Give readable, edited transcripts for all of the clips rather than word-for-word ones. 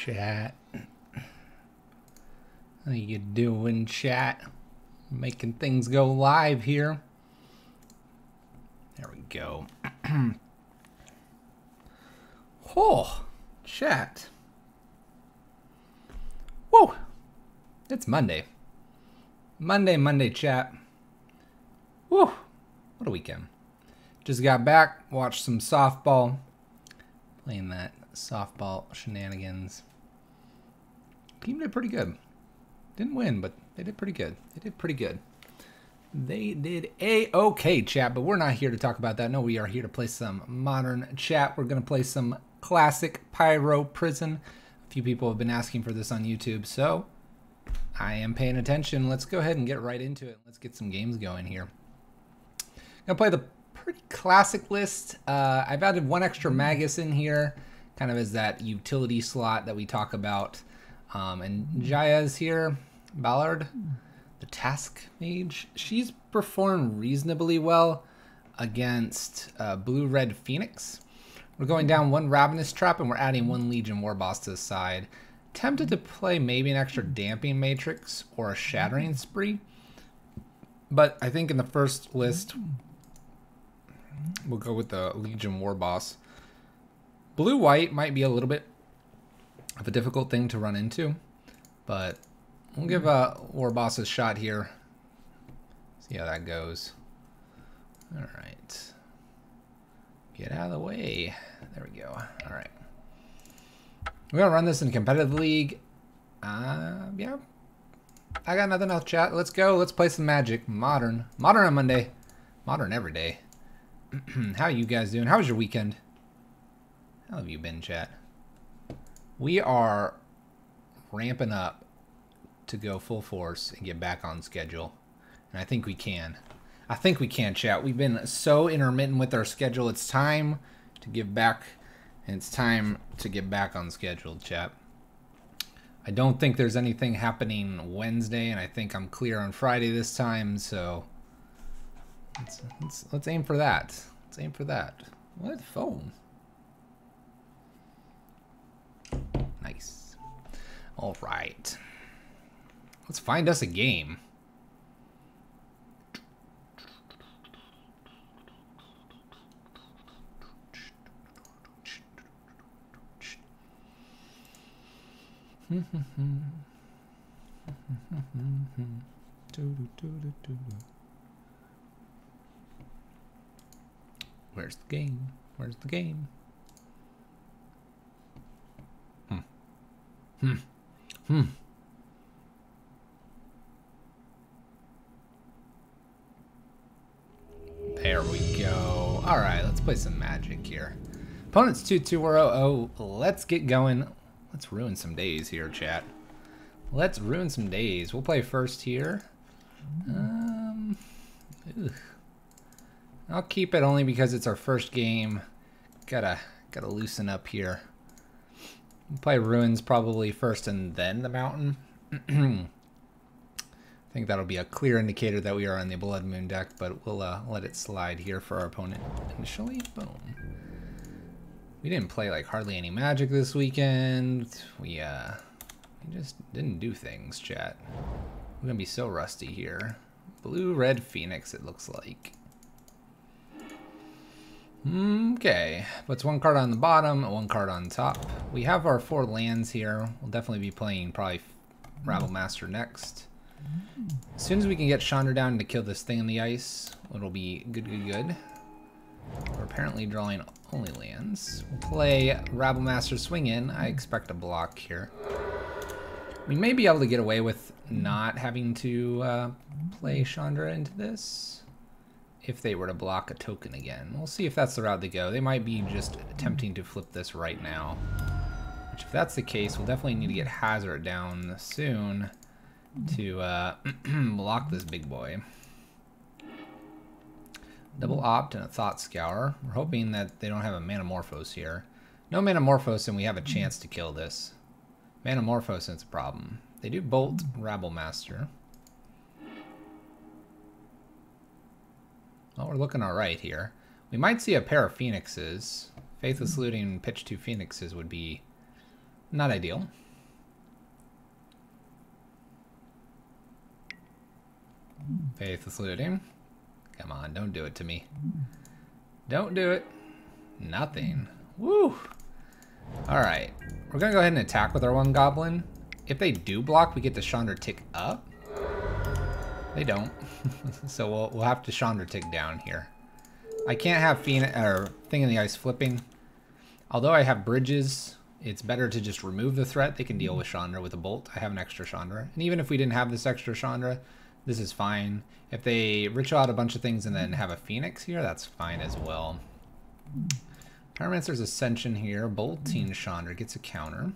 Chat. How you doing, chat? Making things go live here. There we go. Oh, chat. Whoa. It's Monday. Monday, chat. Woo. What a weekend. Just got back, watched some softball. Playing that softball shenanigans. Team did pretty good. Didn't win, but they did pretty good. They did a-okay, chat, but we're not here to talk about that. No, we are here to play some modern chat. We're going to play some classic Pyro Prison. A few people have been asking for this on YouTube, so I am paying attention. Let's go ahead and get right into it. Let's get some games going here. I'm going to play the pretty classic list. I've added one extra Magus in here, kind of as that utility slot that we talk about. And Jaya's here, Ballard, the Task Mage. She's performed reasonably well against Blue-Red Phoenix. We're going down one Ravenous Trap, and we're adding one Legion Warboss to the side. Tempted to play maybe an extra Damping Matrix or a Shattering Spree. But I think in the first list, we'll go with the Legion Warboss. Blue-White might be a little bit of a difficult thing to run into, but we'll give Warboss a shot here. See how that goes. All right. Get out of the way. There we go. All right. We're going to run this in competitive league. Yeah. I got nothing else, chat. Let's go. Let's play some Magic. Modern. Modern on Monday. Modern every day. How you guys doing? How was your weekend? How have you been, chat? We are ramping up to go full force and get back on schedule. And I think we can. I think we can, chat. We've been so intermittent with our schedule. It's time to give back. And it's time to get back on schedule, chat. I don't think there's anything happening Wednesday, and I think I'm clear on Friday this time, so let's aim for that. Let's aim for that. What phone? Nice. All right. Let's find us a game. Where's the game? Where's the game? There we go. All right, let's play some Magic here. Opponent's 2-2, we're 0-0. Let's get going. Let's ruin some days here, chat. Let's ruin some days. We'll play first here. I'll keep it only because it's our first game. Gotta loosen up here. We'll play Ruins probably first and then the Mountain. I think that'll be a clear indicator that we are on the Blood Moon deck, but we'll let it slide here for our opponent initially. Boom. We didn't play like hardly any Magic this weekend. We just didn't do things, chat. We're gonna be so rusty here. Blue-Red Phoenix, it looks like. Okay, puts one card on the bottom, one card on top. We have our 4 lands here. We'll definitely be playing probably Rabble Master next. As soon as we can get Chandra down to kill this thing in the ice, it'll be good. We're apparently drawing only lands. We'll play Rabblemaster Swing In. I expect a block here. We may be able to get away with not having to play Chandra into this if they were to block a token again. We'll see if that's the route they go. They might be just attempting to flip this right now. Which, if that's the case, we'll definitely need to get Hazard down soon to block this big boy. Double Opt and a Thought Scour. We're hoping that they don't have a Manamorphose here. No Manamorphose and we have a chance to kill this. Manamorphose, it's a problem. They do Bolt Rabblemaster. Well, we're looking alright here. We might see a pair of Phoenixes. Faithless Looting, pitch 2 Phoenixes would be not ideal. Faithless Looting. Come on, don't do it to me. Don't do it. Nothing. Woo! Alright. We're going to go ahead and attack with our one goblin. If they do block, we get the Chandra tick up. They don't. So we'll have to Chandra tick down here. I can't have Thing in the Ice flipping. Although I have bridges, it's better to just remove the threat. They can deal with Chandra with a bolt. I have an extra Chandra. And even if we didn't have this extra Chandra, this is fine. If they ritual out a bunch of things and then have a Phoenix here, that's fine as well. Pyromancer's Ascension here. Bolting Chandra gets a counter.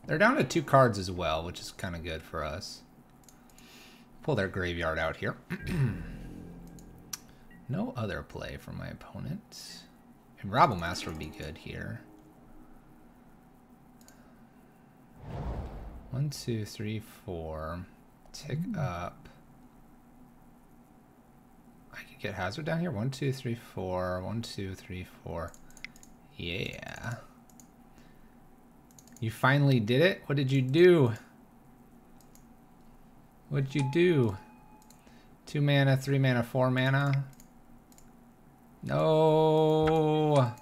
They're down to 2 cards as well, which is kind of good for us. Pull their graveyard out here. No other play from my opponent. And Rabblemaster would be good here. 1, 2, 3, 4. Tick up. I could get Hazard down here. 1, 2, 3, 4. 1, 2, 3, 4. Yeah. You finally did it? What did you do? What'd you do? 2 mana, 3 mana, 4 mana. No.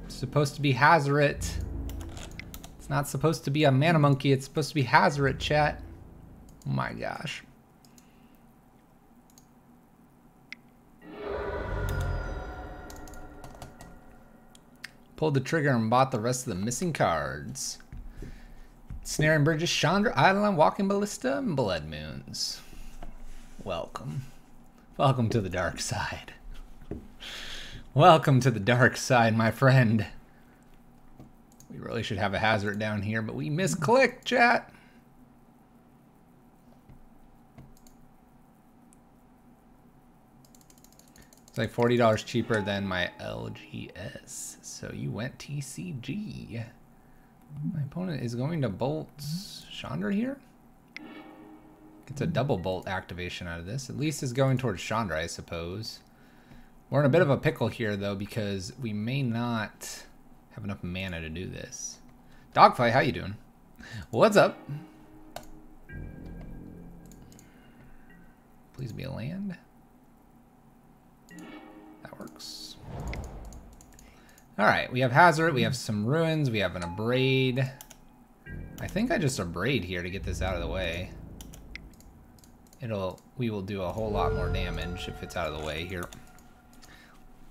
It's supposed to be Hazoret. It's not supposed to be a mana monkey. It's supposed to be Hazoret, chat. Oh my gosh. Pulled the trigger and bought the rest of the missing cards. Snare and Bridges, Chandra, Eidolon, Walking Ballista, and Blood Moons. Welcome. Welcome to the dark side. Welcome to the dark side, my friend. We really should have a Hazard down here, but we misclicked, chat. It's like $40 cheaper than my LGS. So you went TCG. My opponent is going to bolt Chandra here. Gets a double bolt activation out of this. At least is going towards Chandra, I suppose. We're in a bit of a pickle here, though, because we may not have enough mana to do this. Dogfight, how you doing? What's up? Please be a land. That works. Alright, we have Hazard, we have some Ruins, we have an Abrade. I think I just Abrade here to get this out of the way. We will do a whole lot more damage if it's out of the way here.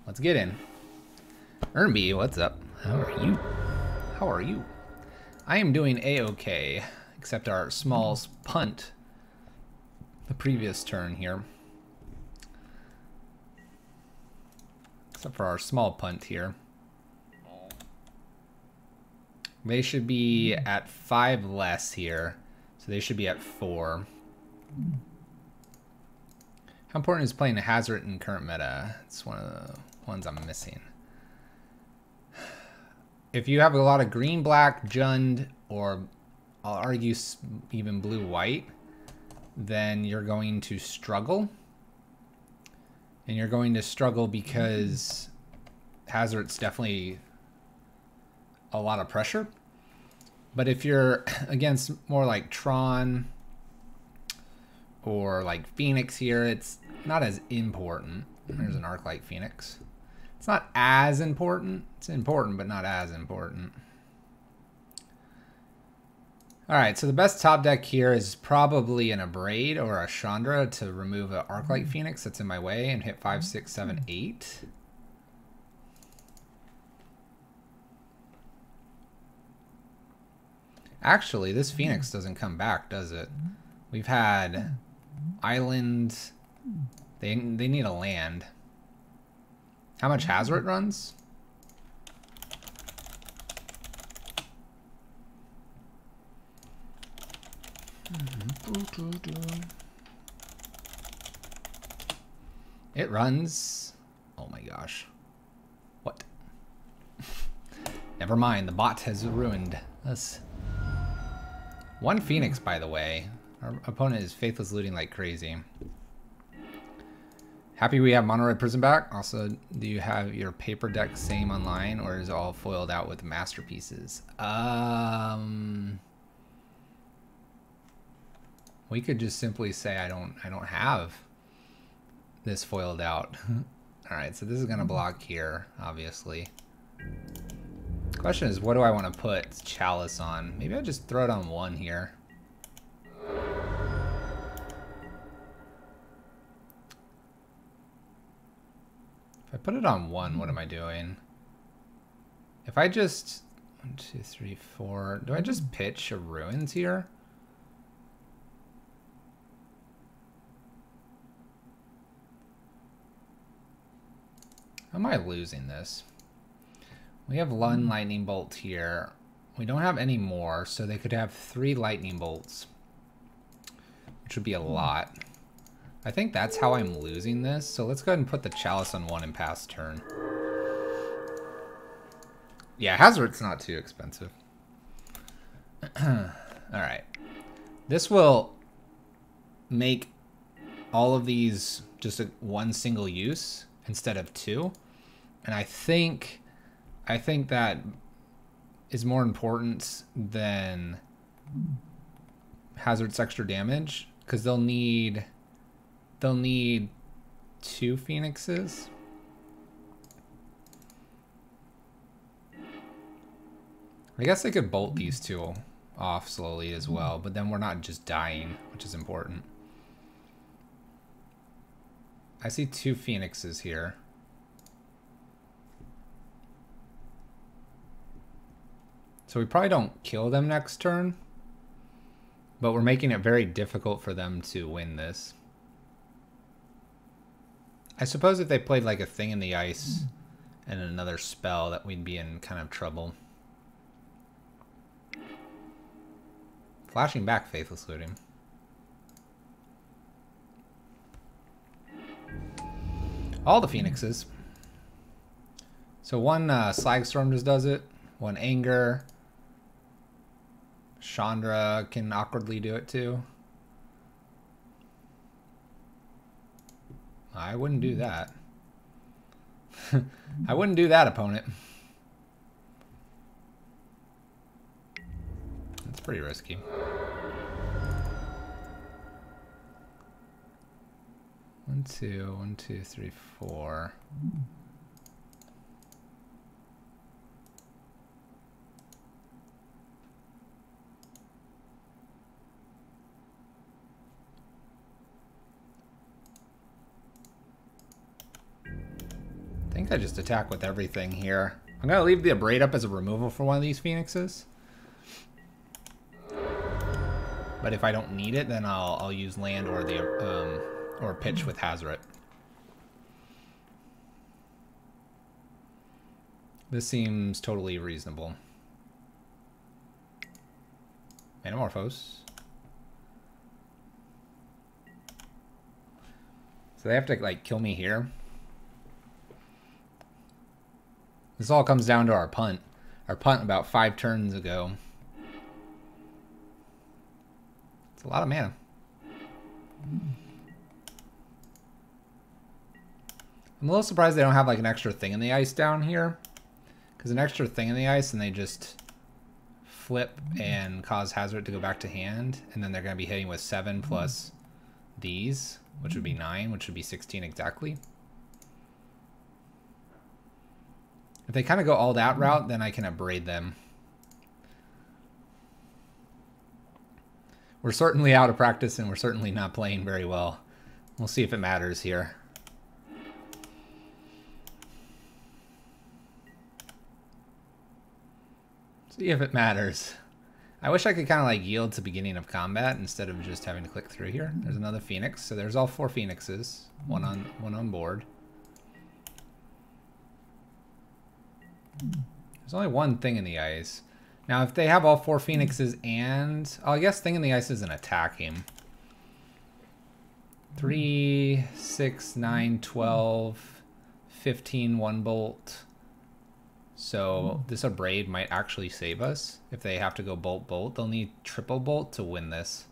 Let's get in. Ernby, what's up? How are you? How are you? I am doing A-okay, except our small punt the previous turn here. Except for our small punt here. They should be at 5 less here, so they should be at 4. How important is playing a Hazard in current meta? It's one of the ones I'm missing. If you have a lot of green, black, Jund, or I'll argue even blue, white, then you're going to struggle. And you're going to struggle because Hazard's definitely a lot of pressure. But if you're against more like Tron or like Phoenix here, it's not as important. There's an Arclight Phoenix. It's not as important. It's important, but not as important. Alright, so the best top deck here is probably an Abrade or a Chandra to remove an Arclight Phoenix that's in my way and hit 5, 6, 7, 8. Actually, this Phoenix doesn't come back, does it? We've had Island. They need a land. How much Hazoret runs? It runs. Oh my gosh. What? Never mind, the bot has ruined us. One Phoenix, by the way. Our opponent is faithless looting like crazy. Happy we have Mono Red Prison back. Also, do you have your paper deck same online, or is it all foiled out with masterpieces? We could just simply say I don't have this foiled out. All right, so this is gonna block here, obviously. Question is, what do I want to put Chalice on? Maybe I just throw it on 1 here. If I put it on 1, what am I doing? If I just 1, 2, 3, 4, do I just pitch a Ruins here? How am I losing this? We have one lightning bolt here. We don't have any more, so they could have 3 lightning bolts, which would be a lot. I think that's how I'm losing this. So let's go ahead and put the Chalice on 1 and pass turn. Yeah, Hazoret's not too expensive. Alright. This will make all of these just one single use instead of 2. And I think that is more important than Hazoret's extra damage, because they'll need 2 Phoenixes. I guess they could bolt these 2 off slowly as well, but then we're not just dying, which is important. I see 2 Phoenixes here. So we probably don't kill them next turn, but we're making it very difficult for them to win this. I suppose if they played like a Thing in the Ice and another spell, that we'd be in kind of trouble. Flashing back Faithless Looting. All the Phoenixes. So 1 Slagstorm just does it. 1 Anger. Chandra can awkwardly do it too. I wouldn't do that. I wouldn't do that, opponent. That's pretty risky. One, two, 1, 2, 3, 4. I think I just attack with everything here. I'm gonna leave the Abrade up as a removal for one of these Phoenixes. But if I don't need it, then I'll use land or the or pitch with Hazoret. This seems totally reasonable. Metamorphose. So they have to like kill me here. This all comes down to our punt. Our punt about 5 turns ago. It's a lot of mana. I'm a little surprised they don't have like an extra Thing in the Ice down here. Because an extra Thing in the Ice and they just flip and cause Hazoret to go back to hand. And then they're going to be hitting with 7 plus these, which would be 9, which would be 16 exactly. If they kind of go all that route, then I can Abrade them. We're certainly out of practice, and we're certainly not playing very well. We'll see if it matters here. See if it matters. I wish I could kind of like yield to beginning of combat instead of just having to click through here. There's another Phoenix, so there's all 4 Phoenixes. One on board. There's only one Thing in the Ice. Now, if they have all 4 Phoenixes and... Oh, I guess Thing in the Ice isn't attacking. 3, 6, 9, 12, 15, 1 bolt. So this Abrade might actually save us. If they have to go bolt, bolt, they'll need triple bolt to win this.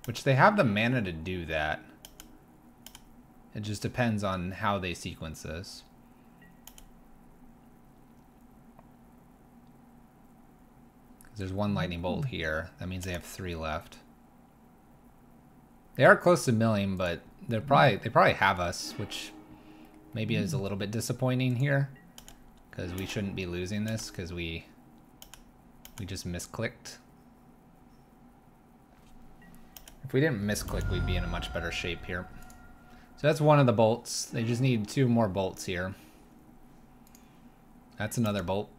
Which they have the mana to do that. It just depends on how they sequence this. There's 1 lightning bolt here. That means they have 3 left. They are close to milling, but they probably have us, which maybe is a little bit disappointing here, because we shouldn't be losing this because we just misclicked. If we didn't misclick, we'd be in a much better shape here. So that's one of the bolts. They just need 2 more bolts here. That's another bolt.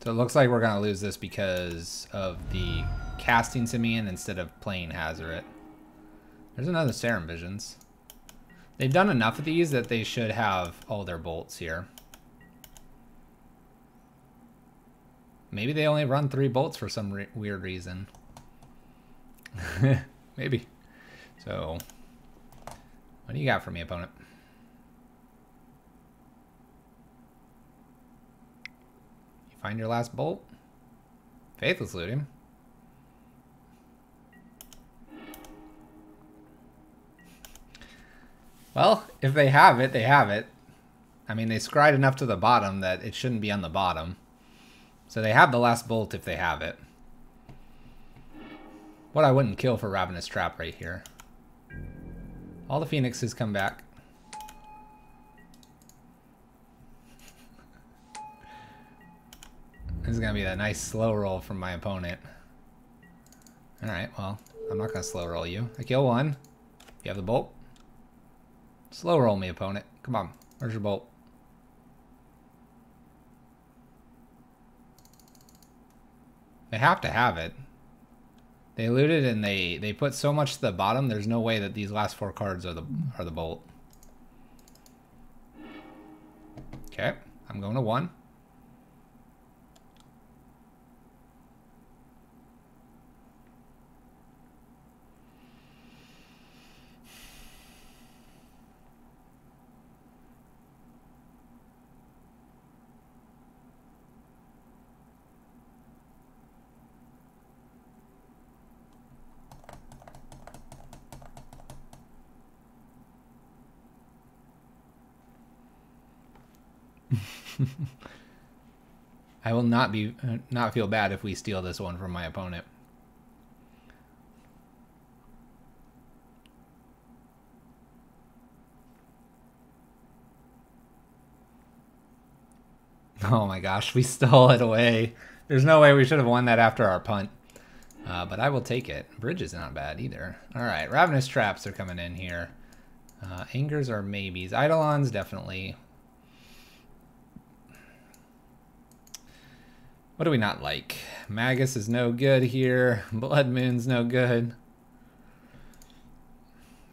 So it looks like we're going to lose this because of the casting Simeon instead of playing Hazoret. There's another Serum Visions. They've done enough of these that they should have all their bolts here. Maybe they only run 3 bolts for some weird reason. Maybe. So, what do you got for me, opponent? You find your last bolt? Faithless Looting. Well, if they have it, they have it. I mean, they scried enough to the bottom that it shouldn't be on the bottom. So they have the last bolt if they have it. What I wouldn't kill for Ravenous Trap right here. All the Phoenixes come back. This is going to be that nice slow roll from my opponent. Alright, well, I'm not going to slow roll you. I kill 1. You have the bolt. Slow roll me, opponent. Come on. Where's your bolt? They have to have it. They looted and they put so much to the bottom, there's no way that these last 4 cards are the bolt. Okay, I'm going to 1. I will not feel bad if we steal this one from my opponent. Oh my gosh, we stole it away. There's no way we should have won that after our punt. But I will take it. Bridge is not bad either. Alright, Ravenous Traps are coming in here. Angers are maybes. Eidolons, definitely. What do we not like? Magus is no good here. Blood Moon's no good.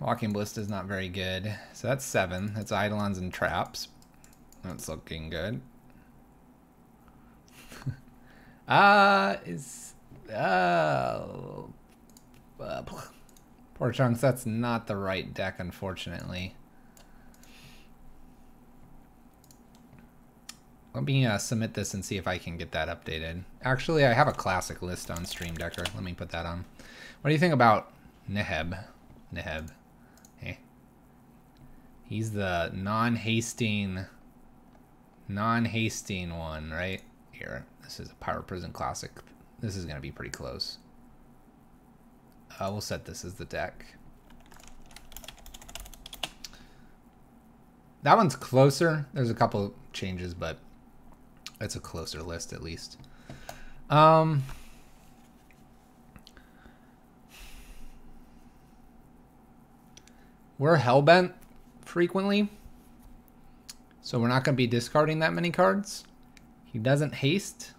Walking Ballista is not very good. So that's 7. That's Eidolons and Traps. That's looking good. Poor Chunks, that's not the right deck, unfortunately. Let me submit this and see if I can get that updated. Actually, I have a classic list on Stream Decker. Let me put that on. What do you think about Neheb? Neheb. Hey. He's the non-hasting one, right? Here. This is a Pyro Prison Classic. This is going to be pretty close. We'll set this as the deck. That one's closer. There's a couple changes, but It's a closer list, at least. We're hellbent frequently, so we're not going to be discarding that many cards. He doesn't haste,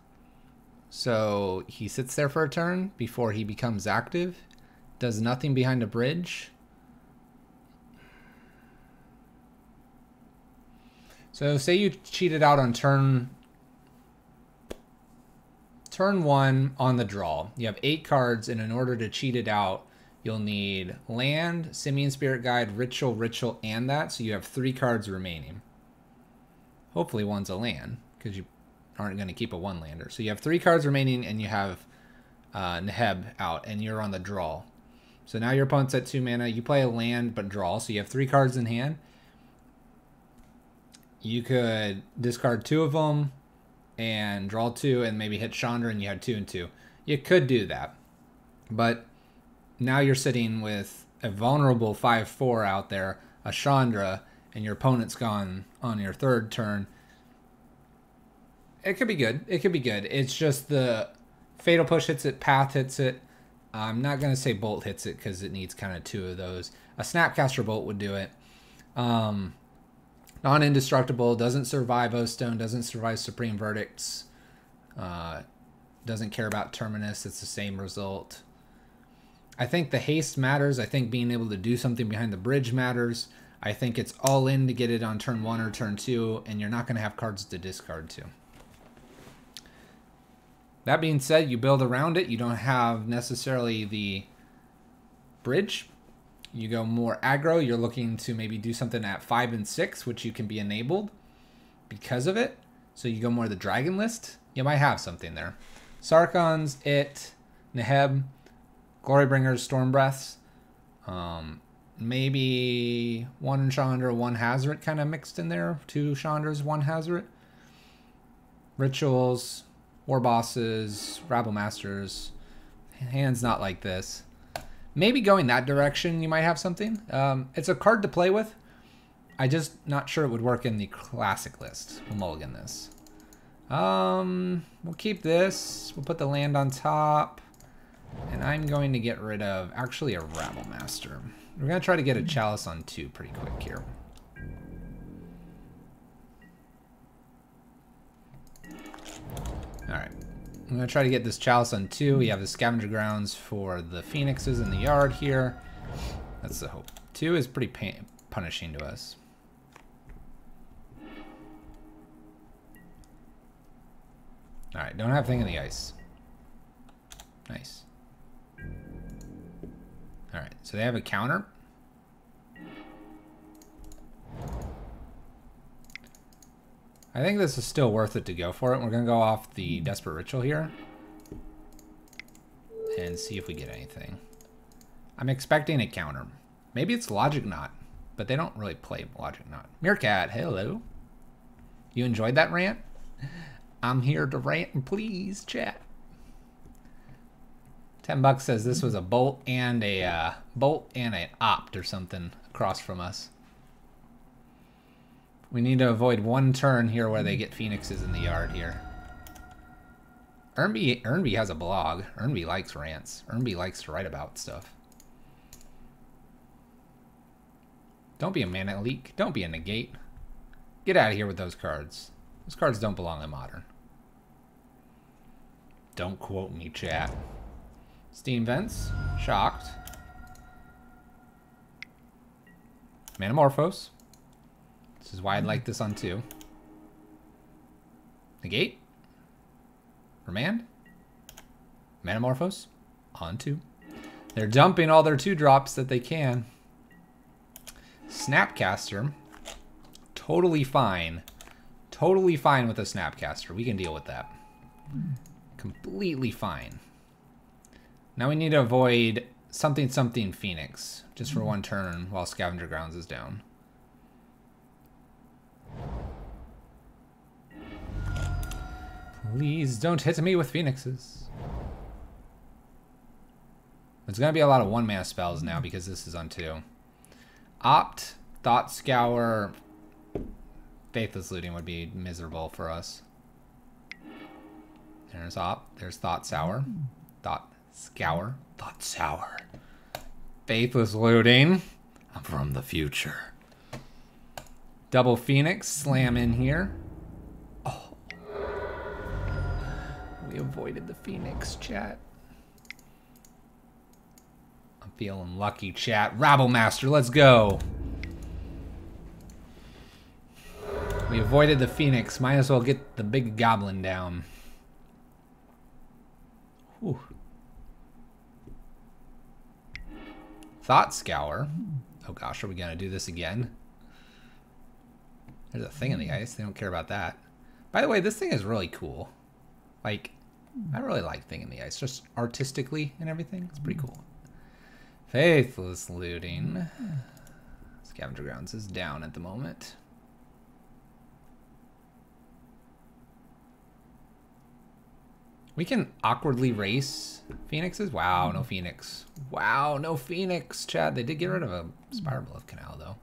so he sits there for a turn before he becomes active. Does nothing behind a bridge. So say you cheated out on turn 1 on the draw. You have 8 cards, and in order to cheat it out, you'll need land, Simian Spirit Guide, Ritual, and that. So you have 3 cards remaining. Hopefully one's a land, because you aren't going to keep a 1-lander. So you have 3 cards remaining, and you have Neheb out, and you're on the draw. So now your opponent's at 2 mana. You play a land, but draw. So you have 3 cards in hand. You could discard 2 of them and draw 2 and maybe hit Chandra, and you had 2 and 2. You could do that. But now you're sitting with a vulnerable 5/4 out there, a Chandra, and your opponent's gone on your 3rd turn. It could be good. It could be good. It's just the Fatal Push hits it, Path hits it. I'm not going to say Bolt hits it because it needs kind of 2 of those. A Snapcaster Bolt would do it. Non-indestructible, doesn't survive O-Stone, doesn't survive Supreme Verdicts. Doesn't care about Terminus. It's the same result. I think the haste matters. I think being able to do something behind the bridge matters. I think it's all in to get it on turn 1 or turn 2, and you're not going to have cards to discard to. That being said, you build around it. You don't have necessarily the bridge. You go more aggro. You're looking to maybe do something at 5 and 6, which you can be enabled because of it. So you go more the dragon list. You might have something there. Sarkhan's, Neheb, Glorybringers, Storm Breaths. Maybe 1 Chandra, 1 Hazoret kind of mixed in there. 2 Chandras, 1 Hazoret. Rituals, War Bosses, Rabble Masters. Hands not like this. Maybe going that direction, you might have something. It's a card to play with. I'm just not sure it would work in the classic list. We'll mulligan this. We'll keep this. We'll put the land on top. And I'm going to get rid of, actually, a Rabble Master. We're going to try to get a Chalice on 2 pretty quick here. Alright. I'm going to try to get this Chalice on 2. We have the Scavenger Grounds for the Phoenixes in the yard here. That's the hope. 2 is pretty punishing to us. Alright, don't have Thing in the Ice. Nice. Alright, so they have a counter. I think this is still worth it to go for it. We're going to go off the Desperate Ritual here and see if we get anything. I'm expecting a counter. Maybe it's Logic Knot, but they don't really play Logic Knot. Meerkat, hello. You enjoyed that rant? I'm here to rant and please, chat. $10 says this was a bolt and an opt or something across from us. We need to avoid 1 turn here where they get Phoenixes in the yard here. Ernby has a blog. Ernby likes rants. Ernby likes to write about stuff. Don't be a mana leak. Don't be a negate. Get out of here with those cards. Those cards don't belong in Modern. Don't quote me, chat. Steam Vents. Shocked. Manamorphose. This is why I'd like this on 2. Negate. Remand. Manamorphose. On 2. They're dumping all their 2-drops that they can. Snapcaster. Totally fine. Totally fine with a Snapcaster. We can deal with that. Completely fine. Now we need to avoid something Phoenix. Just for 1 turn while Scavenger Grounds is down. Please don't hit me with Phoenixes. There's going to be a lot of 1-mana spells now because this is on 2. Opt, Thought Scour, Faithless Looting would be miserable for us. There's Op. There's Thought Sour. Thought Scour. Thought Sour. Faithless Looting. I'm from the future. Double Phoenix. Slam in here. Oh. We avoided the Phoenix, chat. I'm feeling lucky, chat. Rabble Master, let's go. We avoided the Phoenix. Might as well get the big goblin down. Whew. Thought Scour. Oh gosh, are we gonna do this again? There's a thing in the ice. They don't care about that. By the way, this thing is really cool. Like, I really like Thing in the Ice, just artistically and everything. It's pretty cool. Faithless Looting. Scavenger Grounds is down at the moment. We can awkwardly race Phoenixes. Wow, no Phoenix. Wow, no Phoenix, Chad. They did get rid of a Spiral Bluff Canal, though.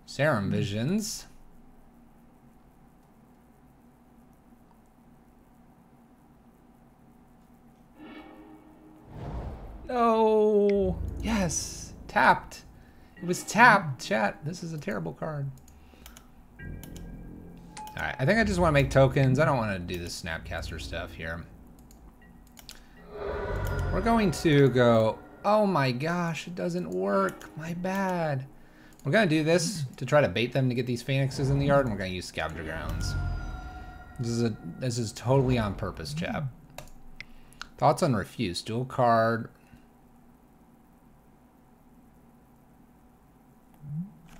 Serum Visions. No. Yes. Tapped. It was tapped, chat. This is a terrible card. Alright, I think I just want to make tokens. I don't want to do this Snapcaster stuff here. We're going to go... Oh my gosh, it doesn't work. My bad. We're going to do this to try to bait them to get these Phoenixes in the yard, and we're going to use Scavenger Grounds. This is totally on purpose, chat. Thoughts on Refuse. Dual card.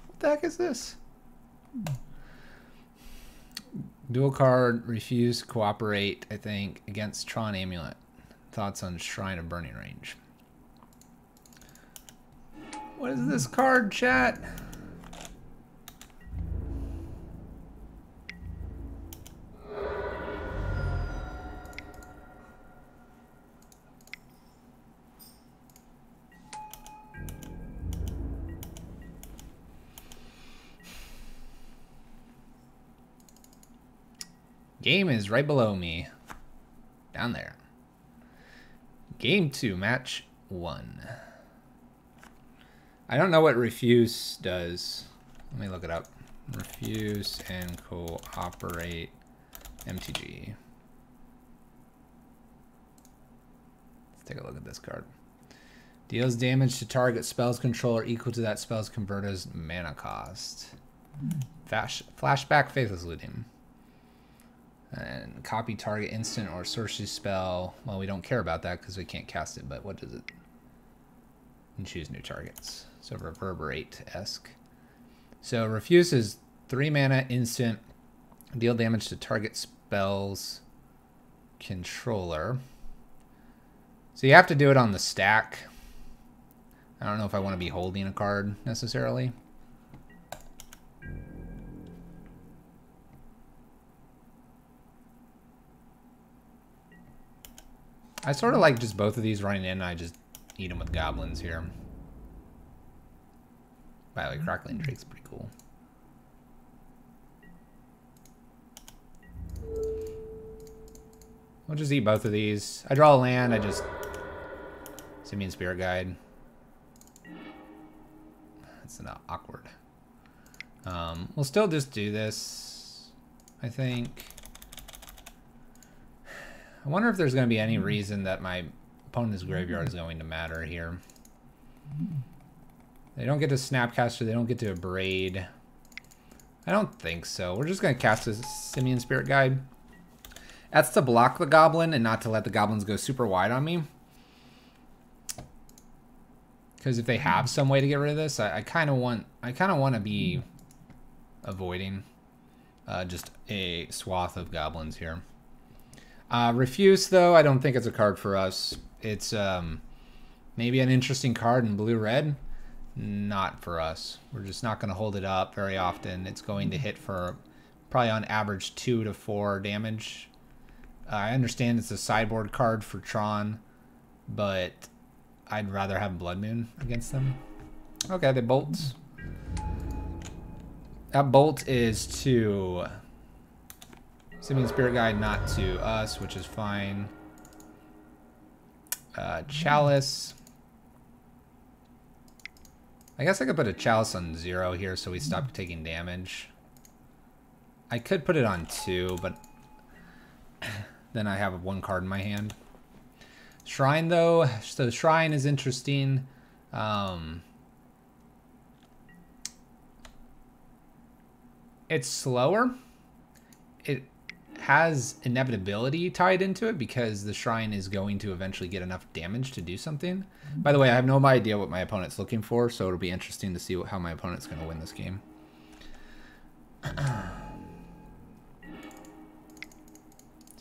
What the heck is this? Dual card, Refuse, Cooperate, I think, against Tron Amulet. Thoughts on Shrine of Burning Range. What is this card, chat? Game is right below me. Down there. Game 2, match 1. I don't know what Refuse does. Let me look it up. Refuse and Cooperate MTG. Let's take a look at this card. Deals damage to target spell's controller equal to that spell's converter's mana cost. Flashback Faithless Looting. And copy target instant or sorcery spell. Well, we don't care about that because we can't cast it, but what does it? And choose new targets. So Reverberate-esque. So Refuse is 3 mana instant. Deal damage to target spells controller. So you have to do it on the stack. I don't know if I want to be holding a card necessarily. I sort of like just both of these running in, and I just eat them with goblins here. By the way, Crackling Drake's pretty cool. We'll just eat both of these. I draw a land, I just... Simian Spirit Guide. That's not awkward. We'll still just do this, I think. I wonder if there's going to be any reason that my opponent's graveyard is going to matter here. They don't get to Snapcaster. They don't get to Abrade. I don't think so. We're just going to cast a Simian Spirit Guide. That's to block the goblin and not to let the goblins go super wide on me. Because if they have some way to get rid of this, I kind of want to be avoiding just a swath of goblins here. Refuse, though, I don't think it's a card for us. It's maybe an interesting card in blue-red. Not for us. We're just not going to hold it up very often. It's going to hit for probably on average 2 to 4 damage. I understand it's a sideboard card for Tron, but I'd rather have Blood Moon against them. Okay, they bolt. That bolt is to Simian Spirit Guide not to us, which is fine. Chalice. I guess I could put a Chalice on 0 here so we stop taking damage. I could put it on 2, but then I have 1 card in my hand. Shrine, though. So Shrine is interesting. It's slower. It has inevitability tied into it because the Shrine is going to eventually get enough damage to do something. By the way, I have no idea what my opponent's looking for, so it'll be interesting to see how my opponent's going to win this game. Let's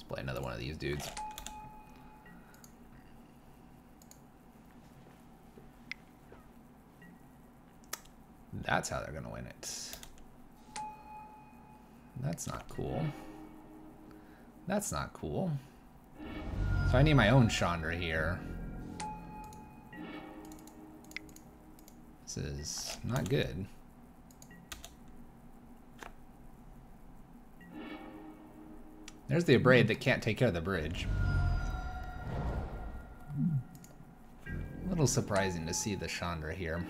play another one of these dudes. That's how they're going to win it. That's not cool. That's not cool. So I need my own Chandra here. This is not good. There's the Abrade that can't take care of the bridge. A little surprising to see the Chandra here.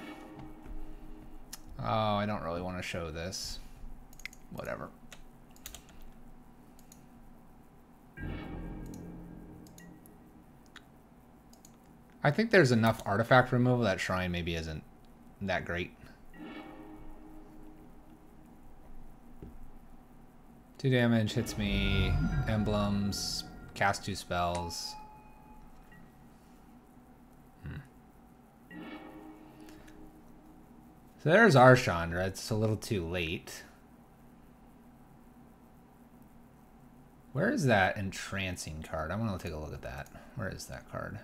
Oh, I don't really want to show this. Whatever. I think there's enough artifact removal that Shrine maybe isn't that great. 2 damage, hits me, emblems, cast 2 spells. So there's our Chandra. It's a little too late. Where is that entrancing card? I want to take a look at that. Where is that card?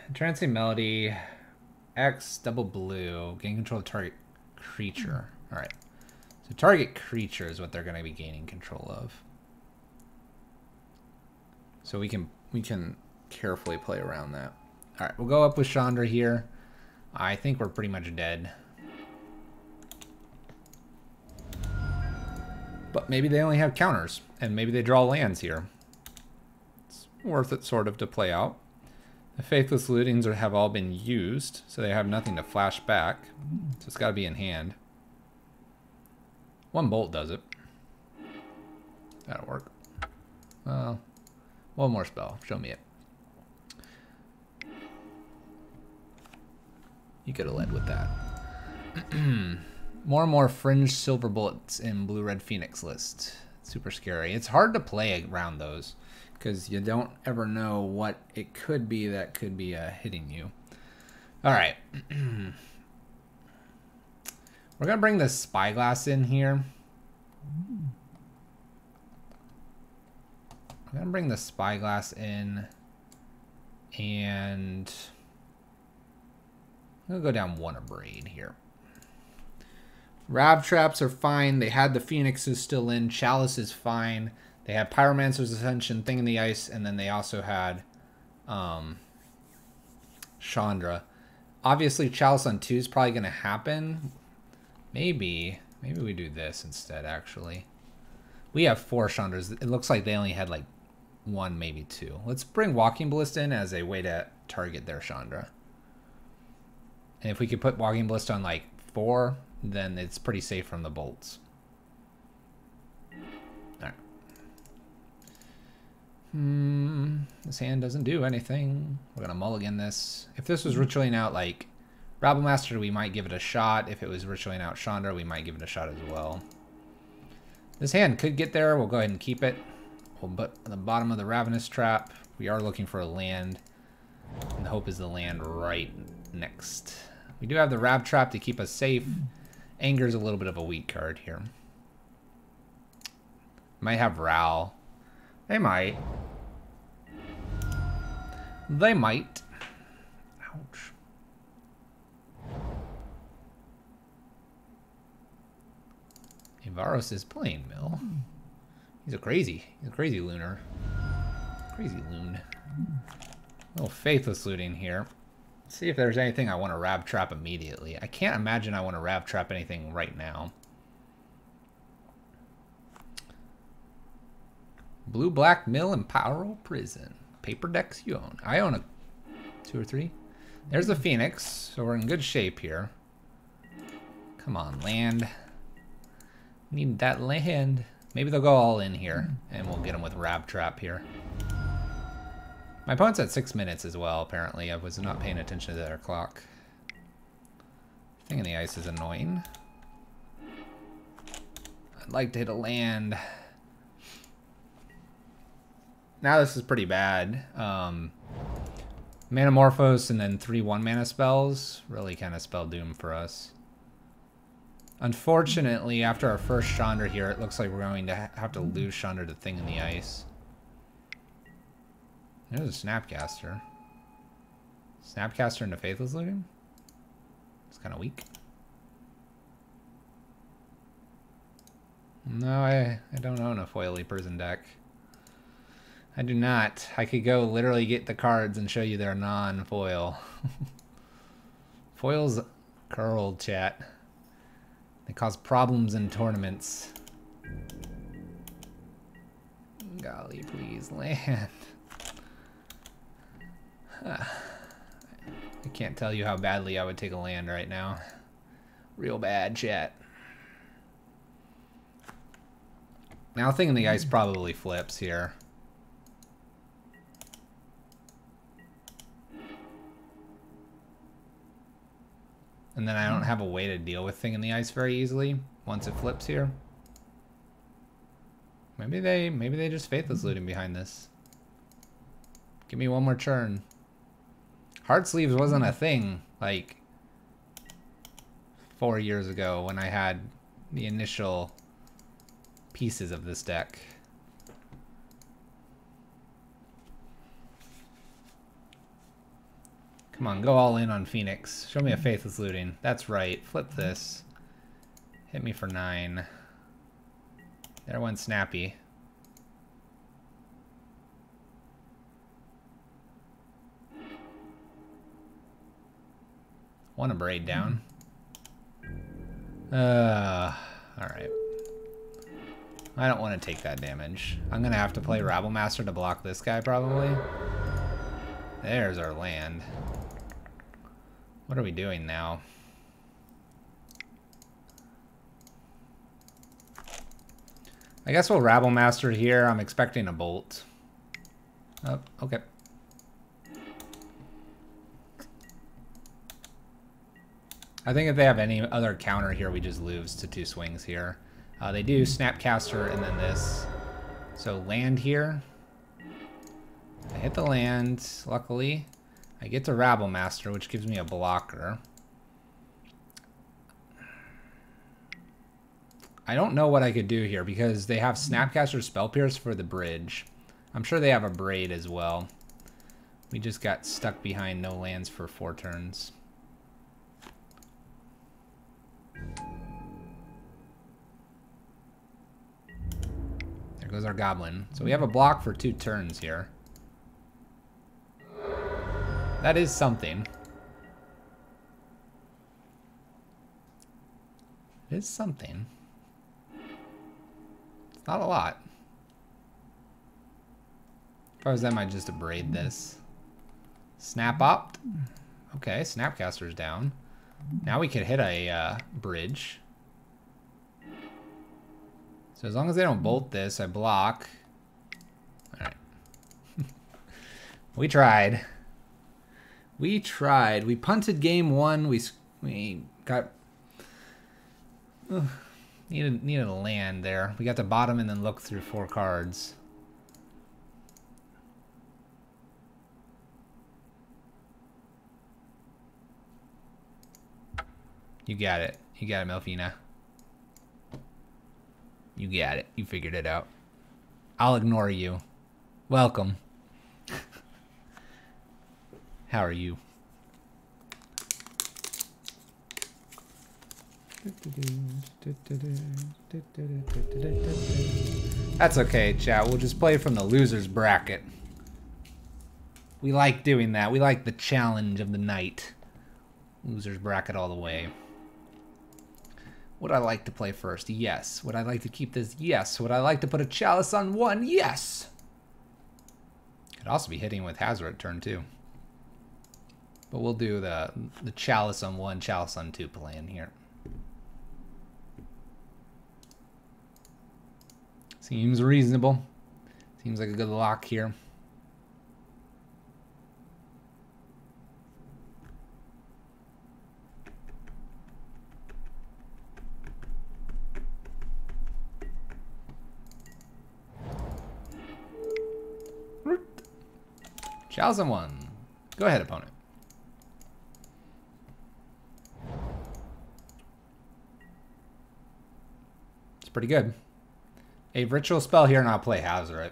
Entrancing Melody, X, double blue, gain control of target creature. Alright. So target creature is what they're going to be gaining control of. So we can carefully play around that. Alright, we'll go up with Chandra here. I think we're pretty much dead. But maybe they only have counters, and maybe they draw lands here. It's worth it sort of to play out. The Faithless Lootings have all been used, so they have nothing to flash back. So it's got to be in hand. 1 bolt does it. That'll work. Well, 1 more spell. Show me it. You could have led with that. More and more fringe silver bullets in blue-red Phoenix list. Super scary. It's hard to play around those because you don't ever know what it could be that could be hitting you. All right. We're going to bring the Spyglass in here. I'm going to bring the Spyglass in and I'm going to go down 1 Abrade here. Rav Traps are fine. They had the Phoenixes still in. Chalice is fine. They had Pyromancer's Ascension, Thing in the Ice, and then they also had Chandra. Obviously, Chalice on 2 is probably going to happen. Maybe we do this instead, actually. We have 4 Chandras. It looks like they only had like 1, maybe 2. Let's bring Walking Ballista in as a way to target their Chandra. And if we could put Walking Ballista on like 4, then it's pretty safe from the bolts. Alright. This hand doesn't do anything. We're going to mulligan this. If this was ritualing out like Rabblemaster, we might give it a shot. If it was ritualing out Chandra, we might give it a shot as well. This hand could get there. We'll go ahead and keep it. We'll put at the bottom of the Ravenous Trap. We are looking for a land. And the hope is the land right next. We do have the Rav Trap to keep us safe. Anger's a little bit of a weak card here. Might have Ral. They might. They might. Ouch. Avaros is playing Mill. He's a crazy lunar. Crazy loon. A little Faithless Looting here. See if there's anything I want to Rav Trap immediately. I can't imagine I want to Rav Trap anything right now. Blue Black Mill and Pyro Prison. Paper decks you own. I own a 2 or 3. There's the Phoenix, so we're in good shape here. Come on, land. Need that land. Maybe they'll go all in here, and we'll get them with Rab Trap here. My opponent's at 6 minutes as well, apparently. I was not paying attention to their clock. Thing in the ice is annoying. I'd like to hit a land. Now this is pretty bad. Manamorphose and then 3 1-mana spells really kind of spell doom for us. Unfortunately, after our first Chandra here, it looks like we're going to have to lose Chandra to Thing in the Ice. There's a Snapcaster. Snapcaster into Faithless Looting? It's kind of weak. No, I don't own a foily prison deck. I do not. I could go literally get the cards and show you they're non-foil. Foils curled, chat. They cause problems in tournaments. Golly, please, land. I can't tell you how badly I would take a land right now. Real bad, chat. Now, Thing in the Ice probably flips here. And then I don't have a way to deal with Thing in the Ice very easily once it flips here. Maybe they just Faithless Looting behind this. Give me one more turn. Heart Sleeves wasn't a thing like 4 years ago when I had the initial pieces of this deck. Come on, go all in on Phoenix. Show me a Faithless Looting. That's right. Flip this. Hit me for 9. There went Snappy. Want a Braid down. Alright. I don't want to take that damage. I'm going to have to play Rabblemaster to block this guy, probably. There's our land. What are we doing now? I guess we'll Rabblemaster here. I'm expecting a Bolt. Oh, okay. I think if they have any other counter here, we just lose to 2 swings here. They do Snapcaster and then this. So land here. I hit the land, luckily. I get to Rabblemaster, which gives me a blocker. I don't know what I could do here because they have Snapcaster Spell Pierce for the bridge. I'm sure they have a Braid as well. We just got stuck behind no lands for 4 turns. There goes our Goblin. So we have a block for 2 turns here. That is something. It is something. It's not a lot. If I was them, I'd just Braid this. Snap Opt. Okay, Snapcaster's down. Now we could hit a bridge. So as long as they don't bolt this, I block. Alright. We tried. We tried. We punted game 1. We got... needed a land there. We got to bottom and then look through 4 cards. You got it. You got it, Melfina. You got it. You figured it out. I'll ignore you. Welcome. How are you? That's okay, chat. We'll just play from the loser's bracket. We like doing that. We like the challenge of the night. Loser's bracket all the way. Would I like to play first? Yes. Would I like to keep this? Yes. Would I like to put a Chalice on 1? Yes. Could also be hitting with Hazard turn 2. But we'll do the Chalice on 1, Chalice on 2 plan here. Seems reasonable. Seems like a good lock here. Chalice on 1. Go ahead, opponent. It's pretty good. A ritual spell here, and I'll play Hazard.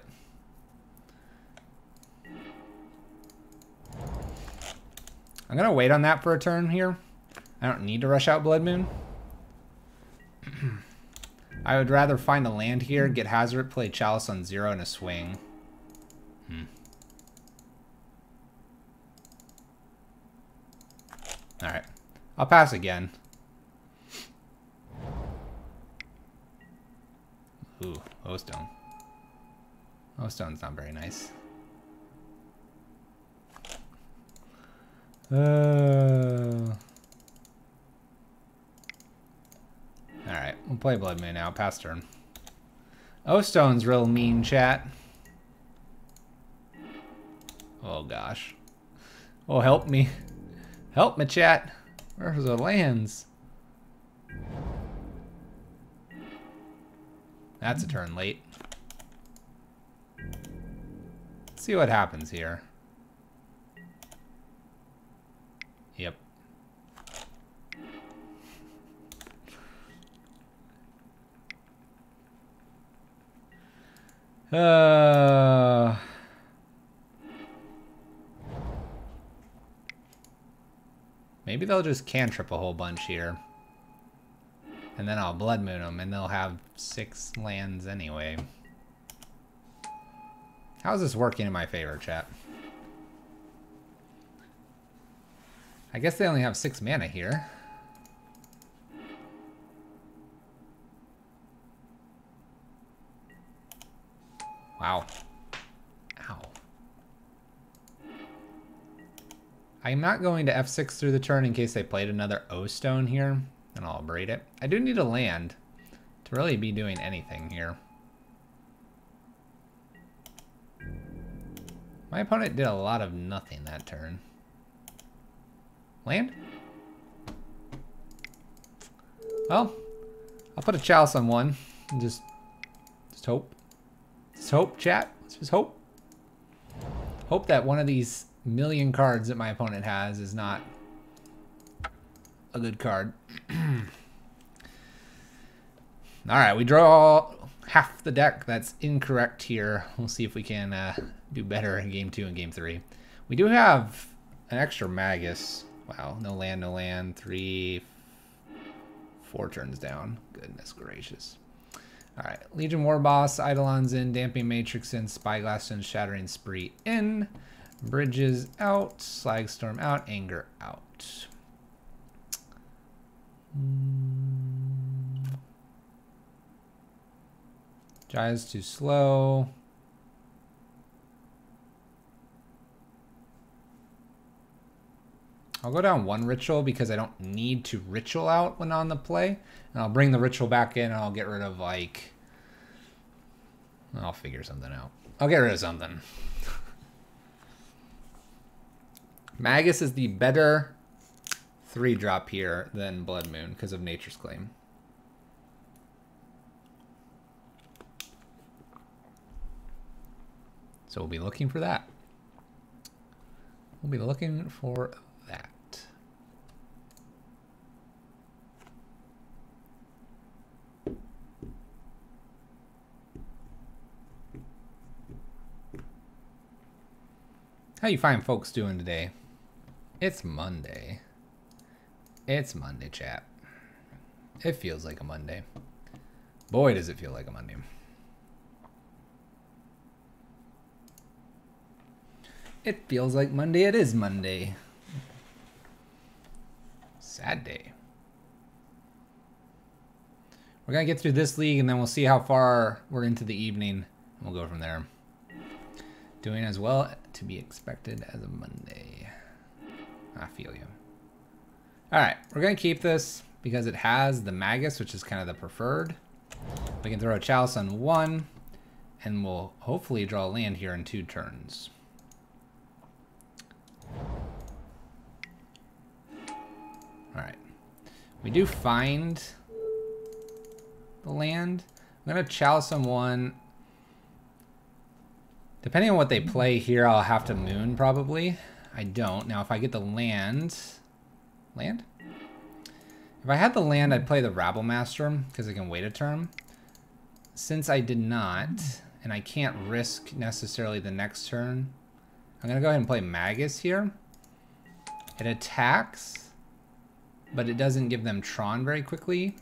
I'm going to wait on that for a turn here. I don't need to rush out Blood Moon. I would rather find a land here, get Hazard, play Chalice on 0 and a swing. Alright. I'll pass again. Ooh, O-Stone. O-Stone's not very nice. Alright, we'll play Blood Moon now. Pass turn. O-Stone's real mean, chat. Oh, gosh. Oh, help me. Help me, chat. Where's the lands? That's a turn late. Let's see what happens here. Yep. Maybe they'll just cantrip a whole bunch here. And then I'll Blood Moon them, and they'll have 6 lands anyway. How's this working in my favor, chat? I guess they only have 6 mana here. Wow. Ow. I'm not going to F6 through the turn in case they played another O-Stone here. And I'll braid it. I do need a land to really be doing anything here. My opponent did a lot of nothing that turn. Land? Well, I'll put a Chalice on 1 and just hope. Just hope, chat. Let's just hope. Hope that one of these million cards that my opponent has is not a good card. Alright, we draw half the deck. That's incorrect here. We'll see if we can do better in game 2 and game 3. We do have an extra Magus. Wow, no land, no land. 3, 4 turns down. Goodness gracious. Alright, Legion War Boss, Eidolon's in, Damping Matrix in, Spyglass in, Shattering Spree in, Bridges out, Slagstorm out, Anger out. Jai's too slow. I'll go down 1 ritual because I don't need to ritual out when on the play. And I'll bring the ritual back in and I'll get rid of, like... I'll figure something out. I'll get rid of something. Magus is the better 3-drop here than Blood Moon because of Nature's Claim. So we'll be looking for that. We'll be looking for that. How you fine folks doing today? It's Monday. It's Monday, chat. It feels like a Monday. Boy, does it feel like a Monday. It feels like Monday. It is Monday. Sad day. We're going to get through this league, and then we'll see how far we're into the evening. And we'll go from there. Doing as well to be expected as a Monday. I feel you. Alright, we're going to keep this because it has the Magus, which is kind of the preferred. We can throw a Chalice on 1, and we'll hopefully draw a land here in 2 turns. Alright. We do find the land. I'm going to Chalice on 1. Depending on what they play here, I'll have to Moon probably. I don't. Now, if I get the land... Land? If I had the land, I'd play the Rabble Master because I can wait a turn. Since I did not, and I can't risk necessarily the next turn, I'm going to go ahead and play Magus here. It attacks, but it doesn't give them Tron very quickly.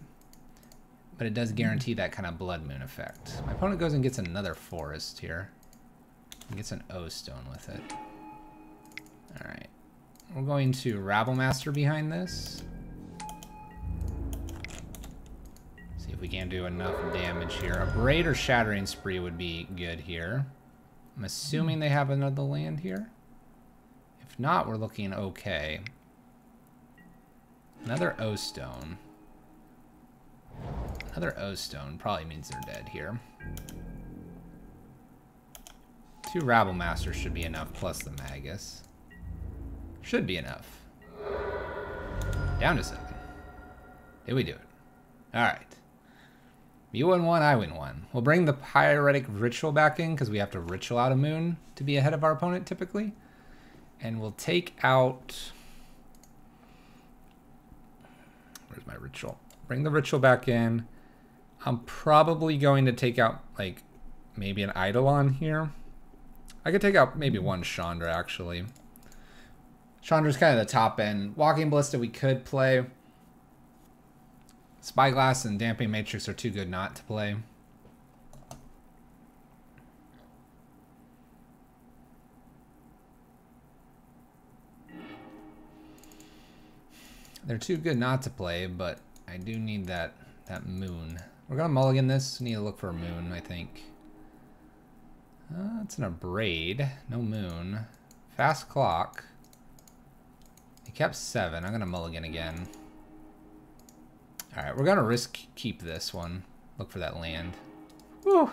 But it does guarantee that kind of Blood Moon effect. My opponent goes and gets another Forest here. And gets an O-Stone with it. Alright. We're going to Rabble Master behind this. See if we can do enough damage here. A Braid or Shattering Spree would be good here. I'm assuming they have another land here. If not, we're looking okay. Another O-Stone. Another O-Stone probably means they're dead here. 2 Rabble Masters should be enough, plus the Magus. Should be enough. Down to 7. Did we do it? Alright. You win 1, I win 1. We'll bring the Pyretic Ritual back in, because we have to Ritual out a Moon to be ahead of our opponent, typically. And we'll take out... Where's my Ritual? Bring the Ritual back in. I'm probably going to take out, like, maybe an Eidolon here. I could take out maybe 1 Chandra, actually. Chandra's kind of the top end. Walking Ballista we could play. Spyglass and Damping Matrix are too good not to play. They're too good not to play, but I do need that Moon. We're going to mulligan this. Need to look for a Moon, I think. It's in a Braid. No Moon. Fast Clock. He kept 7. I'm going to mulligan again. Alright, we're going to risk keep this one. Look for that land. Woo!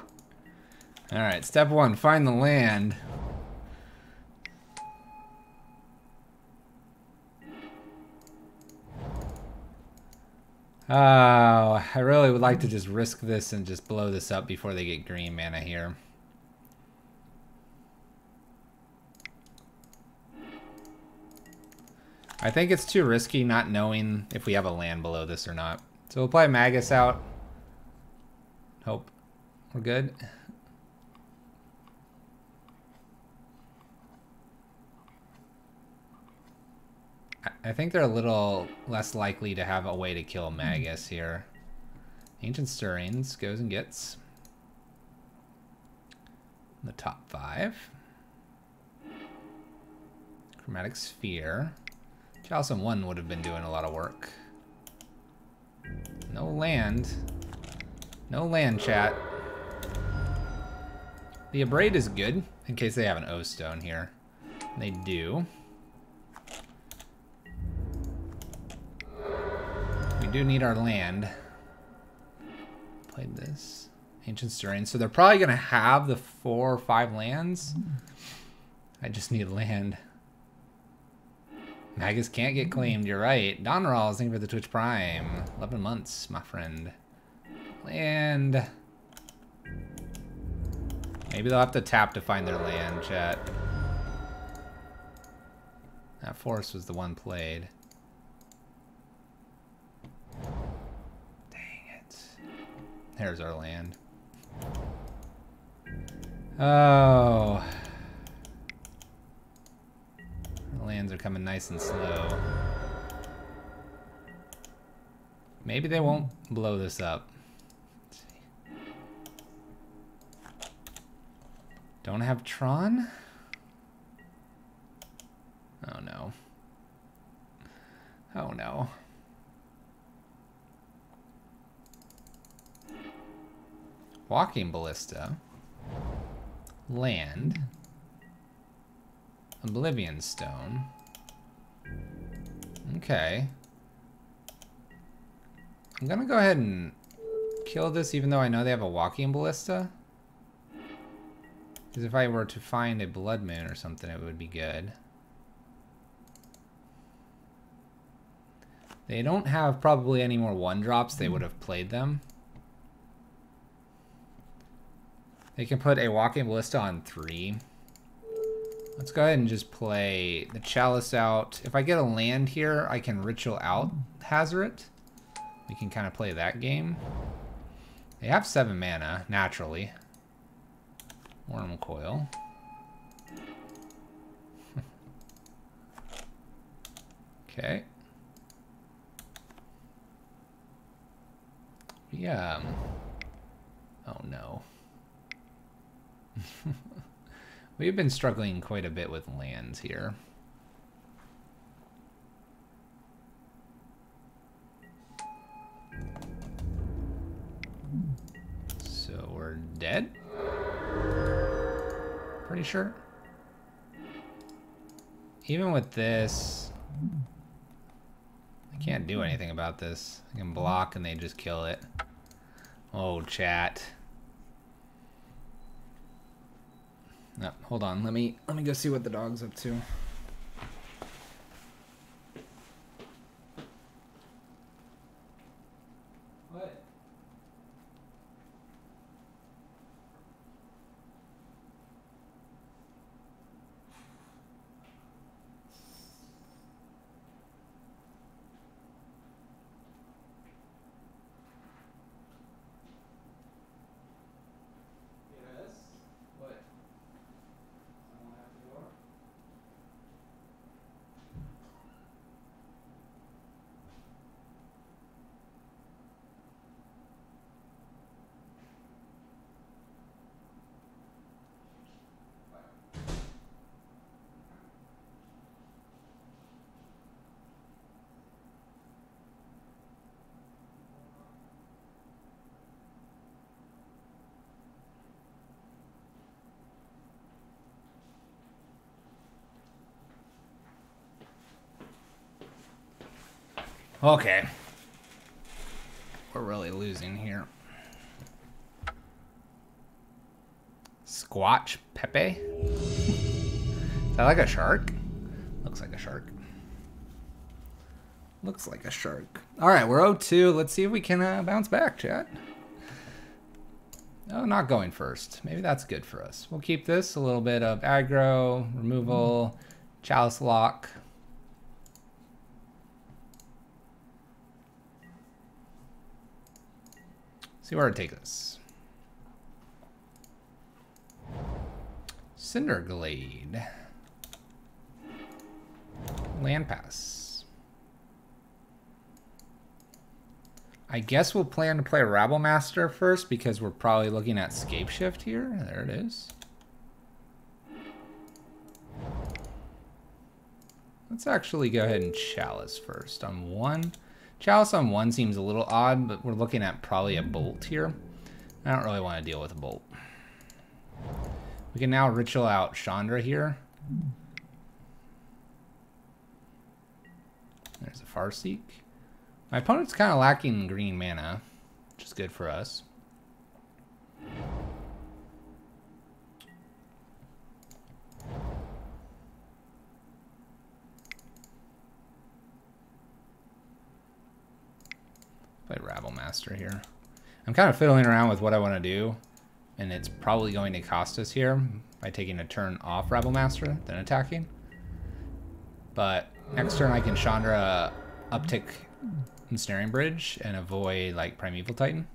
Alright, step 1. Find the land. Oh, I really would like to just risk this and just blow this up before they get green mana here. I think it's too risky not knowing if we have a land below this or not. So we'll play Magus out. Hope we're good. I think they're a little less likely to have a way to kill Magus here. Ancient Stirrings goes and gets the top 5. Chromatic Sphere. Chalice on 1 would have been doing a lot of work. No land. No land, chat. The Abrade is good, in case they have an O-Stone here. They do. We do need our land. Played this. Ancient Stirring. So they're probably going to have the 4 or 5 lands. I just need land. Magus can't get claimed, you're right. Donral, thank you for the Twitch Prime. 11 months, my friend. Land. Maybe they'll have to tap to find their land, chat. That forest was the one played. Dang it. There's our land. Oh. Lands are coming nice and slow. Maybe they won't blow this up. Let's see. Don't have Tron? Oh no. Oh no. Walking Ballista. Land. Oblivion Stone. Okay. I'm gonna go ahead and kill this even though I know they have a Walking Ballista. Because if I were to find a Blood Moon or something, it would be good. They don't have probably any more 1-drops. They would have played them. They can put a Walking Ballista on 3. Let's go ahead and just play the Chalice out. If I get a land here, I can Ritual out Hazoret. We can kind of play that game. They have 7 mana, naturally. Worm Coil. Okay. Yeah. Oh no. We've been struggling quite a bit with lands here. So we're dead? Pretty sure. Even with this, I can't do anything about this. I can block and they just kill it. Oh, chat. No, hold on. Let me go see what the dog's up to. What? Yes. What? Someone at the door? Okay. We're really losing here. Squatch Pepe? Is that like a shark? Looks like a shark. Looks like a shark. Alright, we're 0-2. Let's see if we can bounce back, chat. Oh, not going first. Maybe that's good for us. We'll keep this. A little bit of aggro, removal, Chalice Lock. See where it takes us. Cinderglade. Land pass. I guess we'll plan to play Rabblemaster first because we're probably looking at Scapeshift here. There it is. Let's actually go ahead and Chalice first on 1. Chalice on 1 seems a little odd, but we're looking at probably a Bolt here. I don't really want to deal with a Bolt. We can now Ritual out Chandra here. There's a Farseek. My opponent's kind of lacking green mana, which is good for us. Play Rabblemaster here. I'm kind of fiddling around with what I want to do, and it's probably going to cost us here by taking a turn off Rabblemaster, then attacking. But next turn I can Chandra uptick Ensnaring Bridge and avoid like Primeval Titan,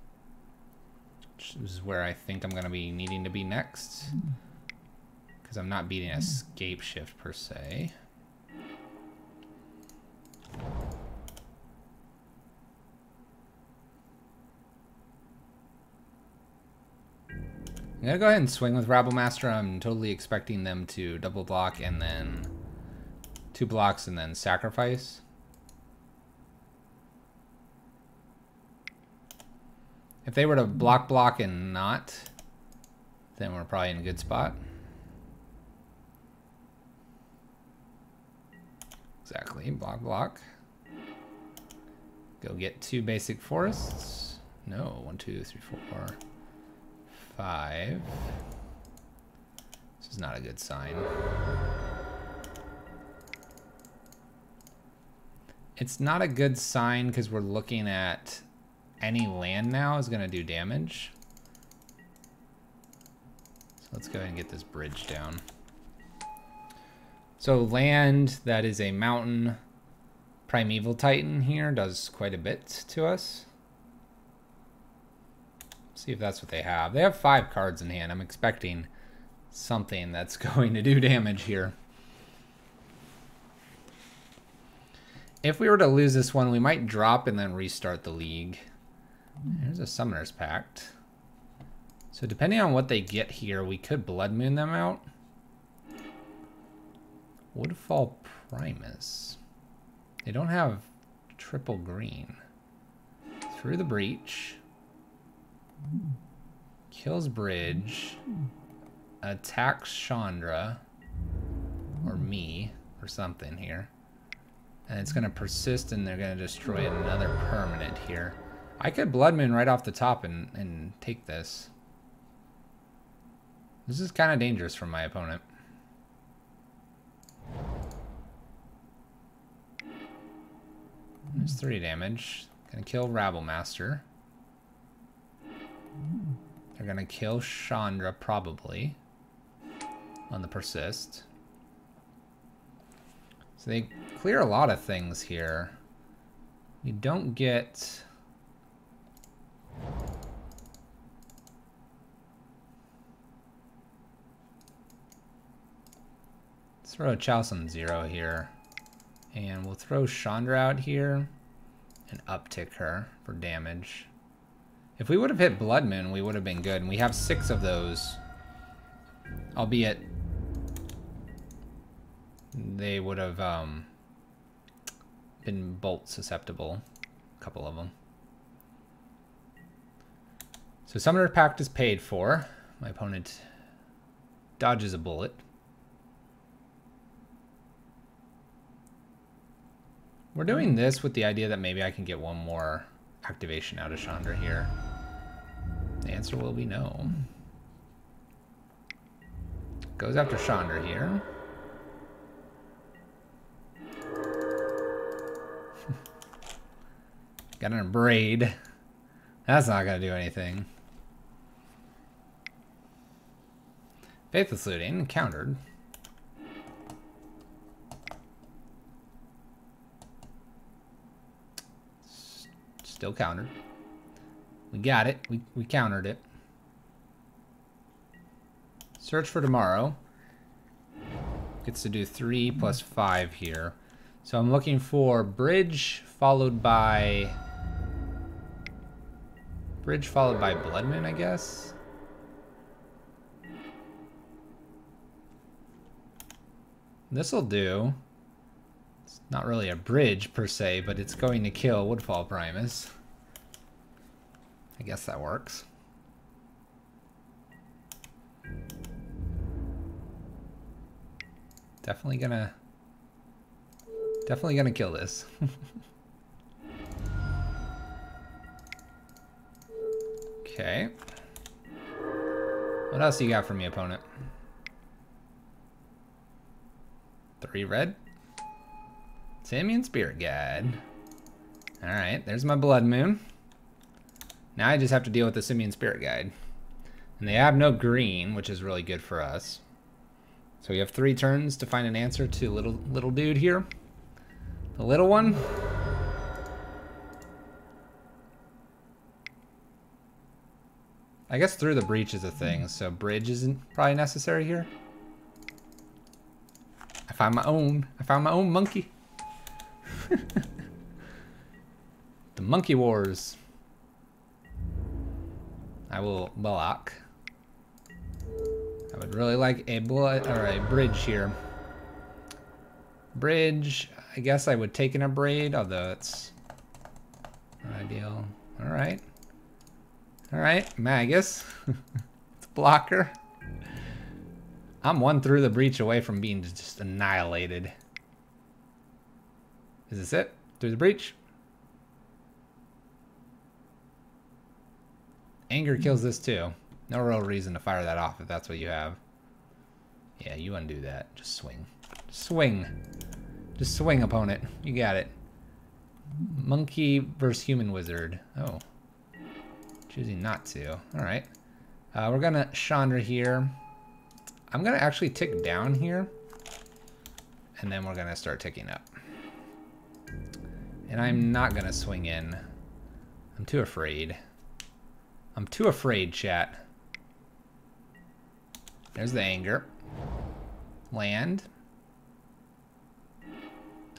which is where I think I'm going to be needing to be next, because I'm not beating a Scapeshift per se. I'm going to go ahead and swing with Rabblemaster. I'm totally expecting them to double block and then 2 blocks and then sacrifice. If they were to block and not, then we're probably in a good spot. Exactly, block. Go get 2 basic forests. No, 1, 2, 3, 4, 5. This is not a good sign. It's not a good sign because we're looking at any land now is going to do damage. So let's go ahead and get this bridge down. So land that is a mountain primeval titan here does quite a bit to us. See if that's what they have. They have 5 cards in hand. I'm expecting something that's going to do damage here. If we were to lose this one, we might drop and then restart the league. There's a Summoner's Pact. So depending on what they get here, we could Blood Moon them out. Woodfall Primus. They don't have triple green. Through the Breach. Kills Bridge. Attacks Chandra. Or me. Or something here. And it's going to persist and they're going to destroy another permanent here. I could Blood Moon right off the top and take this. This is kind of dangerous for my opponent. There's 3 damage. Gonna kill Rabble Master. They're gonna kill Chandra probably on the persist. So they clear a lot of things here. We don't get... Let's throw a Chalcen 0 here. And we'll throw Chandra out here and uptick her for damage. If we would have hit Blood Moon, we would have been good. And we have 6 of those. Albeit they would have been bolt susceptible. A couple of them. So Summoner Pact is paid for. My opponent dodges a bullet. We're doing this with the idea that maybe I can get one more activation out of Chandra here. The answer will be no. Goes after Chandra here. Got a braid. That's not going to do anything. Faithless Looting, countered. Still countered. We got it. We countered it. Search for Tomorrow. Gets to do 3 plus 5 here. So I'm looking for Bridge followed by Blood Moon, I guess. This'll do. It's not really a bridge per se, but it's going to kill Woodfall Primus. I guess that works. Definitely gonna kill this. Okay. What else you got for me, opponent? 3 red. Simian Spirit Guide. Alright, there's my Blood Moon. Now I just have to deal with the Simian Spirit Guide. And they have no green, which is really good for us. So we have 3 turns to find an answer to little dude here. The little one. I guess Through the Breach is a thing, so bridge isn't probably necessary here. I found my own monkey. The Monkey Wars. I will block. I would really like a bullet or a bridge here. Bridge, I guess I would take in a braid, although it's not ideal. Alright. Alright, Magus. It's a blocker. I'm one through the breach away from being just annihilated. Is this it? Through the breach? Anger kills this too. No real reason to fire that off if that's what you have. Yeah, you undo that. Just swing. Swing. Just swing, opponent. You got it. Monkey versus human wizard. Oh. Choosing not to. Alright. We're gonna Chandra here. I'm gonna actually tick down here. And then we're gonna start ticking up. And I'm not gonna swing in. I'm too afraid. I'm too afraid, chat. There's the anger. Land.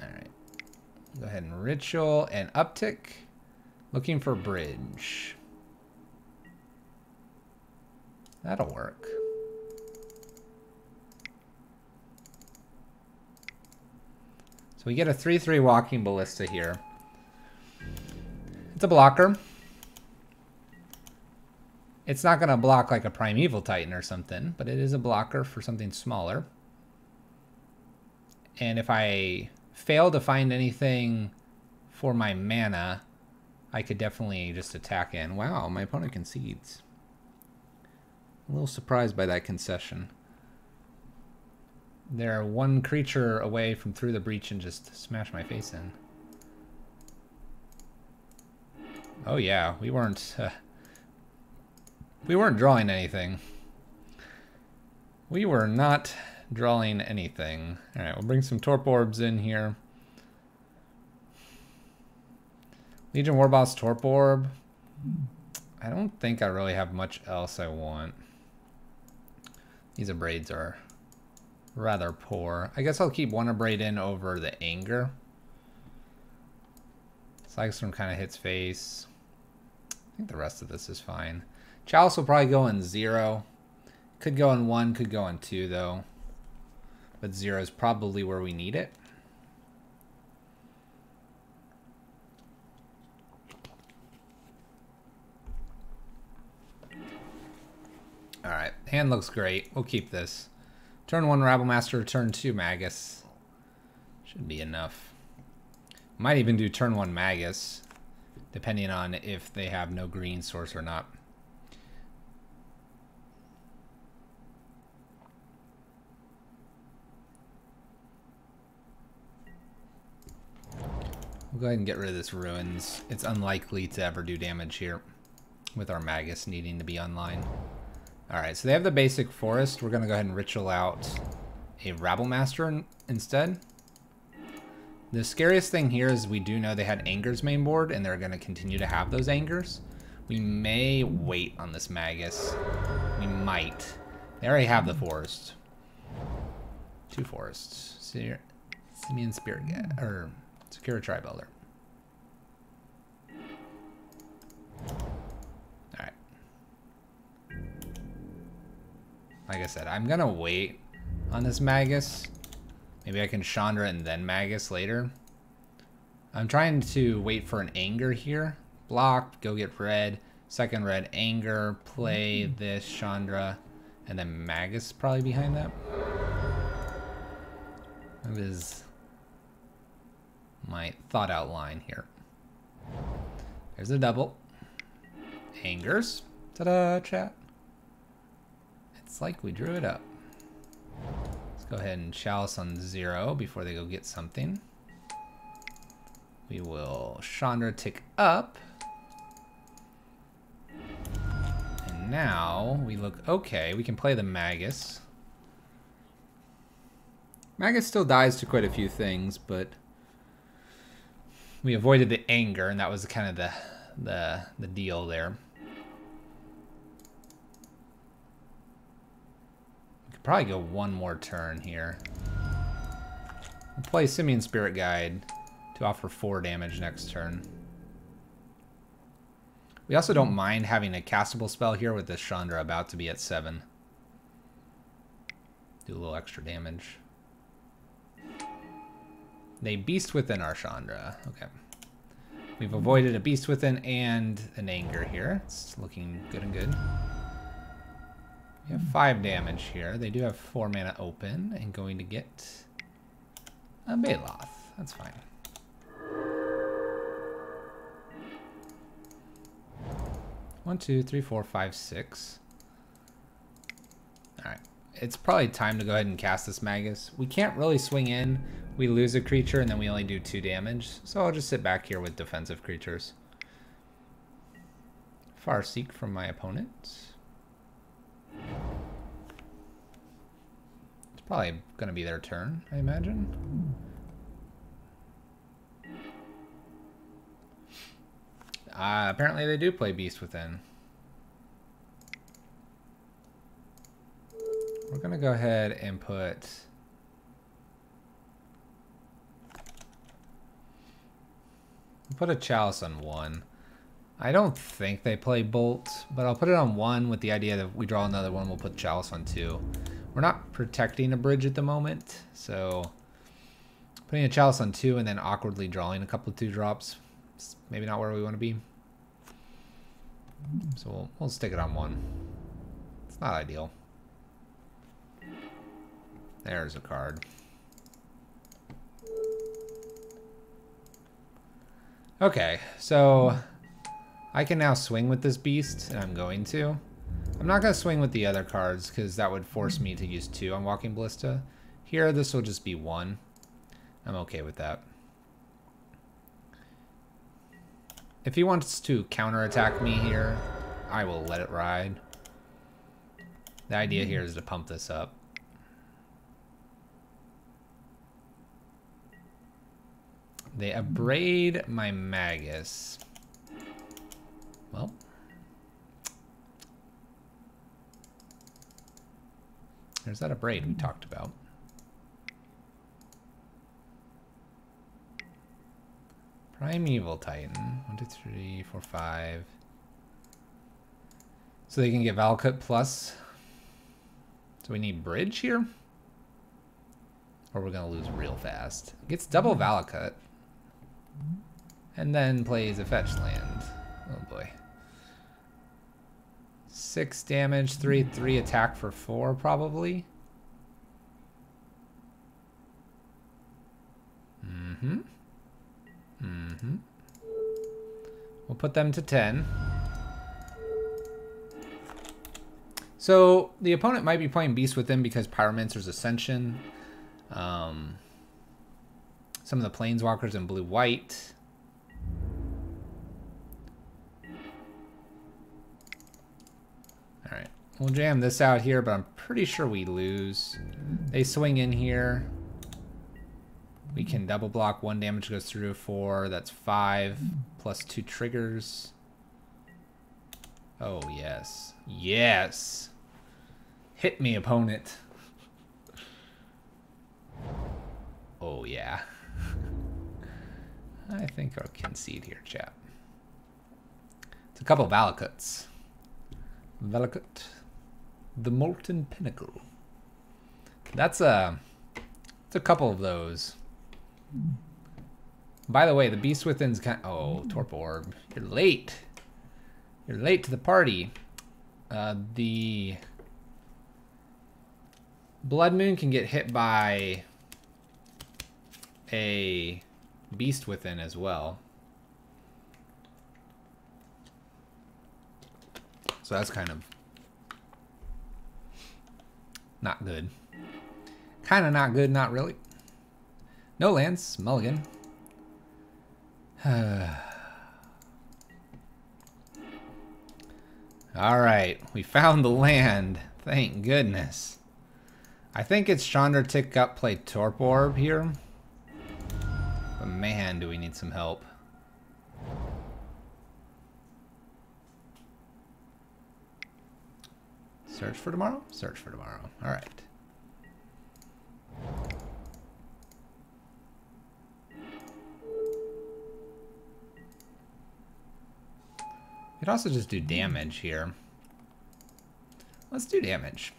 Alright. Go ahead and ritual and uptick. Looking for bridge. That'll work. So we get a 3/3 walking ballista here. It's a blocker. It's not going to block like a Primeval Titan or something, but it is a blocker for something smaller. And if I fail to find anything for my mana, I could definitely just attack in. Wow, my opponent concedes. A little surprised by that concession. They're one creature away from through the breach and just smash my face in. Oh yeah, we weren't drawing anything. We were not drawing anything. All right, we'll bring some Torp Orbs in here. Legion Warboss Torp Orb. I don't think I really have much else I want. These Abrades are rather poor. I guess I'll keep one Abrade in over the Anger. Slagstorm kind of hits face. I think the rest of this is fine. Chalice will probably go in 0. Could go in 1, could go in 2 though. But 0 is probably where we need it. Alright, hand looks great. We'll keep this. Turn 1 Rabblemaster, turn 2 Magus. Should be enough. Might even do turn 1 Magus, depending on if they have no green source or not. We'll go ahead and get rid of this Ruins. It's unlikely to ever do damage here with our Magus needing to be online. Alright, so they have the basic forest. We're going to go ahead and ritual out a Rabblemaster instead. The scariest thing here is we do know they had Angers main board, and they're going to continue to have those Angers. We may wait on this Magus. We might. They already have the forest. 2 forests. Simeon Spirit Guide, or Secure Tribe Elder. Alright. Like I said, I'm gonna wait on this Magus. Maybe I can Chandra and then Magus later. I'm trying to wait for an Anger here. Block, go get red. Second red, Anger, play this Chandra, and then Magus probably behind that. That is my thought outline here. There's a double. Angers. Ta-da, chat. It's like we drew it up. Let's go ahead and Chalice on 0 before they go get something. We will Chandra tick up. And now we look okay. We can play the Magus. Magus still dies to quite a few things, but we avoided the Anger, and that was kind of the deal there. We could probably go one more turn here. We'll play Simeon Spirit Guide to offer 4 damage next turn. We also don't mind having a castable spell here with this Chandra about to be at 7. Do a little extra damage. They beast within our Chandra. Okay. We've avoided a Beast Within and an Anger here. It's looking good and good. We have 5 damage here. They do have 4 mana open and going to get a Baloth. That's fine. One, two, three, four, five, 6. Alright. It's probably time to go ahead and cast this Magus. We can't really swing in. We lose a creature and then we only do 2 damage. So I'll just sit back here with defensive creatures. Farseek from my opponent. It's probably going to be their turn, I imagine. Apparently they do play Beast Within. We're going to go ahead and put... a Chalice on 1. I don't think they play Bolt, but I'll put it on 1 with the idea that if we draw another one, we'll put Chalice on 2. We're not protecting a bridge at the moment, so putting a Chalice on 2 and then awkwardly drawing a couple of 2-drops is maybe not where we want to be. So we'll stick it on 1. It's not ideal. There's a card. Okay, so I can now swing with this beast, and I'm going to. I'm not going to swing with the other cards, because that would force me to use 2 on Walking Ballista. Here, this will just be 1. I'm okay with that. If he wants to counterattack me here, I will let it ride. The idea here is to pump this up. They abrade my Magus. Well. There's that abrade we talked about. Primeval Titan. 1, 2, 3, 4, 5. So they can get Valakut plus. So we need Bridge here? Or we're going to lose real fast. Gets double Valakut. And then plays a fetch land. Oh boy. 6 damage, 3 attack for 4 probably. We'll put them to 10. So the opponent might be playing Beast Within because Pyromancer's Ascension. Some of the Planeswalkers in blue-white. Alright, we'll jam this out here, but I'm pretty sure we lose. They swing in here. We can double block. 1 damage goes through 4. That's 5 plus 2 triggers. Oh, yes. Yes! Hit me, opponent. Oh, yeah. I think I'll concede here, chat. It's a couple of Valakuts. Valakut. The Molten Pinnacle. It's a couple of those. By the way, the Beast Within's kind of... Oh, Torp Orb. You're late. You're late to the party. The Blood Moon can get hit by a Beast Within as well. So that's kind of not good. Kind of not good, not really. No lands, mulligan. Alright, we found the land. Thank goodness. I think it's Chandra Tick Up play Torp Orb here. But man, do we need some help. Search for tomorrow? Search for tomorrow. Alright. We could also just do damage here. Let's do damage.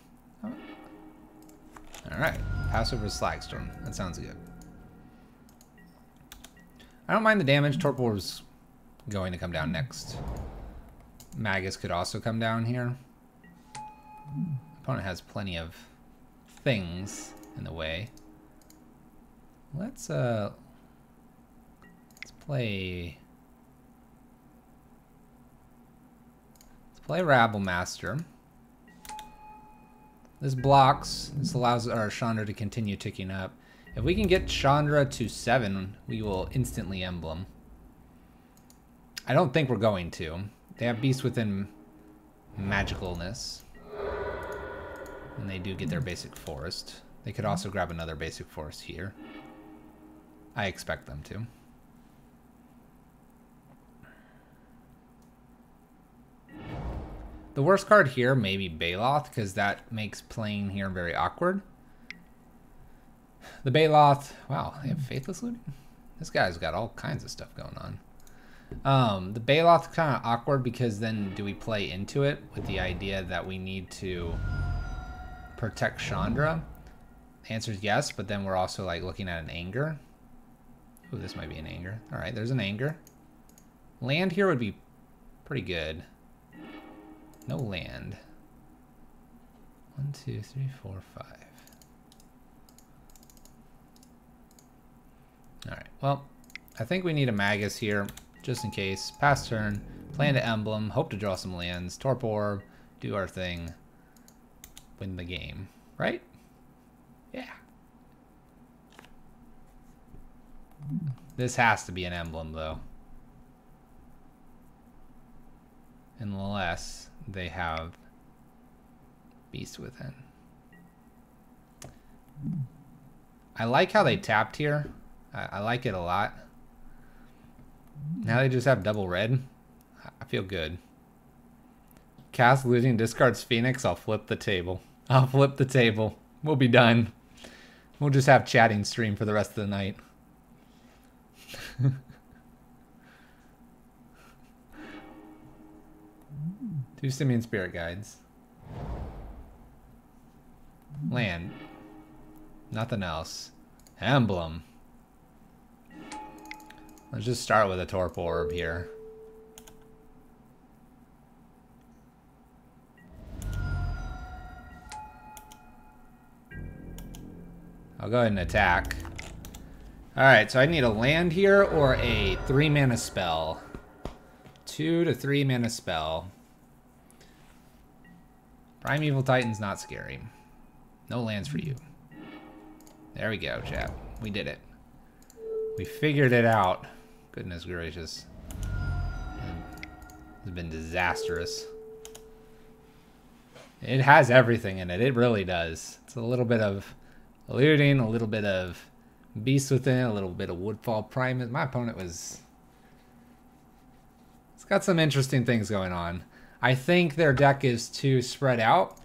Alright. Pass over Slagstorm. That sounds good. I don't mind the damage. Torp Orb's going to come down next. Magus could also come down here. Opponent has plenty of things in the way. Let's play Rabble Master. This blocks. This allows our Chandra to continue ticking up. If we can get Chandra to 7, we will instantly emblem. I don't think we're going to. They have Beast Within Magicalness. And they do get their basic forest. They could also grab another basic forest here. I expect them to. The worst card here may be Baloth, because that makes playing here very awkward. The Baloth, wow, they have Faithless Looting? This guy's got all kinds of stuff going on. The Baloth kind of awkward because then do we play into it with the idea that we need to protect Chandra? The answer is yes, but then we're also like looking at an anger. Ooh, this might be an anger. All right, there's an anger. Land here would be pretty good. No land. 1, 2, 3, 4, 5. Alright, well, I think we need a Magus here, just in case. Pass turn, plan to emblem, hope to draw some lands, Torpor Orb, do our thing, win the game. Right? Yeah. This has to be an emblem, though. Unless they have Beast Within. I like how they tapped here. I like it a lot. Now they just have double red. I feel good. Cast Looting discards Phoenix. I'll flip the table. I'll flip the table. We'll be done. We'll just have chatting stream for the rest of the night. Two Simian Spirit Guides. Land. Nothing else. Emblem. Let's just start with a Torpor Orb here. I'll go ahead and attack. Alright, so I need a land here or a 3-mana spell. 2 to 3 mana spell. Primeval Titan's not scary. No lands for you. There we go, chap. We did it. We figured it out. Goodness gracious. It's been disastrous. It has everything in it. It really does. It's a little bit of looting, a little bit of Beast Within, a little bit of Woodfall Primus. My opponent was... It's got some interesting things going on. I think their deck is too spread out.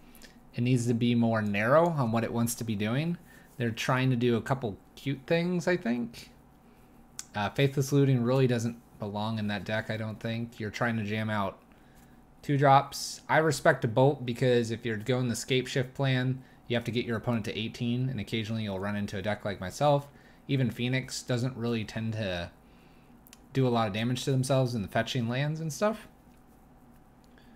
It needs to be more narrow on what it wants to be doing. They're trying to do a couple cute things, I think. Faithless Looting really doesn't belong in that deck, I don't think. You're trying to jam out 2-drops. I respect a Bolt because if you're going the Scape Shift plan, you have to get your opponent to 18, and occasionally you'll run into a deck like myself. Even Phoenix doesn't really tend to do a lot of damage to themselves in the fetching lands and stuff.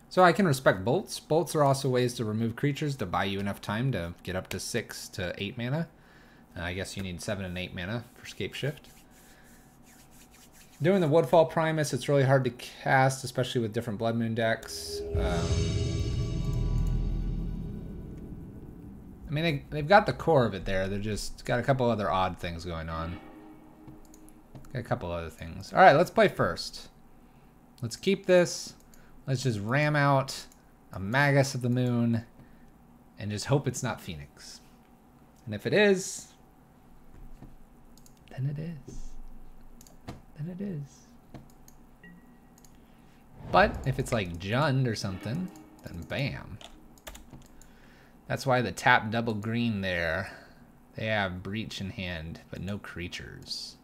So I can respect bolts. Bolts are also ways to remove creatures to buy you enough time to get up to 6 to 8 mana. I guess you need 7 and 8 mana for Scape Shift. Doing the Woodfall Primus, it's really hard to cast, especially with different Blood Moon decks. I mean, they've got the core of it there. They're just got a couple other odd things going on. Got a couple other things. All right, let's play first. Let's keep this. Let's just ram out a Magus of the Moon and just hope it's not Phoenix. And if it is, then it is. Then it is. But if it's like Jund or something, then bam. That's why the tap double green there. They have Breach in hand, but no creatures.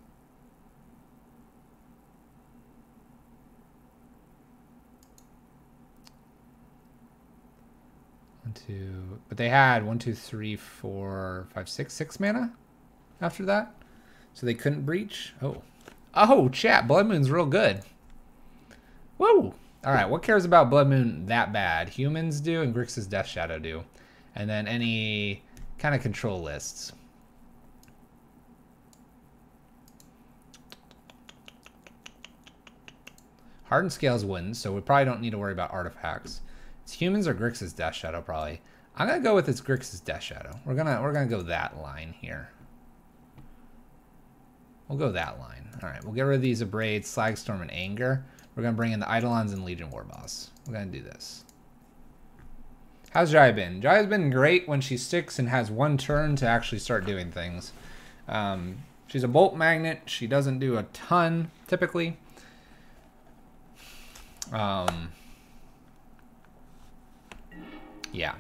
But they had 1, 2, 3, 4, 5, 6 mana after that. So they couldn't breach. Oh, chat. Blood Moon's real good. Woo! Alright, what cares about Blood Moon that bad? Humans do, and Grixis Death Shadow do. And then any kind of control lists. Hardened Scales wins, so we probably don't need to worry about artifacts. It's humans or Grixis Death Shadow, probably. I'm gonna go with its Grixis Death Shadow. We're gonna go that line here. We'll go that line. Alright, we'll get rid of these Abrade, Slagstorm, and Anger. We're gonna bring in the Eidolons and Legion Warboss. We're gonna do this. How's Jaya been? Jaya's been great when she sticks and has one turn to actually start doing things. She's a bolt magnet. She doesn't do a ton, typically. Yeah.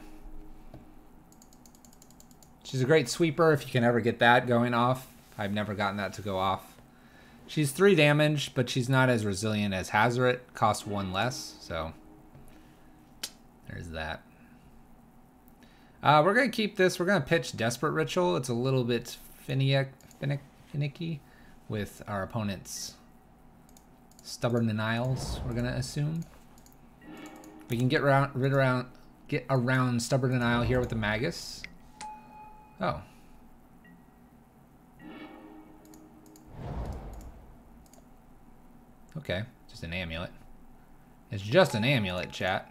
She's a great sweeper if you can ever get that going off. I've never gotten that to go off. She's 3 damage, but she's not as resilient as Hazoret. Costs 1 less, so there's that. We're going to keep this. We're going to pitch Desperate Ritual. It's a little bit finicky with our opponent's Stubborn Denials, we're going to assume. We can get around Stubborn Denial here with the Magus. Oh. Okay, just an amulet. It's just an amulet, chat.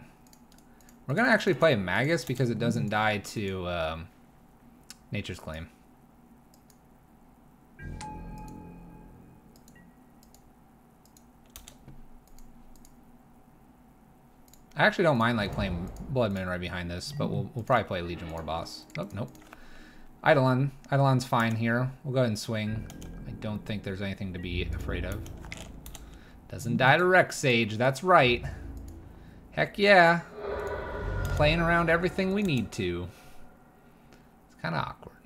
We're going to actually play Magus because it doesn't die to Nature's Claim. I actually don't mind like playing Blood Moon right behind this, but we'll probably play Legion Warboss. Oh, nope. Eidolon. Eidolon's fine here. We'll go ahead and swing. I don't think there's anything to be afraid of. Doesn't die to Rex Sage, that's right. Heck yeah. Playing around everything we need to. It's kind of awkward.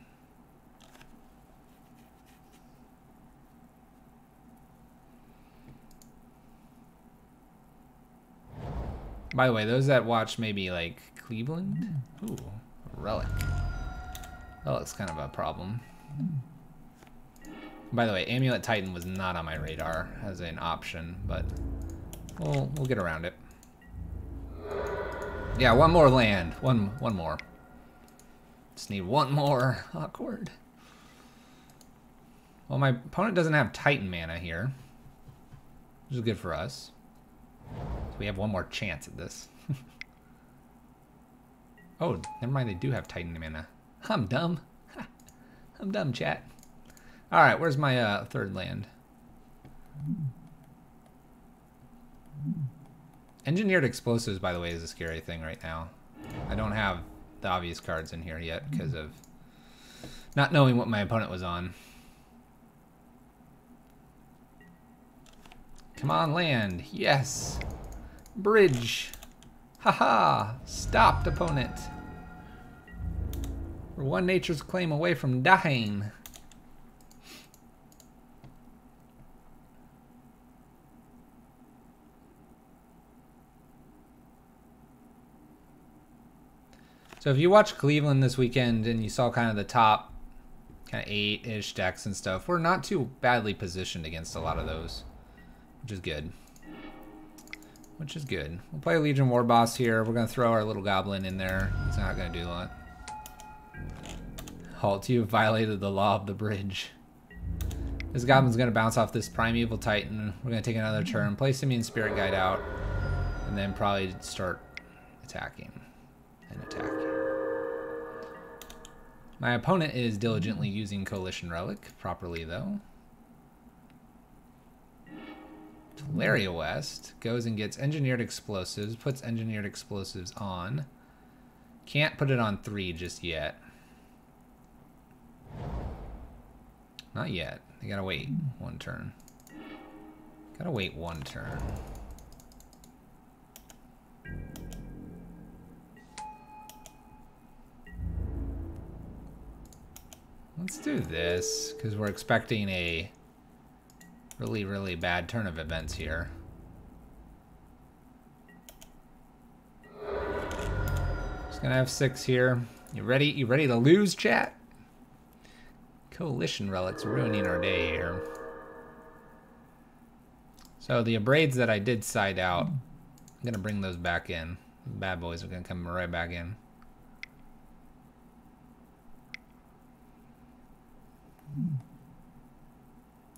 By the way, those that watch maybe like Cleveland. Ooh, Relic. Relic's kind of a problem. By the way, Amulet Titan was not on my radar as an option, but we'll get around it. Yeah, one more land. One more. Just need one more. Awkward. Well, my opponent doesn't have Titan mana here, which is good for us. So we have one more chance at this. Oh, never mind, they do have Titan mana. I'm dumb. I'm dumb, chat. Alright, where's my third land? Engineered Explosives, by the way, is a scary thing right now. I don't have the obvious cards in here yet because of not knowing what my opponent was on. Come on, land. Yes. Bridge. Haha. Stopped, opponent. We're one Nature's Claim away from dying. So if you watched Cleveland this weekend and you saw kind of the top kind of 8-ish decks and stuff, we're not too badly positioned against a lot of those, which is good. Which is good. We'll play Legion Warboss here. We're going to throw our little goblin in there. It's not going to do a lot. Halt, you violated the law of the bridge. This goblin's going to bounce off this Primeval Titan. We're going to take another turn, play Simian Spirit Guide out, and then probably start attacking and attacking. My opponent is diligently using Coalition Relic properly, though. Teleria West goes and gets Engineered Explosives, puts Engineered Explosives on. Can't put it on 3 just yet. Not yet. They gotta wait one turn. Gotta wait one turn. Let's do this, because we're expecting a really, really bad turn of events here. Just gonna have 6 here. You ready? You ready to lose, chat? Coalition Relics ruining our day here. So the abrades that I did side out, I'm gonna bring those back in. The bad boys are gonna come right back in.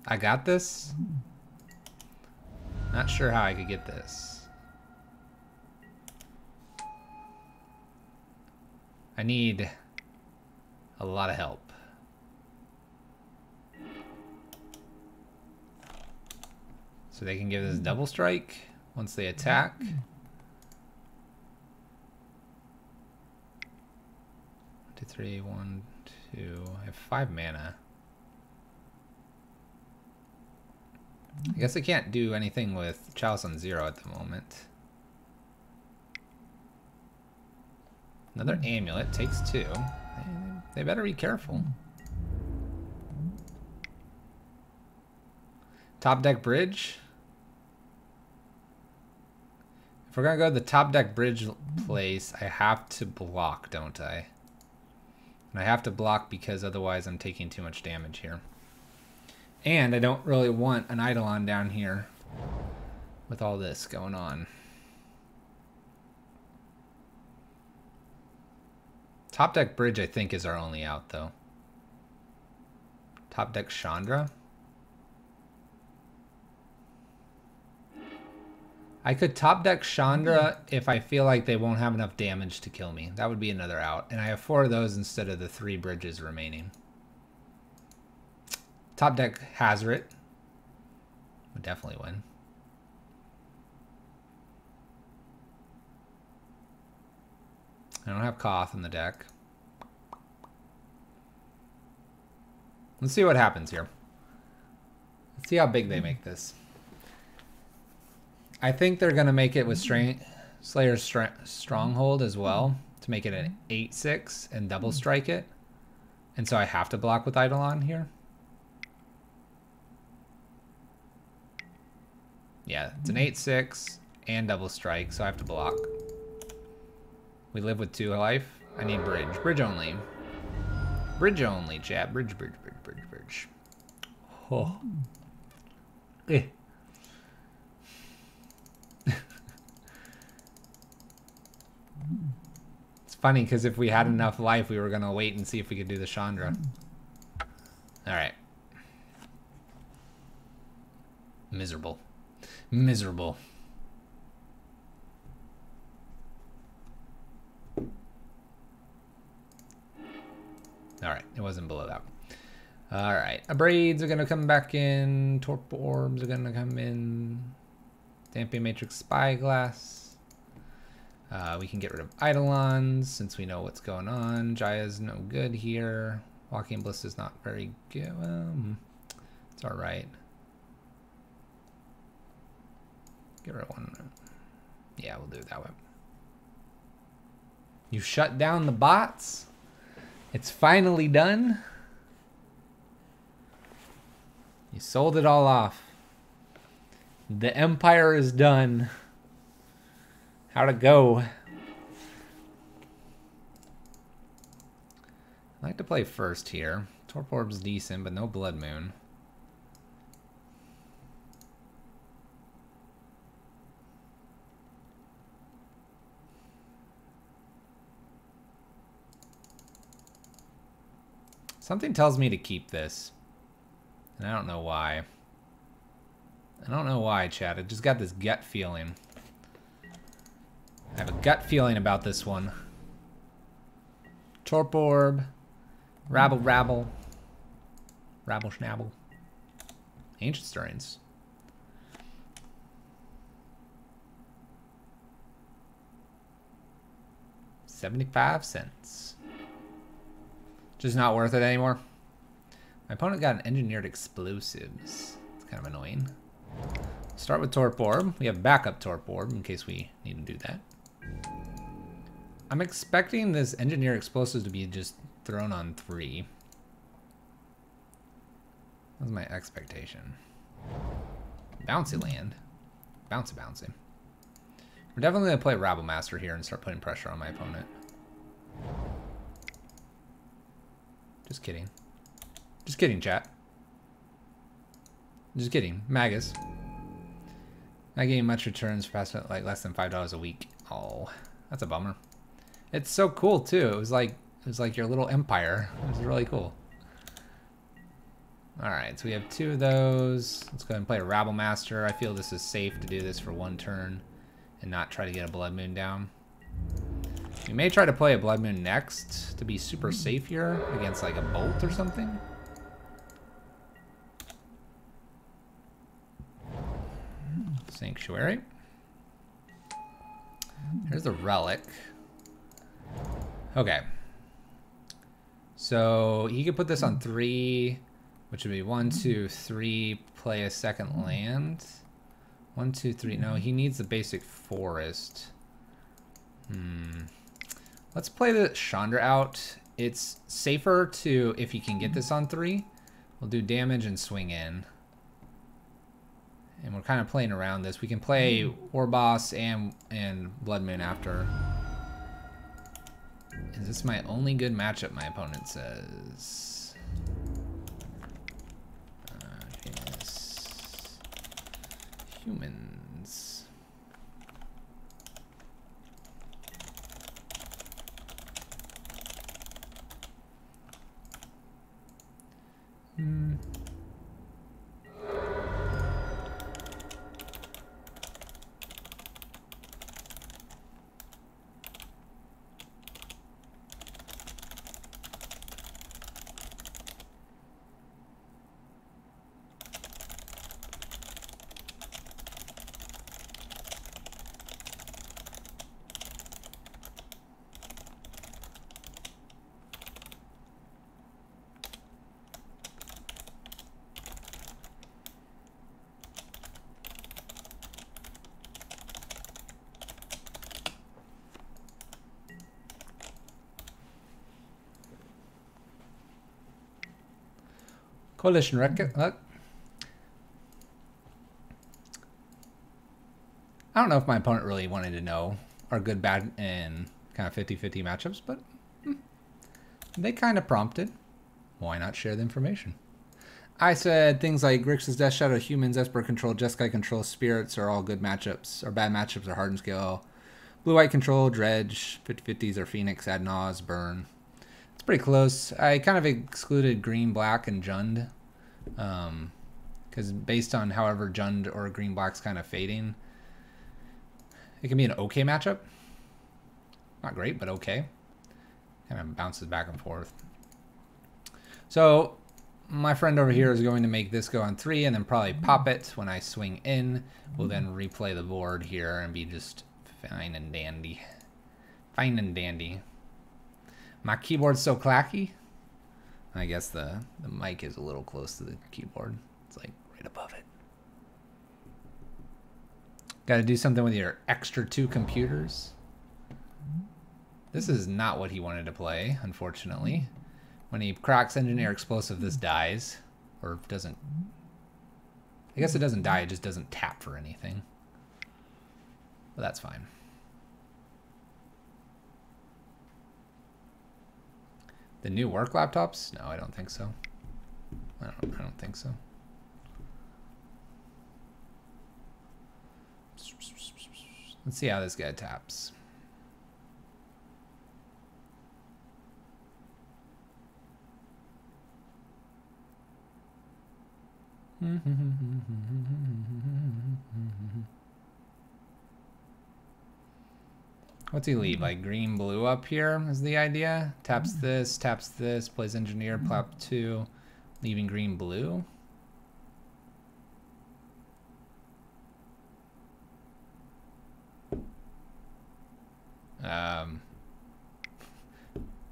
I got this. Not sure how I could get this. I need a lot of help. So they can give this double strike once they attack. 1, 2, 3, 1, 2. I have 5 mana. I guess I can't do anything with Chalice on 0 at the moment. Another amulet takes 2. They better be careful. Top deck bridge. If we're gonna go to the top deck bridge place, I have to block, don't I? And I have to block because otherwise I'm taking too much damage here. And I don't really want an Eidolon down here with all this going on. Top deck bridge, I think, is our only out, though. Top deck Chandra. I could top deck Chandra if I feel like they won't have enough damage to kill me. That would be another out. And I have 4 of those instead of the 3 bridges remaining. Top deck Hazoret would definitely win. I don't have Koth in the deck. Let's see what happens here. Let's see how big they make this. I think they're going to make it with Slayer's Stronghold as well to make it an 8/6 and double strike it. And so I have to block with Eidolon here. Yeah, it's an 8/6 and double strike, so I have to block. We live with 2 life. I need bridge. Bridge only. Bridge only, chat. Bridge, bridge, bridge, bridge, bridge. Oh. Eh. It's funny because if we had enough life, we were going to wait and see if we could do the Chandra. Alright. Miserable. Miserable. Alright, it wasn't below that. Alright, Abrades are going to come back in. Torp Orbs are going to come in. Dampier Matrix Spyglass. We can get rid of Eidolons since we know what's going on. Jaya's no good here. Walking Bliss is not very good. It's alright. Get rid of one. Yeah, we'll do it that way. You shut down the bots. It's finally done. You sold it all off. The empire is done. How'd it go? I like to play first here. Torp Orb's decent, but no Blood Moon. Something tells me to keep this. And I don't know why. I don't know why, chat. I just got this gut feeling. I have a gut feeling about this one. Torp Orb. Rabble Rabble. Rabble Schnabble. Ancient Stirrings. $0.75. Just not worth it anymore. My opponent got an Engineered Explosives. It's kind of annoying. Start with Torp Orb. We have backup Torp Orb in case we need to do that. I'm expecting this Engineered Explosives to be just thrown on 3. That's my expectation. Bouncy land. Bouncy, bouncy. We're definitely going to play Rabble Master here and start putting pressure on my opponent. Just kidding. Just kidding, chat. Just kidding. Magus. Not getting much returns for past like less than $5 a week. Oh, that's a bummer. It's so cool too. It was like your little empire. It was really cool. All right, so we have 2 of those. Let's go ahead and play a Rabble Master. I feel this is safe to do this for 1 turn and not try to get a Blood Moon down. We may try to play a Blood Moon next to be super safe here against like a Bolt or something. Sanctuary. Here's the Relic. Okay. So he could put this on 3, which would be 1, 2, 3, play a second land. 1, 2, 3. No, he needs the basic forest. Let's play the Chandra out. It's safer to, if he can get this on 3, we'll do damage and swing in. And we're kind of playing around this. We can play War Boss and Blood Moon after. Is this my only good matchup, my opponent says? Humans. Coalition record. Look. I don't know if my opponent really wanted to know our good, bad, and kind of 50-50 matchups, but they kind of prompted. Why not share the information? I said things like Grixis, Death Shadow, Humans, Esper Control, Jeskai Control, Spirits are all good matchups, or bad matchups are Hardened Scale. Blue-White Control, Dredge, 50-50s are Phoenix, Adnaz, Burn. It's pretty close. I kind of excluded Green, Black, and Jund. Because based on however Jund or Green Black's kind of fading, it can be an okay matchup. Not great, but okay. Kind of bounces back and forth. So my friend over here is going to make this go on 3 and then probably pop it when I swing in. We'll then replay the board here and be just fine and dandy. Fine and dandy. My keyboard's so clacky. I guess the mic is a little close to the keyboard. It's like right above it. Got to do something with your extra 2 computers. This is not what he wanted to play, unfortunately. When he cracks Engineer Explosive, this dies. Or doesn't... I guess it doesn't die, it just doesn't tap for anything. But that's fine. The new work laptops? No, I don't think so. I don't think so. Let's see how this guy taps. What's he leave? Like green, blue up here is the idea. Taps this, plays engineer, plop 2, leaving green, blue.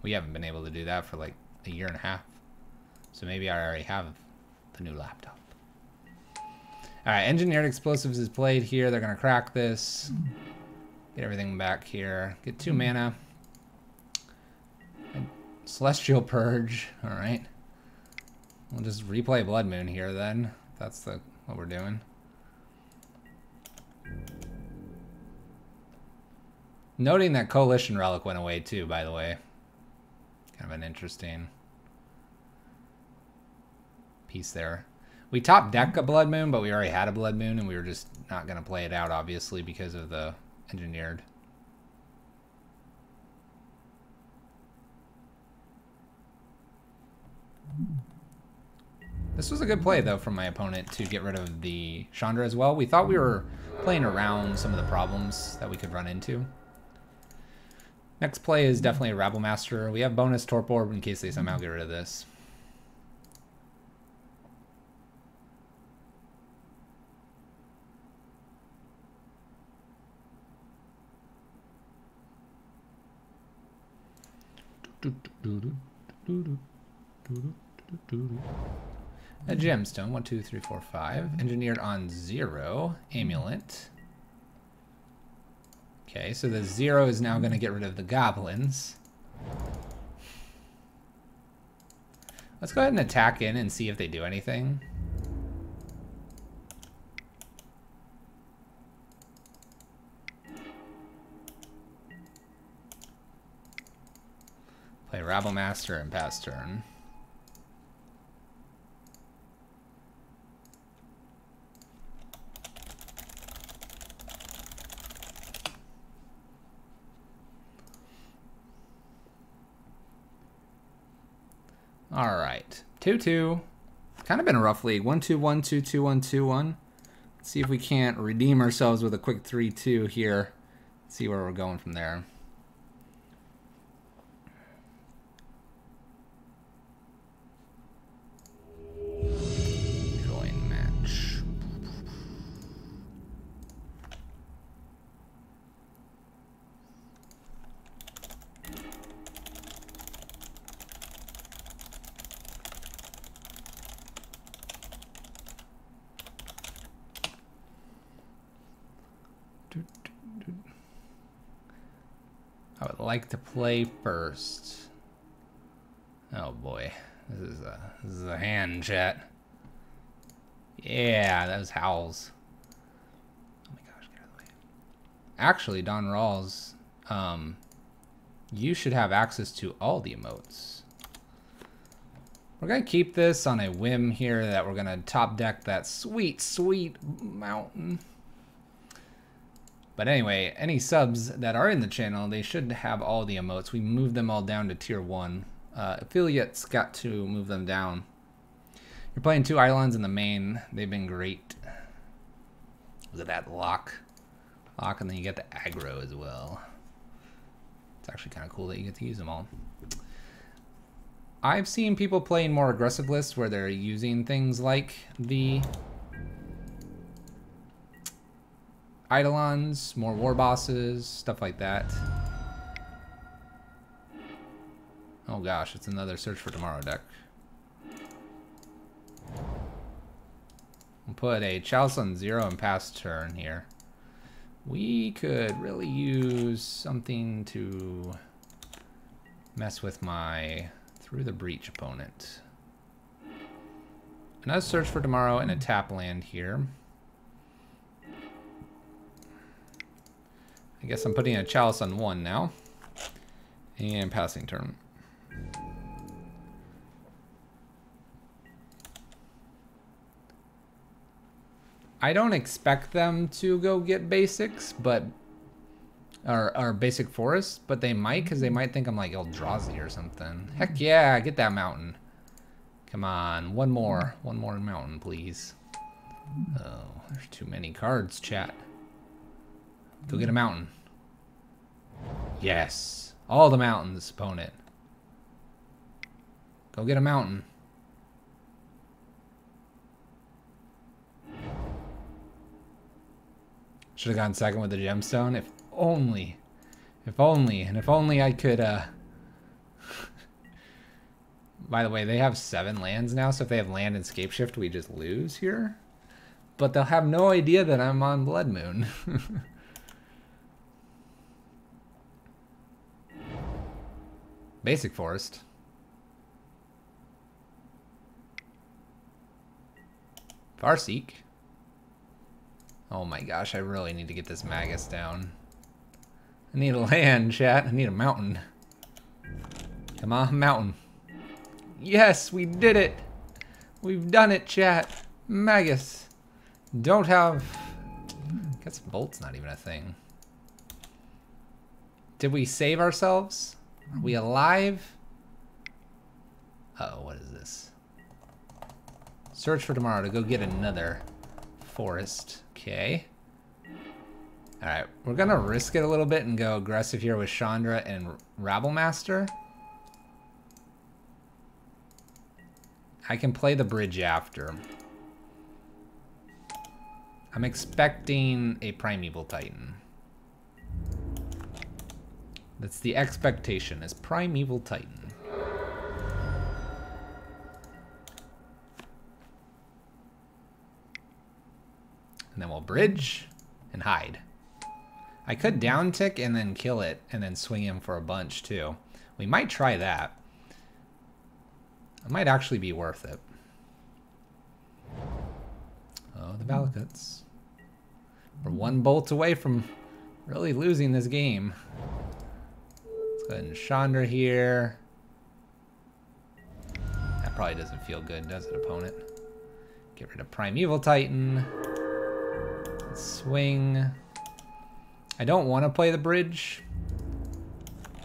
We haven't been able to do that for like a year and a half. So maybe I already have the new laptop. All right, Engineered Explosives is played here. They're gonna crack this. Get everything back here. Get 2 mana. And Celestial Purge. All right. We'll just replay Blood Moon here then. That's what we're doing. Noting that Coalition Relic went away too, by the way. Kind of an interesting piece there. We top deck a Blood Moon, but we already had a Blood Moon, and we were just not going to play it out, obviously, because of the engineered. This was a good play, though, from my opponent to get rid of the Chandra as well. We thought we were playing around some of the problems that we could run into. Next play is definitely a Rabble Master. We have bonus Torp Orb in case they somehow get rid of this. A gemstone, 1, 2, 3, 4, 5. Engineered on 0. Amulet. Okay, so the 0 is now going to get rid of the goblins. Let's go ahead and attack in and see if they do anything. Play Rabble Master and pass turn. All right, 2-2. Kind of been a rough league. 1-2-1, 2-2-1, 2-1. Let's see if we can't redeem ourselves with a quick 3-2 here. See where we're going from there. Join match. I would like to play first. Oh boy, this is a hand, chat. Yeah, those howls. Oh my gosh, get out of the way. Actually, Don Rawls, you should have access to all the emotes. We're gonna keep this on a whim here that we're gonna top deck that sweet, sweet mountain. But anyway, any subs that are in the channel, they should have all the emotes. We moved them all down to tier 1. Affiliates got to move them down. You're playing 2 Eidolons in the main. They've been great. Look at that lock. Lock, and then you get the aggro as well. It's actually kind of cool that you get to use them all. I've seen people playing more aggressive lists where they're using things like the Eidolons, more war bosses, stuff like that. Oh gosh, it's another Search for Tomorrow deck. We'll put a Chalice on 0 and pass turn here. We could really use something to mess with my Through the Breach opponent. Another Search for Tomorrow and a tap land here. I guess I'm putting a Chalice on 1 now. And passing turn. I don't expect them to go get basics, but or basic forest, but they might, because they might think I'm like Eldrazi or something. Heck yeah, get that mountain. Come on, one more mountain, please. Oh, there's too many cards, chat. Go get a mountain. Yes. All the mountains, opponent. Go get a mountain. Should have gone second with the gemstone. If only. If only. And if only I could, By the way, they have 7 lands now, so if they have land and scape shift, we just lose here. But they'll have no idea that I'm on Blood Moon. Basic Forest. Farseek. Oh my gosh, I really need to get this Magus down. I need a land, chat. I need a mountain. Come on, mountain. Yes, we did it. We've done it, chat. Magus. Don't have... I guess Bolt's not even a thing. Did we save ourselves? Are we alive? Uh-oh, what is this? Search for tomorrow to go get another forest. Okay. Alright, we're gonna risk it a little bit and go aggressive here with Chandra and Rabblemaster. I can play the bridge after. I'm expecting a Primeval Titan. That's the expectation, is Primeval Titan. And then we'll bridge and hide. I could down tick and then kill it and then swing him for a bunch too. We might try that. It might actually be worth it. Oh, the Valakuts. We're one bolt away from really losing this game. Let's go ahead and Chandra here. That probably doesn't feel good, does it, opponent? Get rid of Primeval Titan. Swing. I don't want to play the bridge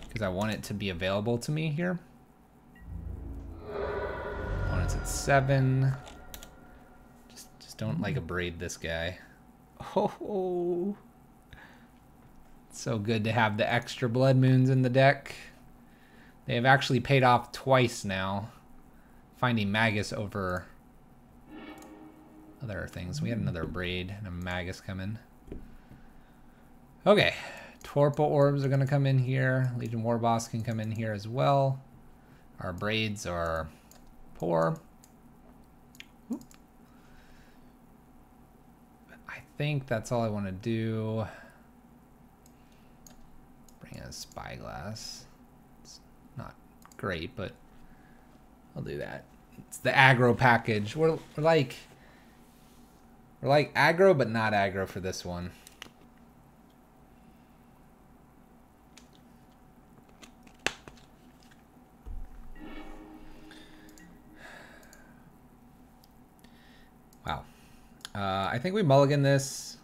because I want it to be available to me here. Opponent's at 7. Just don't like abrade this guy. Oh, it's so good to have the extra blood moons in the deck. They have actually paid off twice now, finding Magus over other things. We had another braid and a Magus coming. Okay, Torpor Orbs are going to come in here. Legion Warboss can come in here as well. Our braids are poor. Oop. I think that's all I want to do. Bring in a Spyglass. It's not great, but I'll do that. It's the aggro package. We're like aggro, but not aggro for this one. Wow. I think we mulligan this.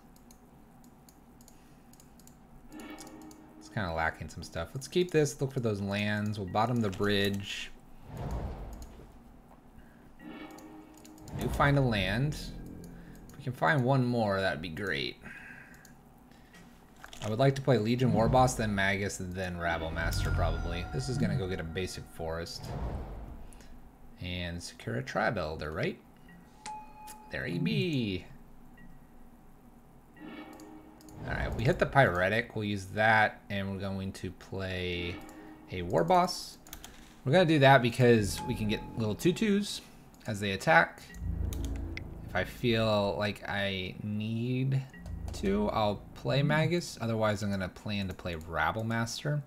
It's kind of lacking some stuff. Let's keep this, look for those lands. We'll bottom the bridge. Do find a land. If we can find one more, that'd be great. I would like to play Legion Warboss, then Magus, then Rabblemaster probably. This is gonna go get a basic forest. And secure a tribe elder, right? There he be. Alright, we hit the Pyretic. We'll use that, and we're going to play a Warboss. We're gonna do that because we can get little 2/2s as they attack. If I feel like I need to, I'll play Magus. Otherwise, I'm gonna plan to play Rabblemaster.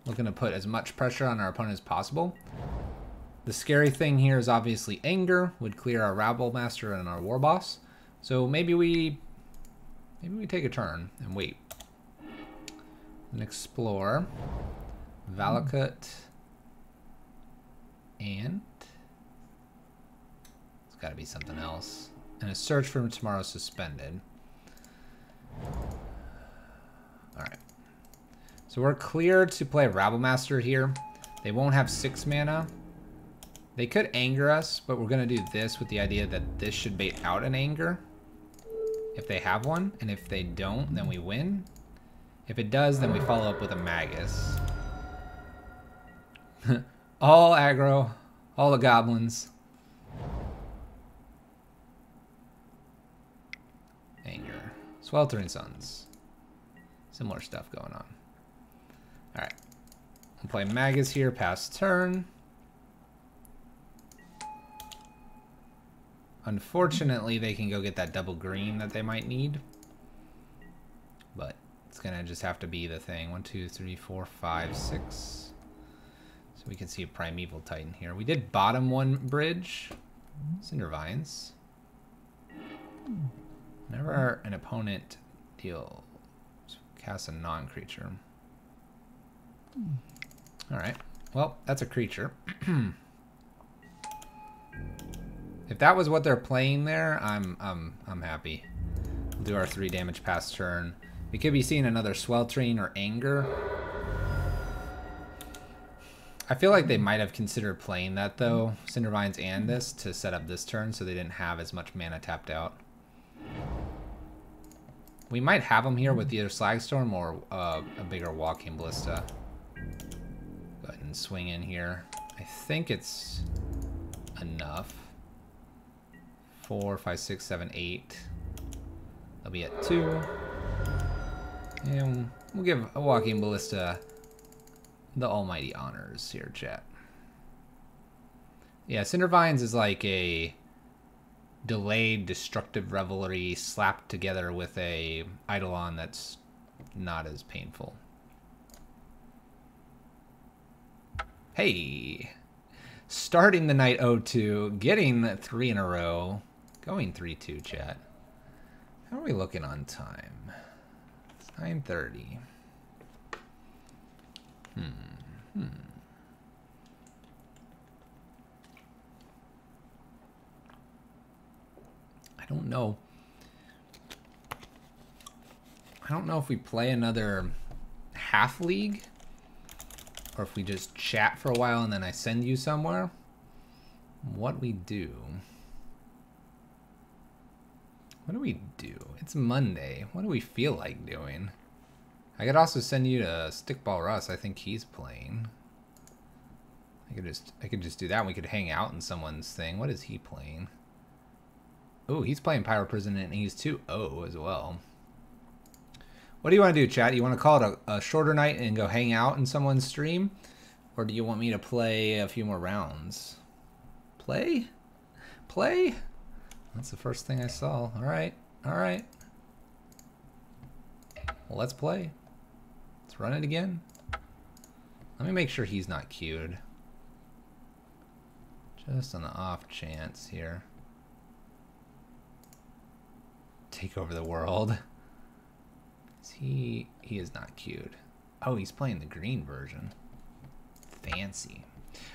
Looking to put as much pressure on our opponent as possible. The scary thing here is obviously anger would clear our Rabblemaster and our Warboss. So maybe we take a turn and wait. And explore. Valakut. And it's gotta be something else. And a search for tomorrow suspended. Alright. So we're clear to play Rabblemaster here. They won't have 6 mana. They could anger us, but we're going to do this with the idea that this should bait out an anger. If they have one, and if they don't, then we win. If it does, then we follow up with a Magus. All aggro, all the goblins. Anger. Sweltering Suns. Similar stuff going on. Alright. We'll play Magus here, pass turn. Unfortunately, they can go get that double green that they might need. But it's going to just have to be the thing. 1, 2, 3, 4, 5, 6. So we can see a Primeval Titan here. We did bottom one bridge. Cindervines. Whenever an opponent deals, cast a non-creature. Alright. Well, that's a creature. If that was what they're playing there, I'm happy. We'll do our 3 damage pass turn. We could be seeing another Sweltering or Anger. I feel like they might have considered playing that though, Cindervines and this, to set up this turn so they didn't have as much mana tapped out. We might have them here with either Slagstorm or a bigger Walking Ballista. Go ahead and swing in here. I think it's enough. 4, 5, 6, 7, 8. They'll be at 2. And we'll give a Walking Ballista the almighty honors here, chat. Yeah, Cindervines is like a delayed destructive revelry slapped together with a Eidolon that's not as painful. Hey, starting the night 0-2, getting 3 in a row, going 3-2, chat. How are we looking on time? It's 9:30. I don't know. I don't know if we play another half league or if we just chat for a while and then I send you somewhere. What we do? What do we do? It's Monday. What do we feel like doing? I could also send you to Stickball Russ. I think he's playing. I could just do that. We could hang out in someone's thing. What is he playing? Oh, he's playing Pyro Prison and he's 2-0 as well. What do you want to do, chat? You want to call it a shorter night and go hang out in someone's stream? Or do you want me to play a few more rounds? Play? Play? That's the first thing I saw. All right. All right. Well, let's play. Let's run it again. Let me make sure he's not queued. Just on the off chance here. Take over the world. He is not queued. Oh, he's playing the green version. Fancy.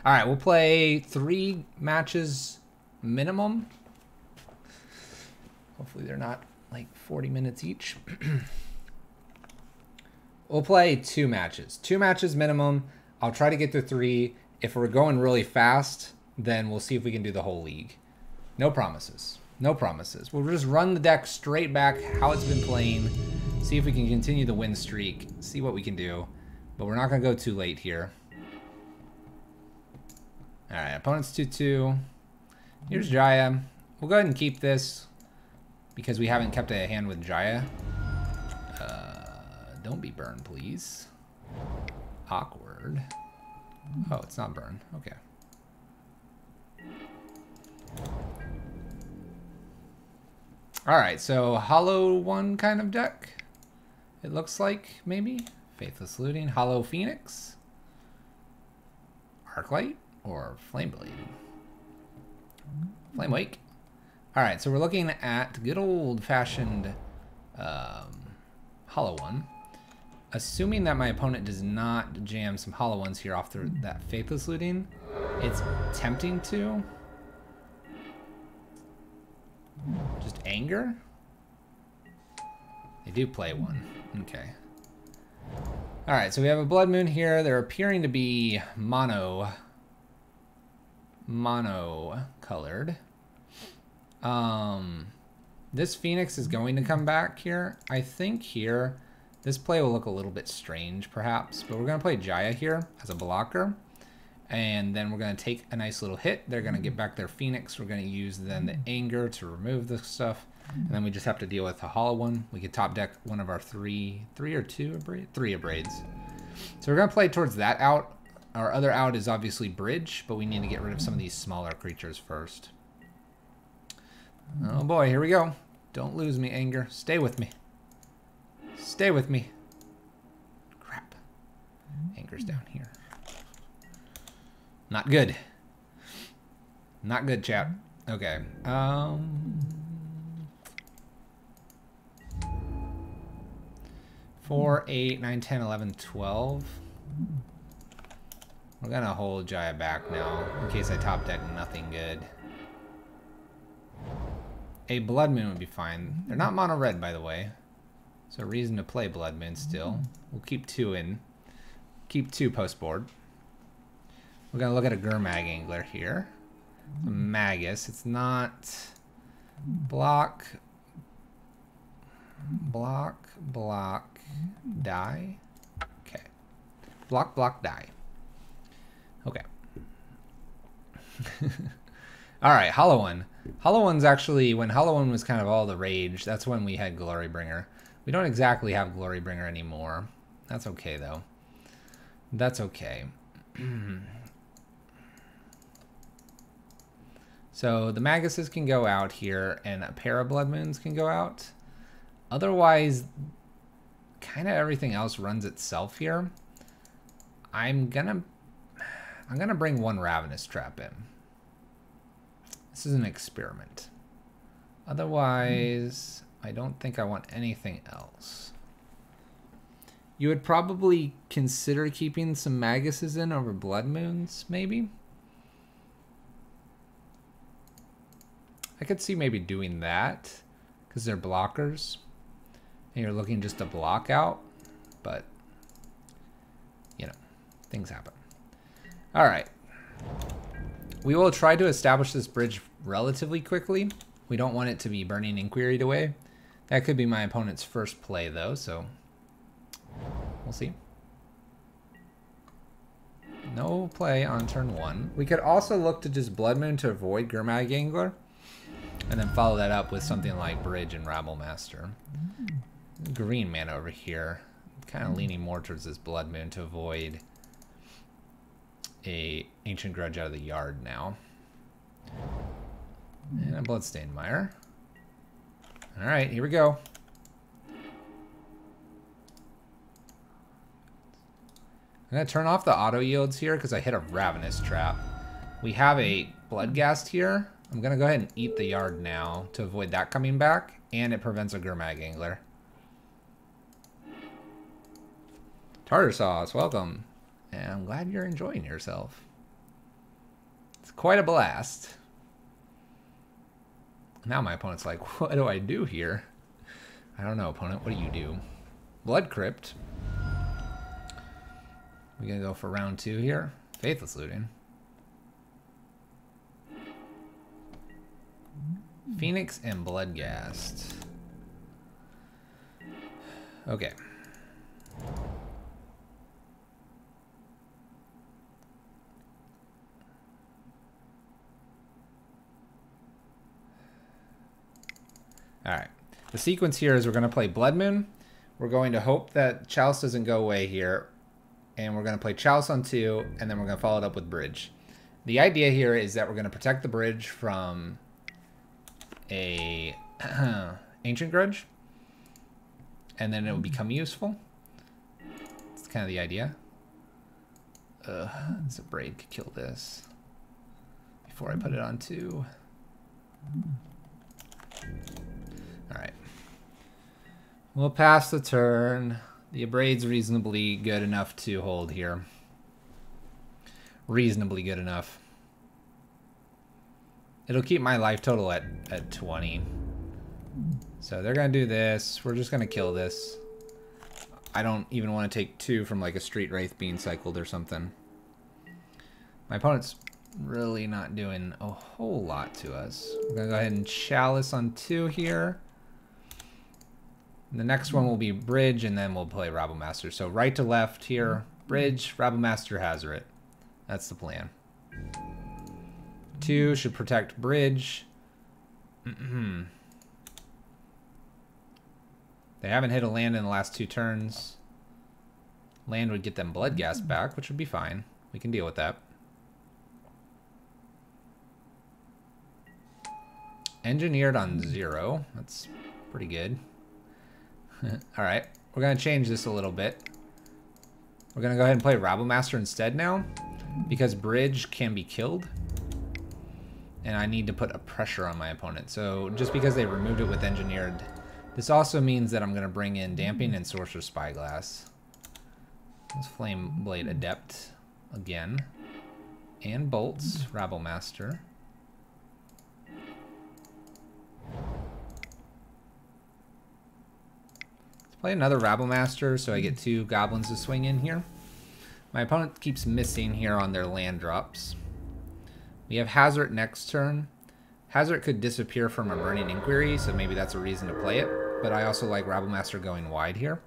All right, we'll play 3 matches minimum. Hopefully they're not like 40 minutes each. We'll play 2 matches. 2 matches minimum. I'll try to get to 3. If we're going really fast, then we'll see if we can do the whole league. No promises. No promises. We'll just run the deck straight back how it's been playing. See if we can continue the win streak. See what we can do. But we're not going to go too late here. Alright, opponent's 2-2. Here's Jaya. We'll go ahead and keep this because we haven't kept a hand with Jaya. Don't be burned, please. Awkward. Oh, it's not burn. Okay. Alright, so hollow one kind of deck. It looks like, maybe. Faithless Looting, Hollow Phoenix, Arclight, or Flameblade. Flame Wake. Alright, so we're looking at good old-fashioned Hollow One. Assuming that my opponent does not jam some Hollow Ones here off that Faithless Looting, it's tempting to. Just Anger? They do play one. Okay. Alright, so we have a Blood Moon here. They're appearing to be mono colored. This Phoenix is going to come back here. I think here, this play will look a little bit strange perhaps, but we're going to play Jaya here as a blocker. And then we're going to take a nice little hit. They're going to get back their Phoenix. We're going to use then the Anger to remove this stuff. And then we just have to deal with a Hollow One. We could top deck one of our three or two Abrades? 3 Abrades. So we're going to play towards that out. Our other out is obviously Bridge, but we need to get rid of some of these smaller creatures first. Oh boy, here we go. Don't lose me, Anger. Stay with me. Stay with me. Crap. Anger's down here. Not good. Not good, chat. Okay. 4, 8, 9, 10, 11, 12. We're gonna hold Jaya back now in case I top deck nothing good. A Blood Moon would be fine. They're not mono red, by the way. So a reason to play Blood Moon still. We'll keep 2 in. Keep 2 post board. We're going to look at a Gurmag Angler here. A Magus. It's not block, die. Okay. Block, die. Okay. Alright, Hollow One. Hollow One's actually, when Hollow One was kind of all the rage, that's when we had Glorybringer. We don't exactly have Glorybringer anymore. That's okay, though. That's okay. So the Maguses can go out here, and a pair of Blood Moons can go out. Otherwise, kind of everything else runs itself here. I'm gonna bring 1 Ravenous Trap in. This is an experiment. Otherwise, I don't think I want anything else. You would probably consider keeping some Maguses in over Blood Moons, maybe? I could see maybe doing that, because they're blockers. And you're looking just to block out, but, you know, things happen. Alright. We will try to establish this bridge relatively quickly. We don't want it to be Burning Inquiry away. That could be my opponent's first play, though, so we'll see. No play on turn 1. We could also look to just Blood Moon to avoid Gurmag Angler, and then follow that up with something like Bridge and Rabble Master. Green mana over here. Kind of leaning more towards this Blood Moon to avoid a Ancient Grudge out of the yard now. And a Bloodstained Mire. Alright, here we go. I'm going to turn off the auto yields here because I hit a Ravenous Trap. We have a Bloodghast here. I'm going to go ahead and eat the yard now to avoid that coming back, and it prevents a Gurmag Angler. Tartar Sauce, welcome. And I'm glad you're enjoying yourself. It's quite a blast. Now my opponent's like, what do I do here? I don't know, opponent. What do you do? Blood Crypt. We're going to go for round 2 here. Faithless Looting. Phoenix and Bloodghast. Okay. Alright. The sequence here is we're going to play Blood Moon. We're going to hope that Chalice doesn't go away here. And we're going to play Chalice on 2, and then we're going to follow it up with Bridge. The idea here is that we're going to protect the Bridge from a Ancient Grudge, and then it will become useful. That's kind of the idea. This Braid could kill this before I put it on 2. Alright. We'll pass the turn. The Abraid's reasonably good enough to hold here. Reasonably good enough. It'll keep my life total at 20. So they're going to do this. We're just going to kill this. I don't even want to take 2 from like a Street Wraith being cycled or something. My opponent's really not doing a whole lot to us. We're going to go ahead and Chalice on 2 here. And the next one will be Bridge, and then we'll play Rabble Master. So right to left here, Bridge, Rabble Master, Hazoret. That's the plan. 2 should protect Bridge. They haven't hit a land in the last 2 turns. Land would get them Bloodghast back, which would be fine. We can deal with that. Engineered on 0. That's pretty good. Alright, we're going to change this a little bit. We're going to go ahead and play Rabble Master instead now, because Bridge can be killed. And I need to put a pressure on my opponent. So just because they removed it with Engineered, this also means that I'm going to bring in Damping and Sorcerer's Spyglass. Let's Flame Blade Adept again. And Bolts, Rabble Master. Play another Rabble Master so I get 2 goblins to swing in here. My opponent keeps missing here on their land drops. We have Hazard next turn. Hazard could disappear from a Burning Inquiry, so maybe that's a reason to play it. But I also like Rabble Master going wide here.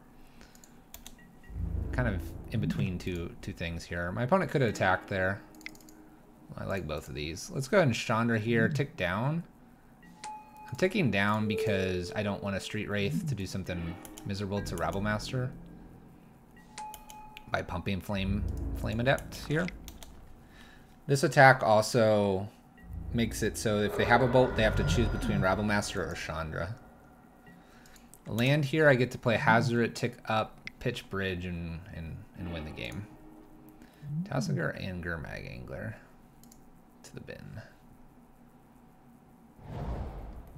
Kind of in between two things here. My opponent could have attacked there. I like both of these. Let's go ahead and Chandra here, tick down. I'm ticking down because I don't want a Street Wraith to do something miserable to Rabble Master by pumping Flame Adept here. This attack also makes it so if they have a bolt, they have to choose between Rabble Master or Chandra. Land here, I get to play Hazard, tick up, pitch bridge, and win the game. Tassiger and Gurmag Angler to the bin.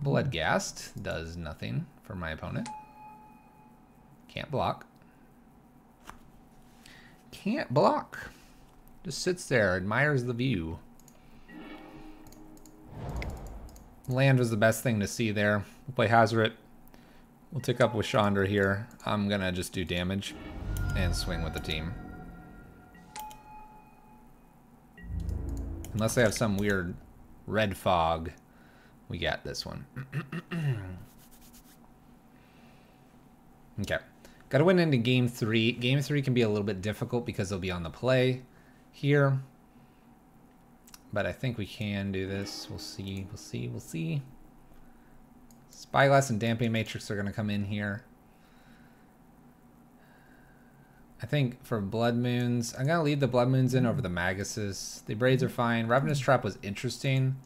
Bloodghast does nothing for my opponent. Can't block. Can't block. Just sits there, admires the view. Land was the best thing to see there. We'll play Hazard. We'll tick up with Chandra here. I'm gonna just do damage and swing with the team. Unless they have some weird red fog, we got this one. Okay. Gotta win into game 3. Game 3 can be a little bit difficult because they'll be on the play here. But I think we can do this. We'll see. We'll see. We'll see. Spyglass and Damping Matrix are going to come in here. I think for Blood Moons, I'm going to leave the Blood Moons in over the Maguses. The Braids are fine. Ravenous Trap was interesting.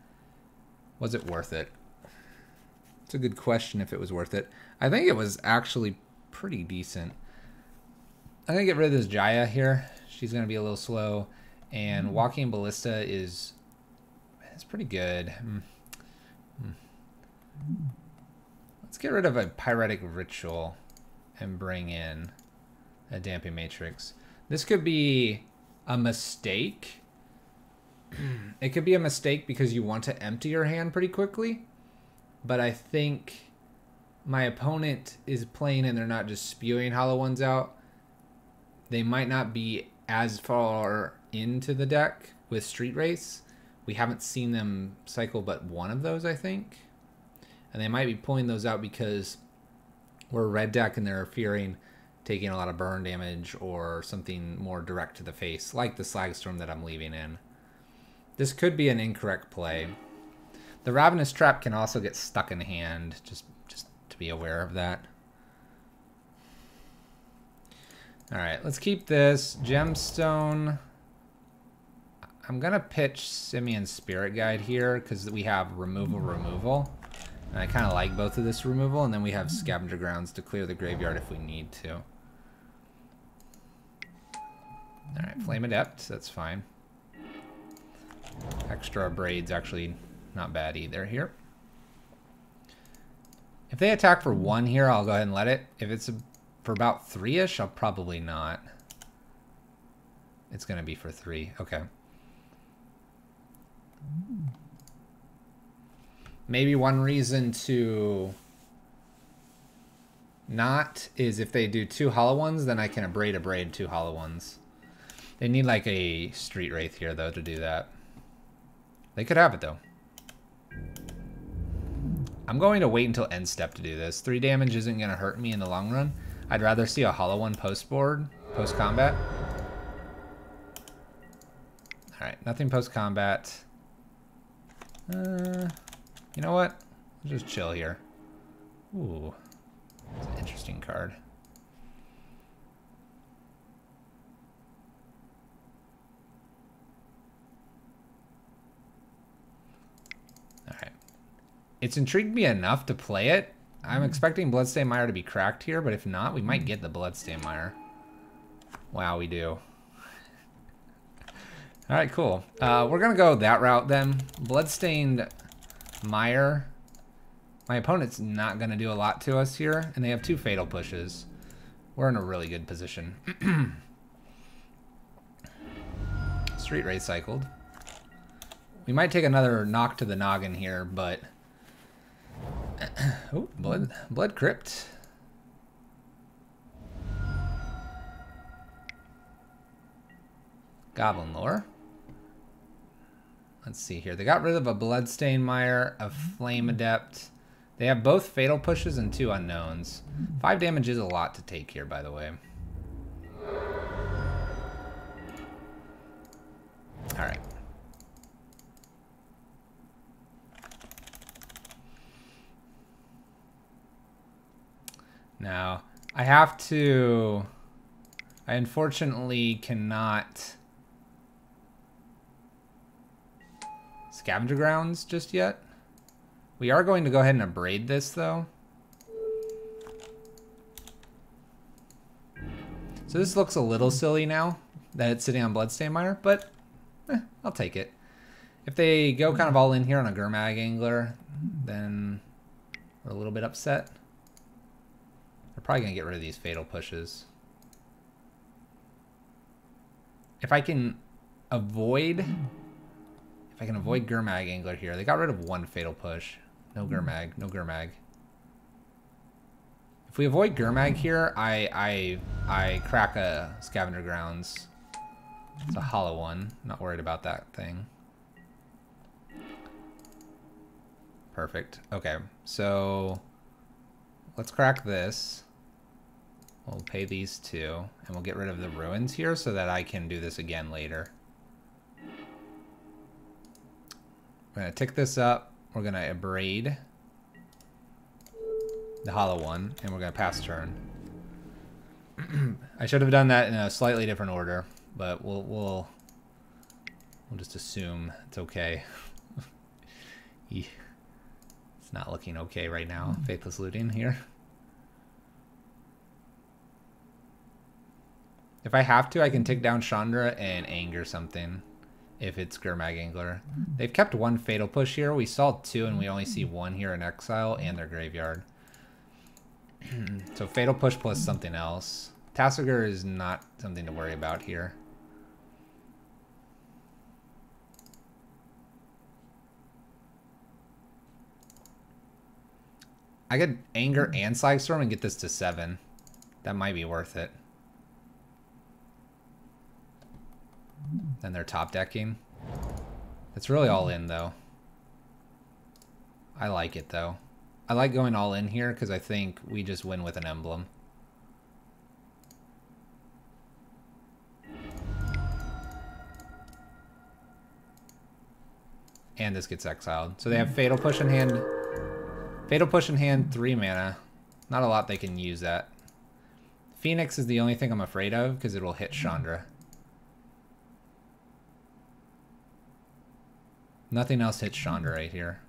Was it worth it? It's a good question if it was worth it. I think it was actually pretty decent. I'm going to get rid of this Jaya here. She's going to be a little slow. And Walking Ballista is pretty good. Let's get rid of a Pyretic Ritual and bring in a Damping Matrix. This could be a mistake. It could be a mistake because you want to empty your hand pretty quickly. But I think my opponent is playing and they're not just spewing Hollow Ones out. They might not be as far into the deck with Street Race. We haven't seen them cycle but one of those, I think. And they might be pulling those out because we're a red deck and they're fearing taking a lot of burn damage or something more direct to the face, like the Slagstorm that I'm leaving in. This could be an incorrect play. The Ravenous Trap can also get stuck in hand, just to be aware of that. Alright, let's keep this. Gemstone. I'm going to pitch Simian's Spirit Guide here because we have removal. And I kind of like both of this removal. And then we have Scavenger Grounds to clear the graveyard if we need to. Alright, Flame Adept. That's fine. Extra Braids actually not bad either here. If they attack for 1 here, I'll go ahead and let it. If it's for about 3-ish, I'll probably not. It's going to be for 3. Okay. Maybe one reason to not is if they do 2 Hollow Ones, then I can abrade 2 Hollow Ones. They need like a Street Wraith here, though, to do that. They could have it, though. I'm going to wait until end step to do this. 3 damage isn't going to hurt me in the long run. I'd rather see a Hollow One post-board, post-combat. Alright, nothing post-combat. You know what? I'll just chill here. Ooh, that's an interesting card. Alright. It's intrigued me enough to play it. I'm expecting Bloodstained Mire to be cracked here, but if not, we might get the Bloodstained Mire. Wow, we do. Alright, cool. We're going to go that route then. Bloodstained Mire. My opponent's not going to do a lot to us here, and they have 2 Fatal Pushes. We're in a really good position. Street Wraith cycled. We might take another knock to the noggin here, but... oh, Blood Crypt. Goblin lore. Let's see here. They got rid of a Bloodstained Mire, a Flame Adept. They have both Fatal Pushes and 2 Unknowns. 5 damage is a lot to take here, by the way. Alright. Now, I have to... I unfortunately cannot Scavenger Grounds just yet. We are going to go ahead and abrade this, though. So this looks a little silly now that it's sitting on Bloodstained Mire, but I'll take it. If they go kind of all in here on a Gurmag Angler, then we're a little bit upset. They're probably going to get rid of these Fatal Pushes. If I can avoid Gurmag Angler here. They got rid of 1 Fatal Push. No Gurmag, no Gurmag. If we avoid Gurmag here, I crack a Scavenger Grounds. It's a hollow one. Not worried about that thing. Perfect. Okay, so let's crack this. We'll pay these 2, and we'll get rid of the ruins here so that I can do this again later. We're going to tick this up. We're going to abrade the hollow one, and we're going to pass turn. I should have done that in a slightly different order, but we'll just assume it's okay. It's not looking okay right now. Faithless Looting here. If I have to, I can take down Chandra and anger something if it's Gurmag Angler. They've kept 1 Fatal Push here. We saw 2 and we only see 1 here in Exile and their graveyard. So Fatal Push plus something else. Tassiger is not something to worry about here. I could Anger and Psystorm and get this to 7. That might be worth it. Then they're top decking. It's really all in though. I like it though. I like going all in here because I think we just win with an emblem. And this gets exiled. So they have Fatal Push in hand. Fatal Push in hand, 3 mana. Not a lot they can use that. Phoenix is the only thing I'm afraid of because it will hit Chandra. Nothing else hits Chandra right here.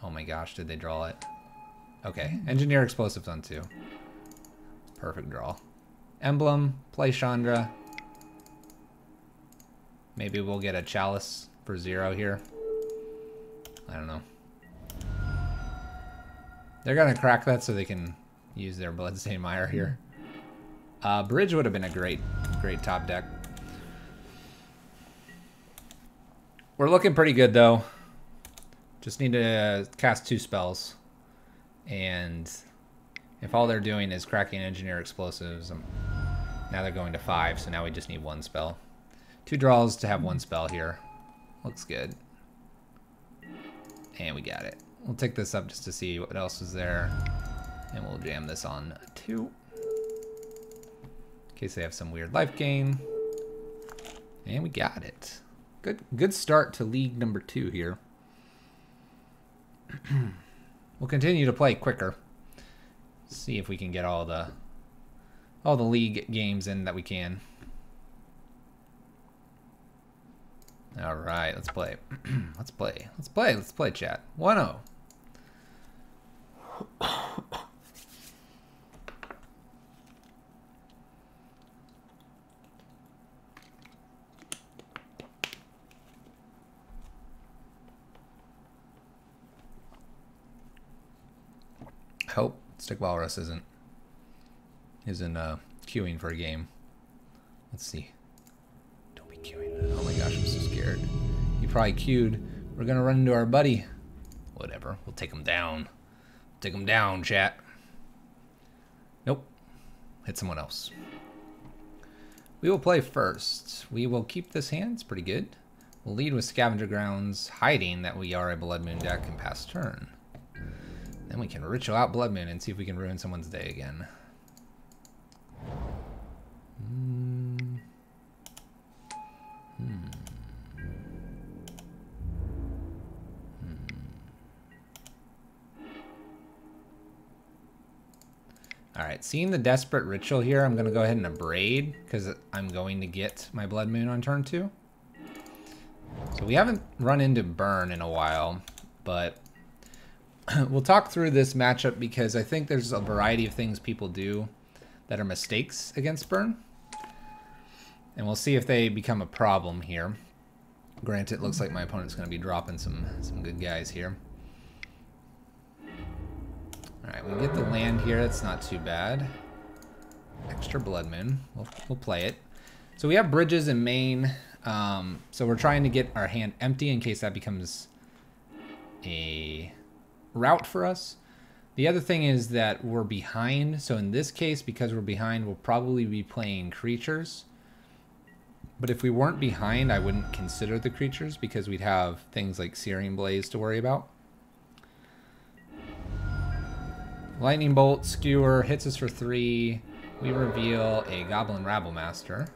Oh my gosh, did they draw it? Okay, Engineer Explosives on 2. Perfect draw. Emblem, play Chandra. Maybe we'll get a Chalice for 0 here. I don't know. They're gonna crack that so they can use their Bloodstained Mire here. Bridge would have been a great top deck. We're looking pretty good though. Just need to cast 2 spells. And if all they're doing is cracking Engineer Explosives, now they're going to 5, so now we just need 1 spell. 2 draws to have 1 spell here. Looks good. And we got it. We'll take this up just to see what else is there. And we'll jam this on 2. In case they have some weird life gain. And we got it. Good start to League number 2 here. We'll continue to play quicker. See if we can get all the league games in that we can. All right, let's play. Let's play, chat. 1-0. I hope Stick Walrus isn't queuing for a game. Let's see. Don't be queuing. Oh my gosh, I'm so scared. He probably queued. We're gonna run into our buddy. Whatever. We'll take him down. Take him down, chat. Nope. Hit someone else. We will play first. We will keep this hand. It's pretty good. We'll lead with Scavenger Grounds, hiding that we are a Blood Moon deck and pass turn. Then we can ritual out Blood Moon and see if we can ruin someone's day again. Alright, seeing the Desperate Ritual here, I'm going to go ahead and Abrade, because I'm going to get my Blood Moon on turn 2. So we haven't run into Burn in a while, but we'll talk through this matchup because I think there's a variety of things people do that are mistakes against Burn. And we'll see if they become a problem here. Granted, it looks like my opponent's going to be dropping some good guys here. Alright, we get the land here. That's not too bad. Extra Blood Moon. We'll play it. So we have bridges in main. So we're trying to get our hand empty in case that becomes a route for us. The other thing is that we're behind. So in this case, because we're behind, we'll probably be playing creatures. But if we weren't behind, I wouldn't consider the creatures because we'd have things like Searing Blaze to worry about. Lightning Bolt, Skewer, hits us for 3. We reveal a Goblin Rabblemaster.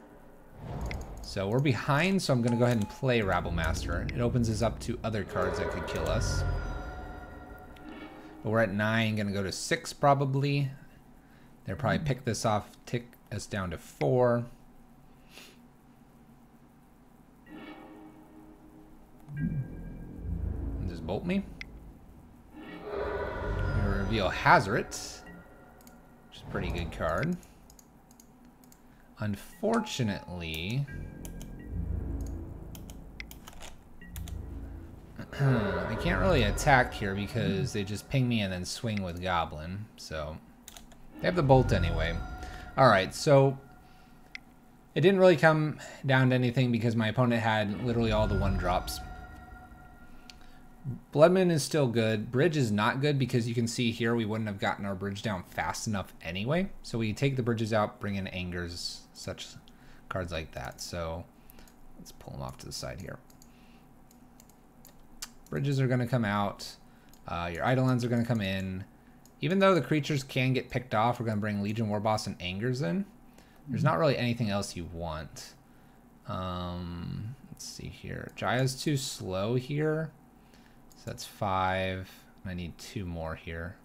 So we're behind, so I'm going to go ahead and play Rabblemaster. It opens us up to other cards that could kill us. But we're at 9, going to go to 6 probably. They'll probably pick this off, tick us down to 4. And just bolt me. We reveal Hazoret, which is a pretty good card. Unfortunately, I can't really attack here because they just ping me and then swing with Goblin. So they have the bolt anyway. Alright, so it didn't really come down to anything because my opponent had literally all the 1-drops. Blood Moon is still good. Bridge is not good because you can see here we wouldn't have gotten our bridge down fast enough anyway. So we take the bridges out, bring in Angers, such cards like that. So let's pull them off to the side here. Bridges are going to come out. Your Eidolons are going to come in. Even though the creatures can get picked off, we're going to bring Legion Warboss and Angers in. There's not really anything else you want. Let's see here. Jaya's too slow here. So that's 5. I need 2 more here.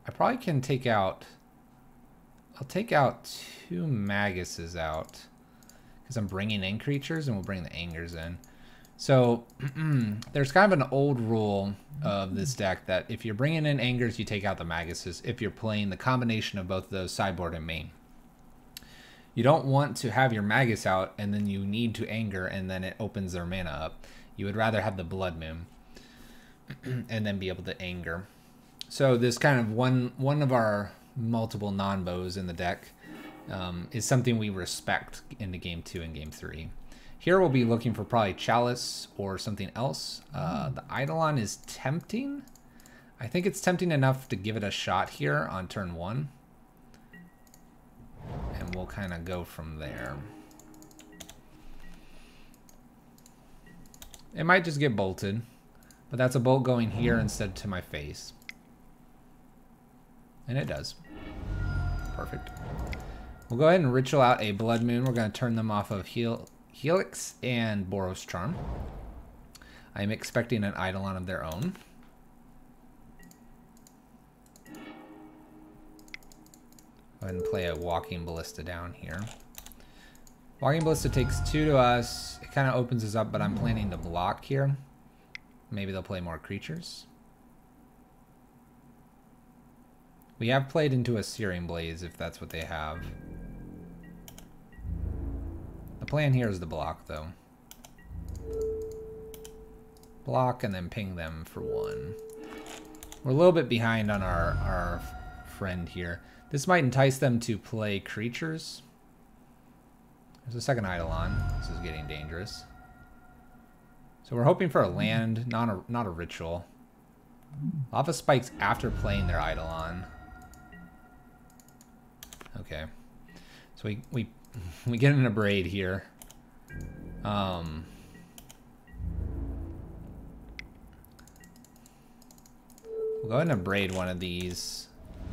I probably can take out... I'll take out 2 Maguses out. Because I'm bringing in creatures and we'll bring the Angers in. So there's kind of an old rule of this deck that if you're bringing in Angers, you take out the Maguses. If you're playing the combination of both of those sideboard and main. You don't want to have your Magus out and then you need to Anger and then it opens their mana up. You would rather have the Blood Moon and then be able to Anger. So this kind of one of our multiple non-bows in the deck is something we respect into Game 2 and Game 3. Here we'll be looking for probably Chalice or something else. The Eidolon is tempting. I think it's tempting enough to give it a shot here on turn 1. And we'll kind of go from there. It might just get bolted, but that's a bolt going here instead to my face. And it does. Perfect. We'll go ahead and ritual out a Blood Moon. We're going to turn them off of Helix and Boros Charm. I'm expecting an Eidolon of their own. Go ahead and play a Walking Ballista down here. Walking Ballista takes 2 to us. It kind of opens us up, but I'm planning to block here. Maybe they'll play more creatures. We have played into a Searing Blaze if that's what they have. The plan here is to block, though. Block and then ping them for 1. We're a little bit behind on our friend here. This might entice them to play creatures. There's a second Eidolon. This is getting dangerous. So we're hoping for a land, not a ritual. Lava Spikes after playing their Eidolon. Okay. So we get in a braid here. We'll go ahead and braid one of these.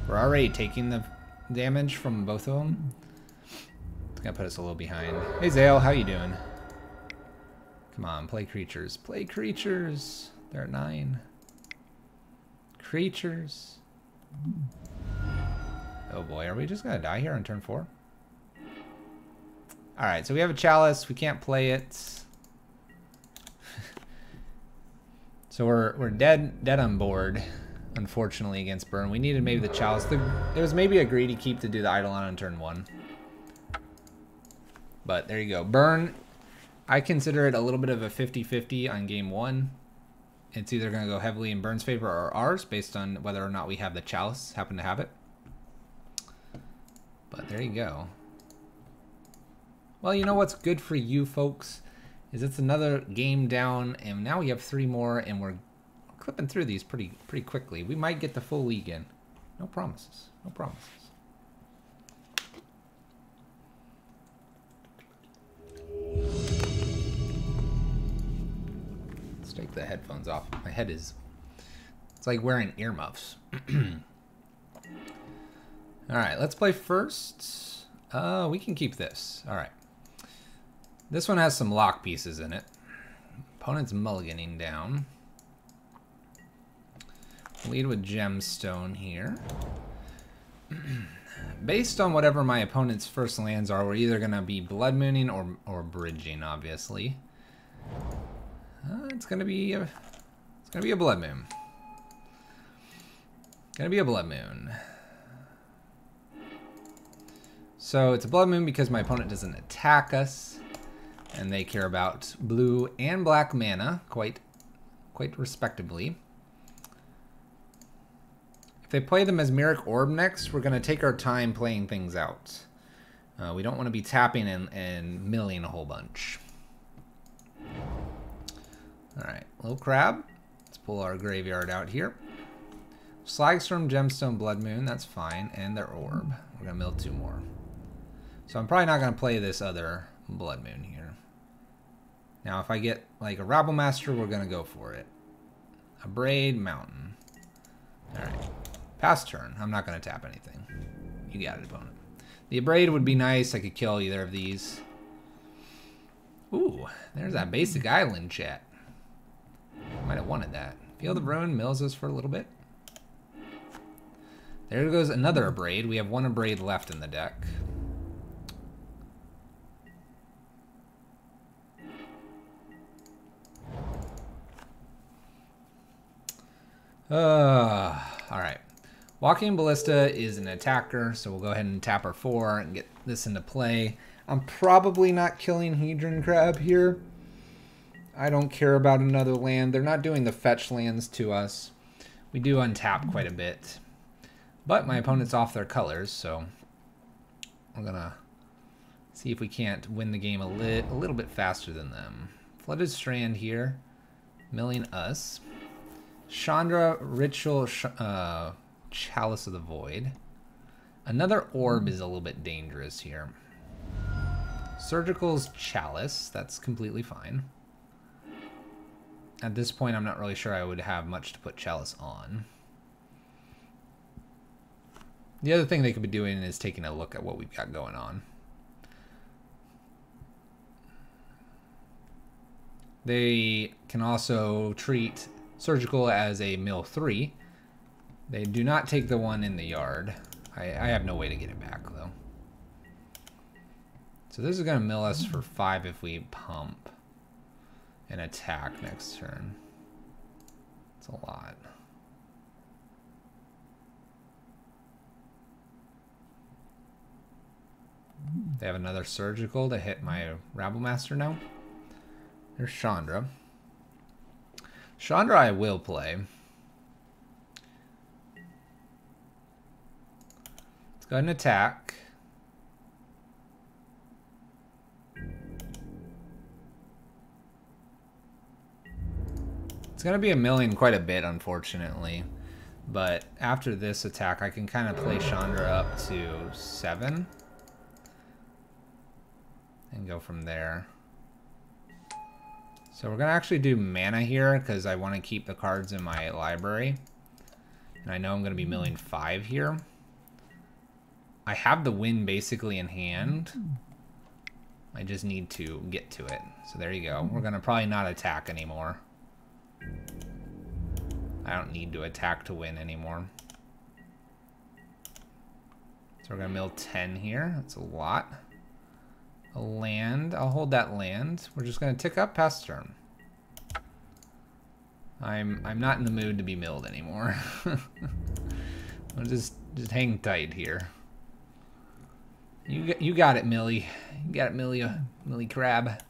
We're already taking the damage from both of them. It's gonna put us a little behind. Hey Zale, how you doing? Come on, play creatures. Play creatures. They're at 9. Creatures. Oh boy, are we just gonna die here on turn 4? Alright, so we have a chalice. We can't play it. So we're dead on board, unfortunately, against burn. We needed maybe the chalice. It was maybe a greedy keep to do the Eidolon on turn 1. But there you go. Burn, I consider it a little bit of a 50-50 on game 1. It's either going to go heavily in Burn's favor or ours, based on whether or not we have the chalice, happen to have it. But there you go. Well, you know what's good for you folks is it's another game down, and now we have 3 more, and we're clipping through these pretty quickly. We might get the full league in. No promises. No promises. Let's take the headphones off. My head is... It's like wearing earmuffs. Alright, let's play first. We can keep this. Alright. This one has some lock pieces in it. Opponent's mulliganing down. Lead with Gemstone here. Based on whatever my opponent's first lands are, we're either going to be Blood Mooning or Bridging, obviously. It's going to be a Blood Moon. Going to be a Blood Moon. So it's a Blood Moon because my opponent doesn't attack us. And they care about blue and black mana quite respectably. If they play the Mesmeric Orb next, we're going to take our time playing things out. We don't want to be tapping and milling a whole bunch. Alright, little crab. Let's pull our graveyard out here. Slagstorm, Gemstone, Blood Moon, that's fine. And their orb. We're going to mill 2 more. So I'm probably not going to play this other Blood Moon here. Now, if I get like a Rabble Master, we're going to go for it. A Braid, Mountain. Alright. Pass turn. I'm not going to tap anything. You got it, opponent. The Abrade would be nice. I could kill either of these. Ooh, there's that basic island chat. Might have wanted that. Field of Ruin mills us for a little bit. There goes another Abrade. We have 1 Abrade left in the deck. Alright. Walking Ballista is an attacker, so we'll go ahead and tap our 4 and get this into play. I'm probably not killing Hedron Crab here. I don't care about another land. They're not doing the fetch lands to us. We do untap quite a bit. But my opponent's off their colors, so we're going to see if we can't win the game a little bit faster than them. Flooded Strand here, milling us. Chandra, Ritual, Chalice of the Void. Another Orb is a little bit dangerous here. Surgical's Chalice, that's completely fine. At this point, I'm not really sure I would have much to put Chalice on. The other thing they could be doing is taking a look at what we've got going on. They can also treat Surgical as a mill 3. They do not take the one in the yard. I have no way to get it back, though. So this is going to mill us for 5 if we pump and attack next turn. It's a lot. They have another Surgical to hit my Rabble Master now. There's Chandra. Chandra I will play. Let's go ahead and attack. It's going to be a milling quite a bit, unfortunately. But after this attack, I can kind of play Chandra up to 7. And go from there. So we're going to actually do mana here because I want to keep the cards in my library. And I know I'm going to be milling 5 here. I have the win basically in hand. I just need to get to it. So there you go. We're going to probably not attack anymore. I don't need to attack to win anymore. So we're going to mill 10 here. That's a lot. A land. I'll hold that land. We're just going to tick up past turn. I'm not in the mood to be milled anymore. I'll just hang tight here. You got it, Millie. You got it, Millie Crab.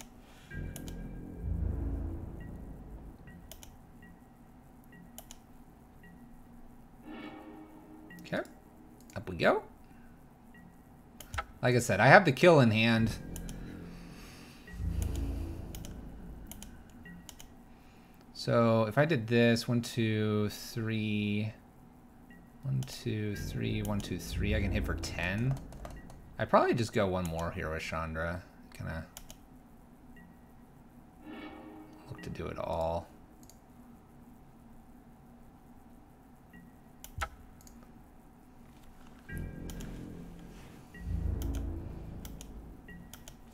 Okay. Up we go. Like I said, I have the kill in hand. So if I did this, 1, 2, 3, 1, 2, 3, 1, 2, 3, I can hit for 10. I'd probably just go one more here with Chandra. Kind of look to do it all.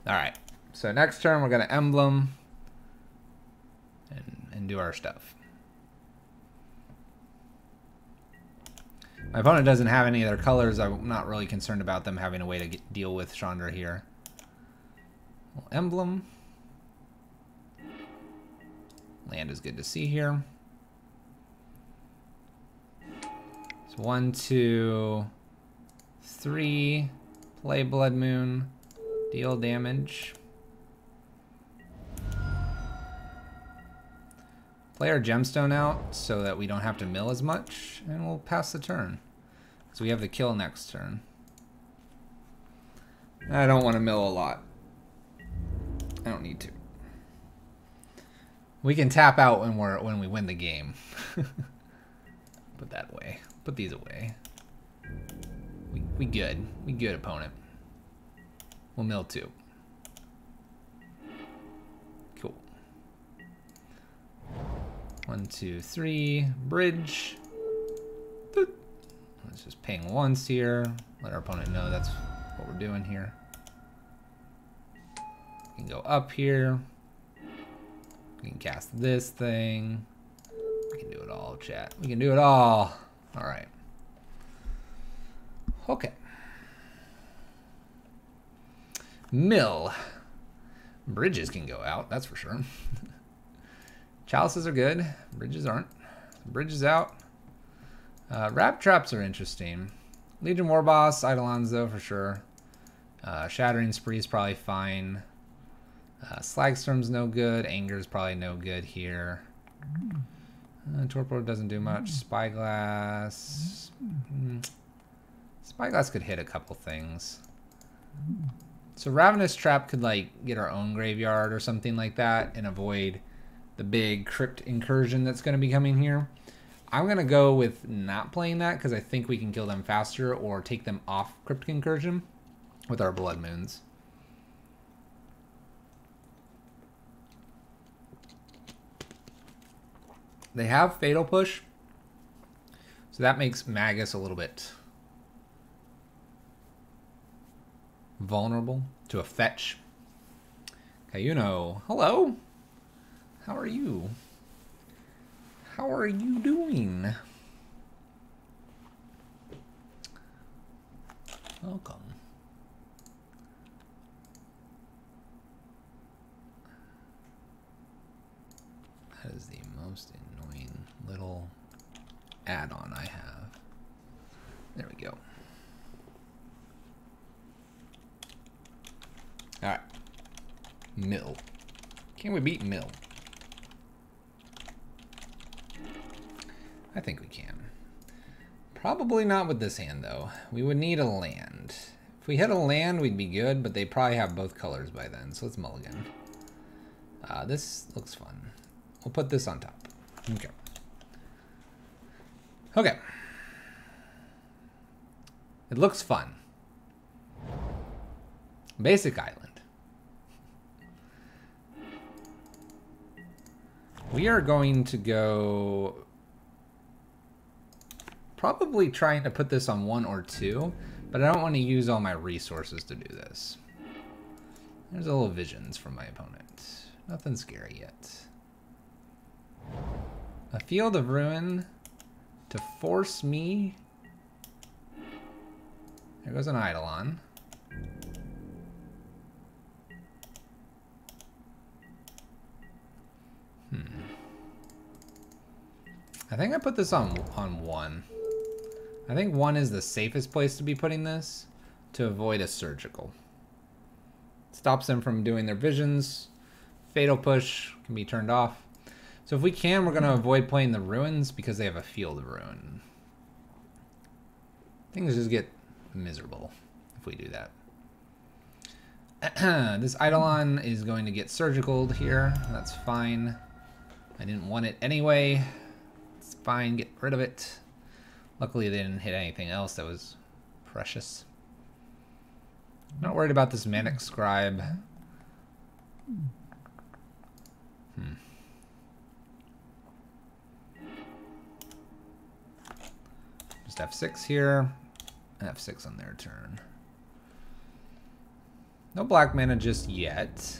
All right. So next turn we're gonna emblem and do our stuff. My opponent doesn't have any of their colors. I'm not really concerned about them having a way to deal with Chandra here. Emblem. Land is good to see here. So 1, 2, 3. Play Blood Moon. Deal damage. Play our gemstone out so that we don't have to mill as much, and we'll pass the turn. So we have the kill next turn. I don't want to mill a lot. I don't need to. We can tap out when we win the game. Put that away. Put these away. We good. We good, opponent. We'll mill 2. Cool. 1, 2, 3. Bridge. Boop. Let's just ping once here. Let our opponent know that's what we're doing here. We can go up here. We can cast this thing. We can do it all, chat. We can do it all. All right. Okay. Mill. Bridges can go out, that's for sure. Chalices are good. Bridges aren't. Bridges out. Wrap traps are interesting. Legion Warboss, Eidolons though for sure. Shattering Spree is probably fine. Slagstorm's no good. Anger's probably no good here. Torpor doesn't do much. Spyglass. Spyglass could hit a couple things. So Ravenous Trap could like get our own graveyard or something like that and avoid the big crypt incursion that's going to be coming here. I'm going to go with not playing that because I think we can kill them faster or take them off crypt incursion with our Blood Moons. They have Fatal Push, so that makes Magus a little bit vulnerable to a fetch. Kayuno, hello. How are you? How are you doing? Welcome. That is the most annoying little add-on I have. There we go. All right. Mill. Can we beat Mill? I think we can. Probably not with this hand, though. We would need a land. If we hit a land, we'd be good, but they probably have both colors by then, so let's mulligan. This looks fun. We'll put this on top. Okay. Okay. It looks fun. Basic island. We are going to go... probably trying to put this on 1 or 2, but I don't want to use all my resources to do this. There's a little visions from my opponent. Nothing scary yet. A field of ruin to force me. There goes an Eidolon. I think I put this on 1. I think 1 is the safest place to be putting this to avoid a surgical. Stops them from doing their visions. Fatal push can be turned off. So if we can, we're going to avoid playing the ruins because they have a field of ruin. Things just get miserable if we do that. This Eidolon is going to get surgicaled here. That's fine. I didn't want it anyway. It's fine, get rid of it. Luckily they didn't hit anything else that was precious. Not worried about this Manic Scribe. Just F6 here. F6 on their turn. No black mana just yet.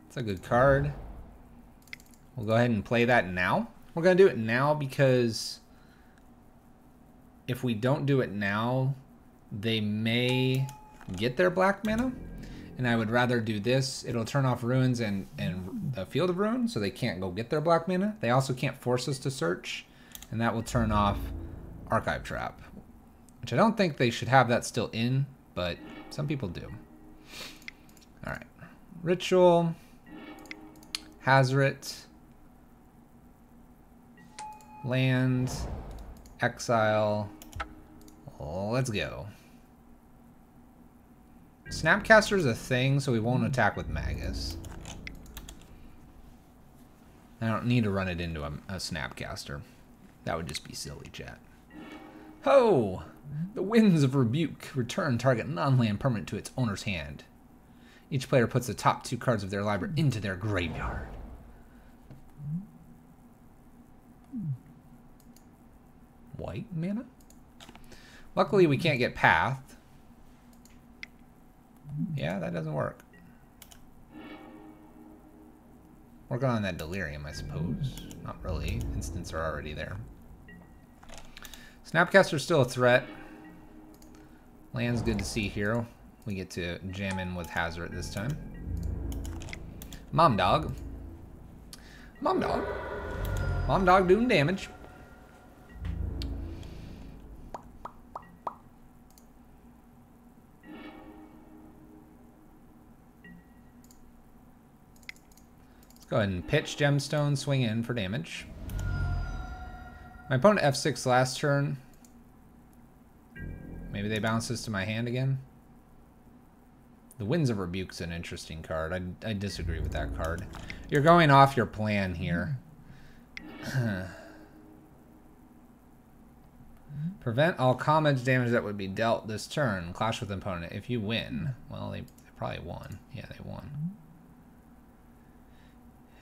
It's a good card. We'll go ahead and play that now. We're going to do it now because if we don't do it now, they may get their black mana. And I would rather do this. It'll turn off ruins and the field of ruin, so they can't go get their black mana. They also can't force us to search, and that will turn off Archive Trap, which I don't think they should have that still in, but some people do. All right, Ritual, Hazoret, land, exile. Let's go. Snapcaster is a thing, so we won't attack with Magus. I don't need to run it into a Snapcaster. That would just be silly, chat. Ho! The Winds of Rebuke. Return target non-land permanent to its owner's hand. Each player puts the top 2 cards of their library into their graveyard. White mana? Luckily, we can't get Path. Yeah, that doesn't work. Working on that Delirium, I suppose. Not really. Instants are already there. Snapcaster's still a threat. Land's good to see here. We get to jam in with Hazoret this time. Mom Dog. Mom Dog. Mom Dog doing damage. Go ahead and pitch Gemstone, swing in for damage. My opponent F6 last turn. Maybe they bounce this to my hand again. The Winds of Rebuke's an interesting card. I disagree with that card. You're going off your plan here. Prevent all combat damage that would be dealt this turn. Clash with opponent. If you win, well, they probably won. Yeah, they won.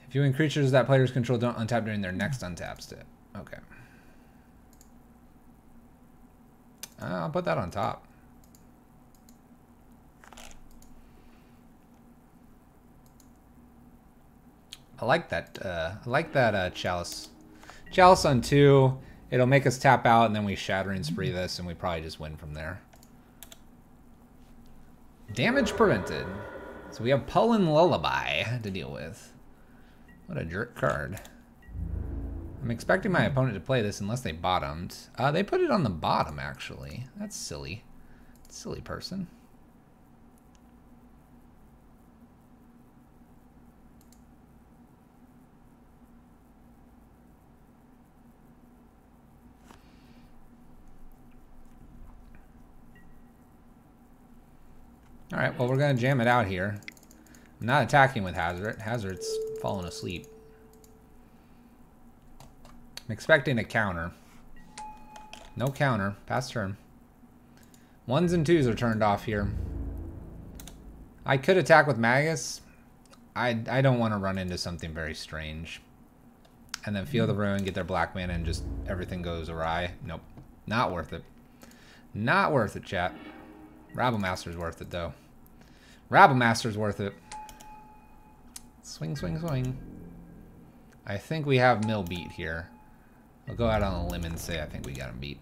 If you win, creatures that players control don't untap during their next untap step. Okay. I'll put that on top. I like that Chalice. Chalice on 2. It'll make us tap out, and then we Shattering Spree this, and we probably just win from there. Damage prevented. So we have Pollen Lullaby to deal with. What a jerk card. I'm expecting my opponent to play this unless they bottomed. They put it on the bottom, actually. That's silly. Silly person. Alright, well, we're going to jam it out here. I'm not attacking with Hazoret. Hazoret's falling asleep. I'm expecting a counter. No counter. Pass turn. 1s and 2s are turned off here. I could attack with Magus. I don't want to run into something very strange. And then feel the ruin, get their black mana, and just everything goes awry. Nope. Not worth it. Not worth it, chat. Rabblemaster's worth it, though. Rabblemaster's worth it. Swing, swing, swing. I think we have Mill beat here. I'll go out on a limb and say I think we got him beat.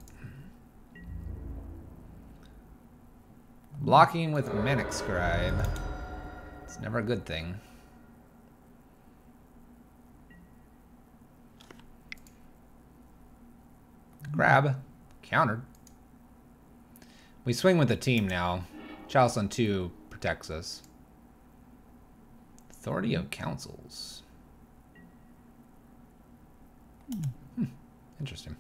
Blocking with Manic Scribe. It's never a good thing. Grab. Countered. We swing with the team now. Chalice on 2 protects us. Authority of Councils. Interesting.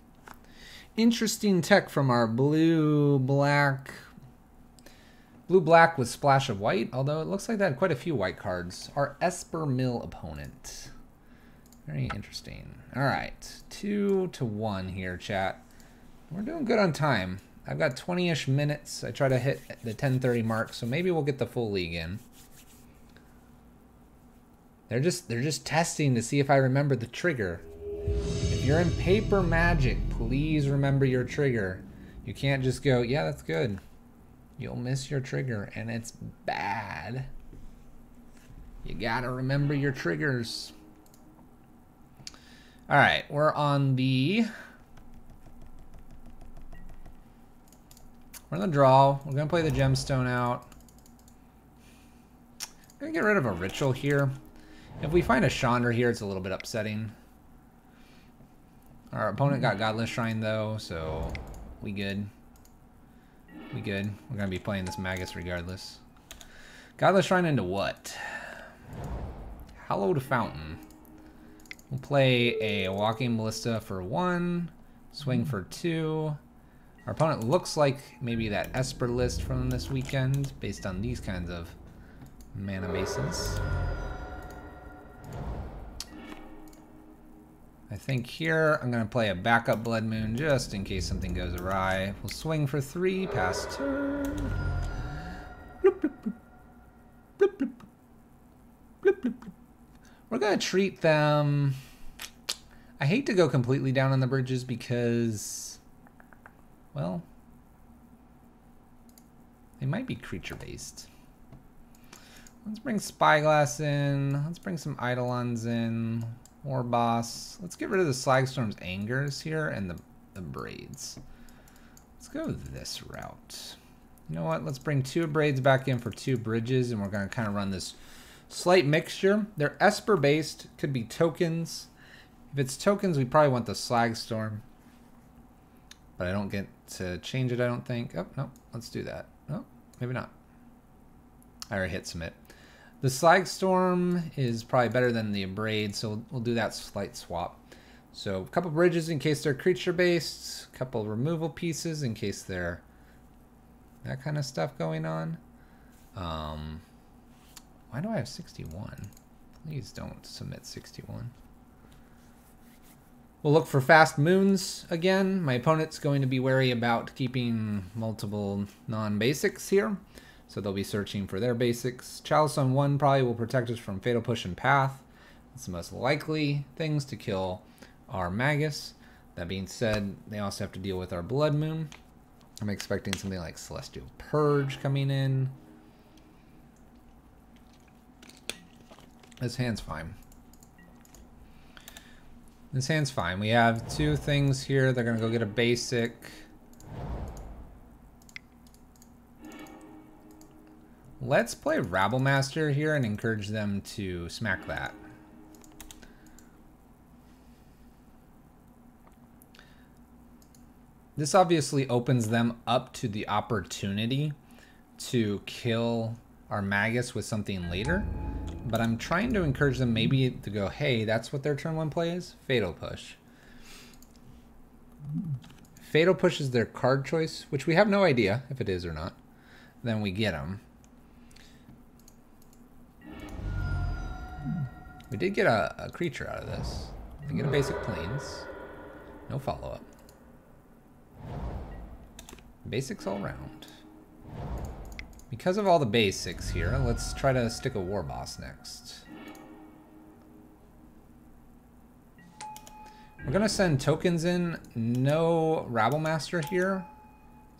Interesting tech from our blue-black... Blue-black with splash of white, although it looks like they had quite a few white cards. Our Esper Mill opponent. Very interesting. Alright, 2-1 here, chat. We're doing good on time. I've got 20-ish minutes. I try to hit the 10:30 mark, so maybe we'll get the full league in. They're just testing to see if I remember the trigger. If you're in Paper Magic, please remember your trigger. You can't just go, yeah, that's good. You'll miss your trigger, and it's bad. You gotta remember your triggers. All right, we're on the draw. We're gonna play the gemstone out. I'm gonna get rid of a ritual here. If we find a Chandra here, it's a little bit upsetting. Our opponent got Godless Shrine though, so we good. We good. We're gonna be playing this Magus regardless. Godless Shrine into what? Hallowed Fountain. We'll play a Walking Ballista for 1, swing for 2. Our opponent looks like maybe that Esper list from this weekend, based on these kinds of mana bases. I think here I'm going to play a backup Blood Moon just in case something goes awry. We'll swing for 3, pass turn. Bloop, bloop, bloop. Bloop, bloop. Bloop, bloop, bloop. We're going to treat them... I hate to go completely down on the bridges because, well, they might be creature-based. Let's bring Spyglass in. Let's bring some Eidolons in. War Boss. Let's get rid of the Slagstorm's Angers here and the Braids. Let's go this route. You know what? Let's bring 2 Braids back in for 2 bridges, and we're going to kind of run this slight mixture. They're Esper based, could be tokens. If it's tokens, we probably want the Slagstorm. But I don't get to change it, I don't think. Oh, no, let's do that. Oh, maybe not. I already hit submit. The Slagstorm is probably better than the Abrade, so we'll do that slight swap. So a couple bridges in case they're creature based, a couple removal pieces in case they're that kind of stuff going on. Why do I have 61? Please don't submit 61. We'll look for fast moons again. My opponent's going to be wary about keeping multiple non-basics here, so they'll be searching for their basics. Chalice on 1 probably will protect us from Fatal Push and Path. It's the most likely things to kill our Magus. That being said, they also have to deal with our Blood Moon. I'm expecting something like Celestial Purge coming in. This hand's fine. This hand's fine. We have 2 things here. They're going to go get a basic. Let's play Rabblemaster here and encourage them to smack that. This obviously opens them up to the opportunity to kill our Magus with something later. But I'm trying to encourage them maybe to go, hey, that's what their turn 1 play is? Fatal Push. Fatal Push is their card choice, which we have no idea if it is or not. Then we get them. We did get a creature out of this. We get a basic Plains. No follow-up. Basics all around. Because of all the basics here, let's try to stick a war boss next. We're gonna send tokens in. No Rabble Master here.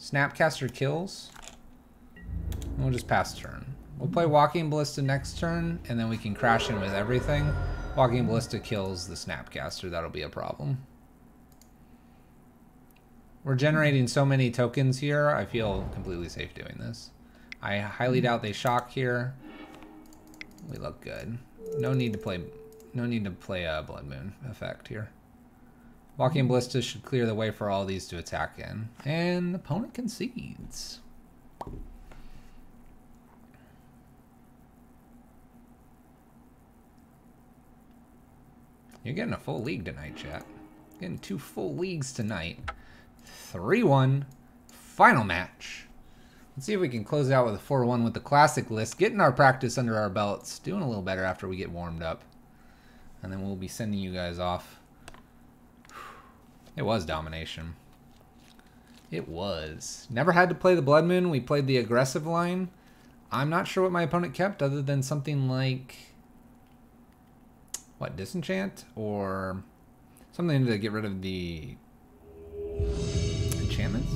Snapcaster kills. And we'll just pass turn. We'll play Walking Ballista next turn, and then we can crash in with everything. Walking Ballista kills the Snapcaster. That'll be a problem. We're generating so many tokens here, I feel completely safe doing this. I highly doubt they shock here. We look good. No need to play a Blood Moon effect here. Walking Ballista should clear the way for all these to attack in. And the opponent concedes. You're getting a full league tonight, chat. Getting 2 full leagues tonight. 3-1. Final match. Let's see if we can close it out with a 4-1 with the classic list. Getting our practice under our belts. Doing a little better after we get warmed up. And then we'll be sending you guys off. It was domination. It was. Never had to play the Blood Moon. We played the aggressive line. I'm not sure what my opponent kept other than something like... what, Disenchant? Or something to get rid of the enchantments?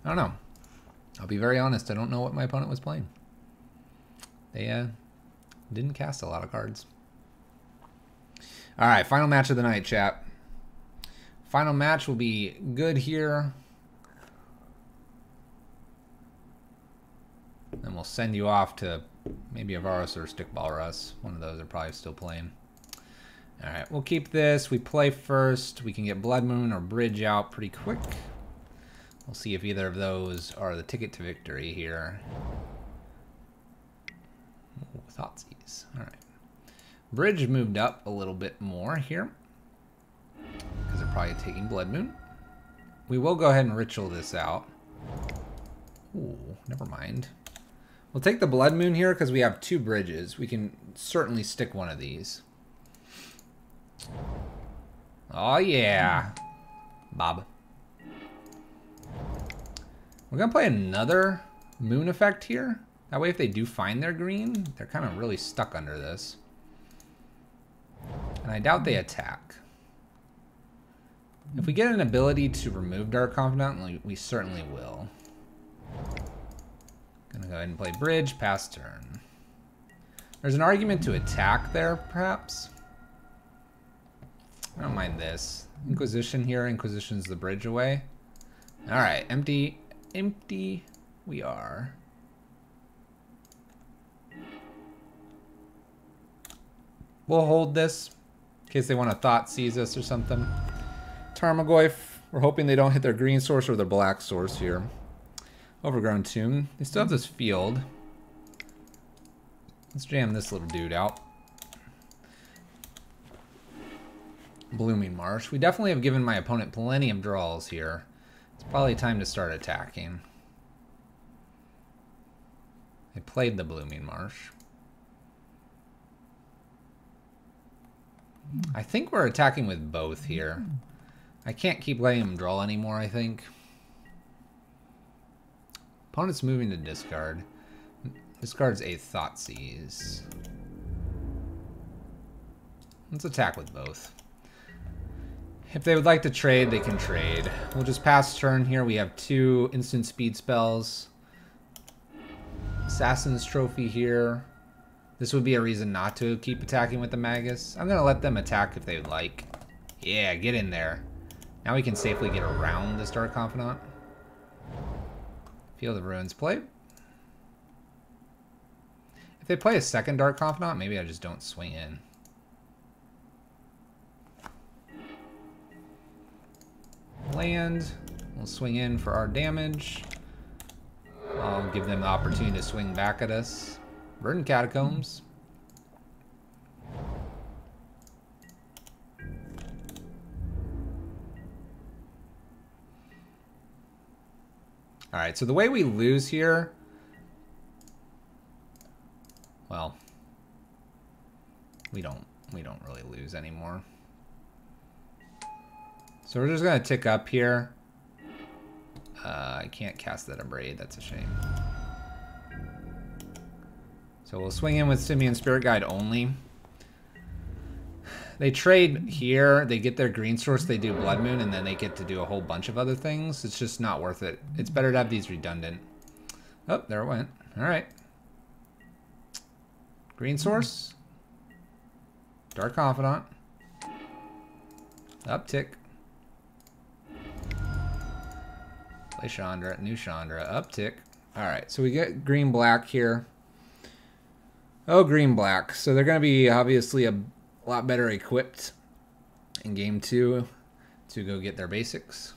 I don't know. I'll be very honest. I don't know what my opponent was playing. They didn't cast a lot of cards. All right, final match of the night, chat. Final match will be good here. Then we'll send you off to maybe Avaros or Stickball Russ. One of those are probably still playing. All right, we'll keep this. We play first. We can get Blood Moon or Bridge out pretty quick. We'll see if either of those are the ticket to victory here. Ooh, Thoughtseize. All right. Bridge moved up a little bit more here because they're probably taking Blood Moon. We will go ahead and ritual this out. Ooh, never mind. We'll take the Blood Moon here because we have 2 bridges. We can certainly stick one of these. Oh yeah, Bob. We're gonna play another Moon effect here. That way if they do find their green, they're kind of really stuck under this. And I doubt they attack. If we get an ability to remove Dark Confidant, we certainly will. Gonna go ahead and play Bridge, pass turn. There's an argument to attack there, perhaps. I don't mind this. Inquisition here, Inquisition's the bridge away. Alright, empty we are. We'll hold this in case they want to Thoughtseize us or something. Tarmogoyf, we're hoping they don't hit their green source or their black source here. Overgrown Tomb. They still have this field. Let's jam this little dude out. Blooming Marsh. We definitely have given my opponent plenty of draws here. It's probably time to start attacking. They played the Blooming Marsh. I think we're attacking with both here. I can't keep letting him draw anymore, I think. Opponent's moving to discard. Discards a Thoughtseize. Let's attack with both. If they would like to trade, they can trade. We'll just pass turn here. We have 2 instant speed spells. Assassin's Trophy here. This would be a reason not to keep attacking with the Magus. I'm going to let them attack if they would like. Yeah, get in there. Now we can safely get around this Dark Confidant. Field of Ruins play. If they play a second Dark Confidant, maybe I just don't swing in. Land. We'll swing in for our damage. I'll give them the opportunity to swing back at us. Verdant Catacombs. Alright, so the way we lose here... well, we don't we don't really lose anymore. So we're just going to tick up here. I can't cast that Abrade. That's a shame. So we'll swing in with Simian Spirit Guide only. They trade here. They get their green source. They do Blood Moon, and then they get to do a whole bunch of other things. It's just not worth it. It's better to have these redundant. Oh, there it went. All right. Green source. Dark Confidant. Uptick. Play Chandra. New Chandra. Uptick. All right. So we get green-black here. Oh, green-black. So they're going to be obviously a lot better equipped in game 2 to go get their basics.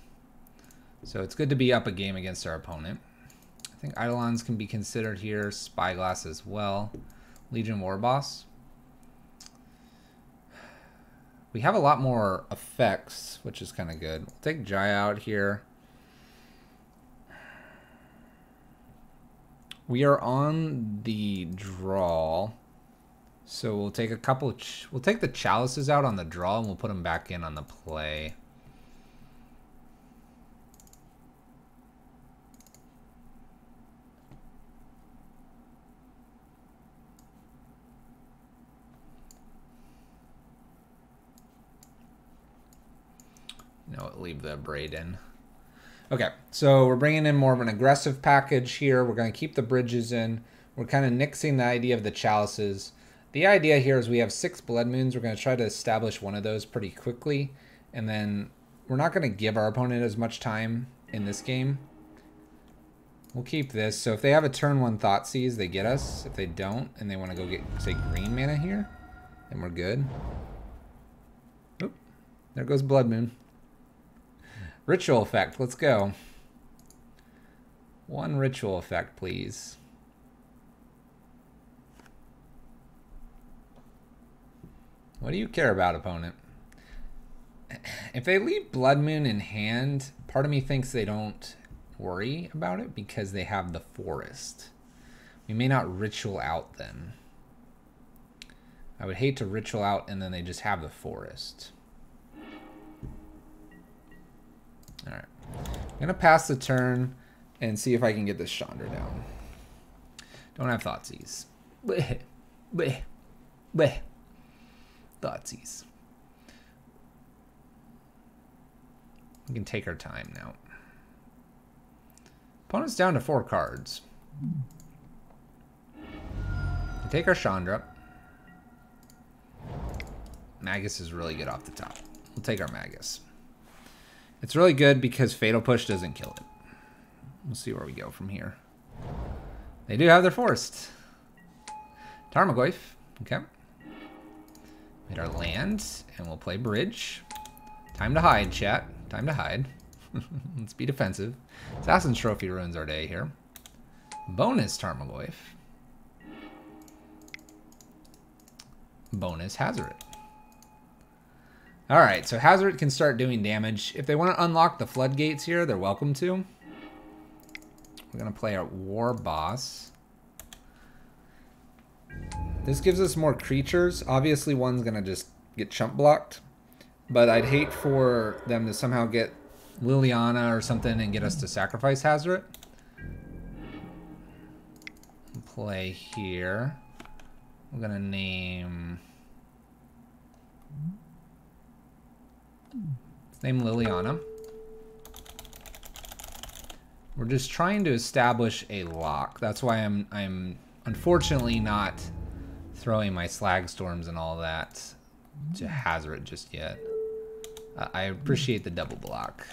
So it's good to be up a game against our opponent. I think Eidolons can be considered here. Spyglass as well. Legion Warboss. We have a lot more effects, which is kind of good. We'll take Jai out here. We are on the draw. So we'll take a couple. We'll take the chalices out on the draw, and we'll put them back in on the play. No, leave the braid in. Okay, so we're bringing in more of an aggressive package here. We're going to keep the bridges in. We're kind of nixing the idea of the chalices. The idea here is we have 6 Blood Moons. We're going to try to establish one of those pretty quickly. And then we're not going to give our opponent as much time in this game. We'll keep this. So if they have a turn 1 Thoughtseize, they get us. If they don't, and they want to go get, say, green mana here, then we're good. Oop, there goes Blood Moon. Ritual effect, let's go. 1 ritual effect, please. What do you care about, opponent? If they leave Blood Moon in hand, part of me thinks they don't worry about it because they have the forest. We may not ritual out then. I would hate to ritual out and then they just have the forest. Alright. I'm going to pass the turn and see if I can get this Chandra down. Don't have Thoughtseize. Bleh. Bleh. Bleh. Thoughtseize. We can take our time now. Opponent's down to 4 cards. We take our Chandra. Magus is really good off the top. We'll take our Magus. It's really good because Fatal Push doesn't kill it. We'll see where we go from here. They do have their forest. Tarmogoyf. Okay. Hit our land, and we'll play bridge. Time to hide, chat. Time to hide. Let's be defensive. Assassin's Trophy ruins our day here. Bonus Tarmogoyf. Bonus Hazoret. Alright, so Hazoret can start doing damage. If they want to unlock the floodgates here, they're welcome to. We're going to play our War Boss. This gives us more creatures. Obviously, one's going to just get chump blocked. But I'd hate for them to somehow get Liliana or something and get us to sacrifice Hazoret. Play here. We're going to name... Let's name Liliana. We're just trying to establish a lock. That's why I'm unfortunately not throwing my Slag Storms and all that to Hazoret just yet. I appreciate the double block.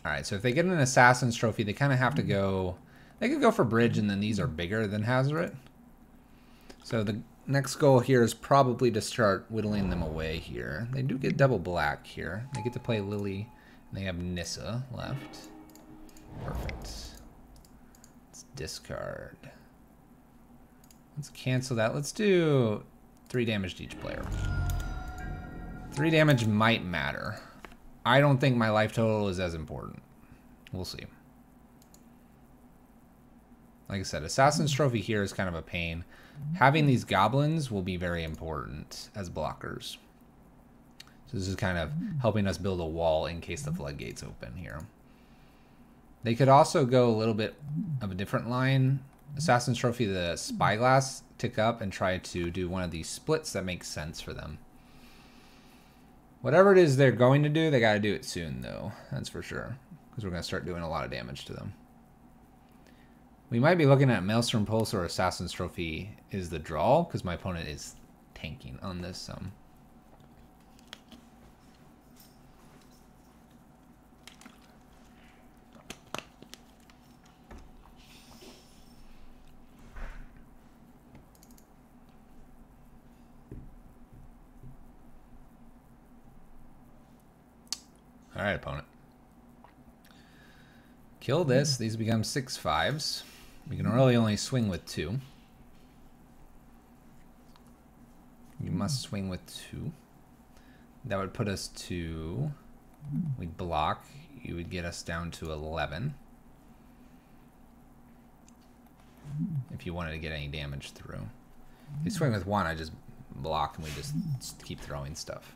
Alright, so if they get an Assassin's Trophy, they kind of have to go... They could go for Bridge, and then these are bigger than Hazoret. So the next goal here is probably to start whittling them away here. They do get double black here. They get to play Lily, and they have Nissa left. Perfect. Let's discard. Let's cancel that. Let's do 3 damage to each player. 3 damage might matter. I don't think my life total is as important. We'll see. Like I said, Assassin's Trophy here is kind of a pain. Having these goblins will be very important as blockers. So this is kind of helping us build a wall in case the floodgates open here. They could also go a little bit of a different line. Assassin's Trophy, the Spyglass, tick up and try to do one of these splits that makes sense for them. Whatever it is they're going to do, they got to do it soon, though. That's for sure. Because we're going to start doing a lot of damage to them. We might be looking at Maelstrom Pulse or Assassin's Trophy is the draw, because my opponent is tanking on this. All right, opponent. Kill this. These become 6/5s. We can really only swing with 2. You must swing with 2. That would put us to... We'd block. You would get us down to 11. If you wanted to get any damage through. If you swing with 1, I just block and we just keep throwing stuff.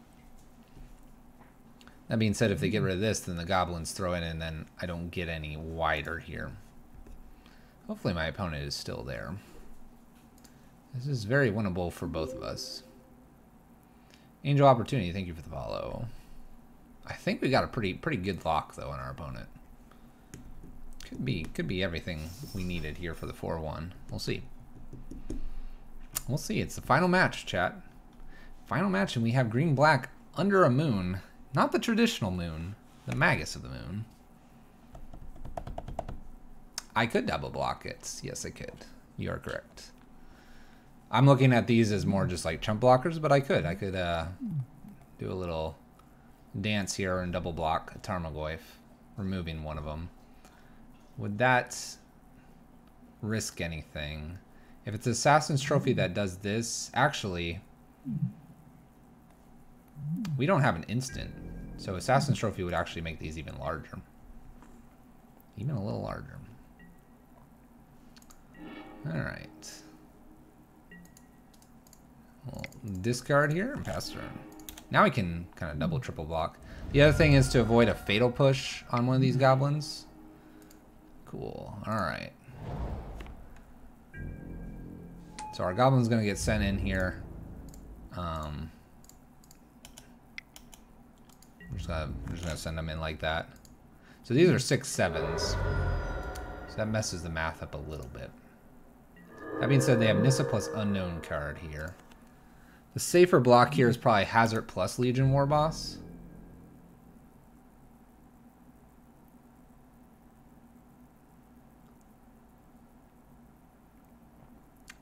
That being said, if they get rid of this, then the goblins throw in and then I don't get any wider here. Hopefully my opponent is still there. This is very winnable for both of us. Angel Opportunity, thank you for the follow. I think we got a pretty good lock though on our opponent. Could be everything we needed here for the 4-1. We'll see. We'll see. It's the final match, chat. Final match, and we have green-black under a moon. Not the traditional moon, the Magus of the moon. I could double block it. Yes, I could. You are correct. I'm looking at these as more just like chump blockers, but I could do a little dance here and double block a Tarmogoyf, removing one of them. Would that risk anything? If it's Assassin's Trophy that does this, actually, we don't have an instant. So Assassin's Trophy would actually make these even larger. Even a little larger. Alright. We'll discard here and pass turn. Now we can kind of double, triple block. The other thing is to avoid a fatal push on one of these goblins. Cool. Alright. So our goblin's going to get sent in here. We're just gonna send them in like that. So these are 6/7s. So that messes the math up a little bit. That being said, they have Nissa plus Unknown card here. The safer block here is probably Hazard plus Legion Warboss.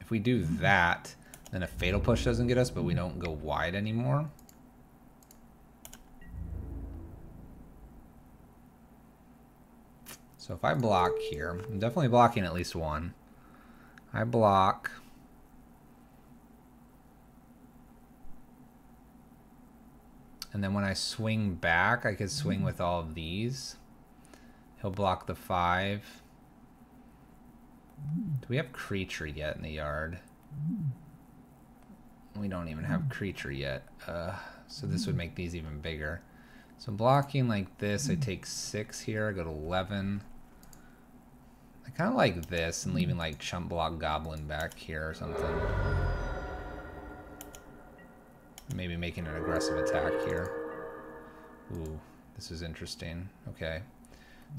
If we do that, then a fatal push doesn't get us, but we don't go wide anymore. So if I block here, I'm definitely blocking at least 1. I block. And then when I swing back, I could swing with all of these. He'll block the 5. Do we have creature yet in the yard? We don't even have creature yet. So this would make these even bigger. So blocking like this, I take 6 here, I go to 11. I kind of like this and leaving like chump block goblin back here or something. Maybe making an aggressive attack here. Ooh, this is interesting. Okay.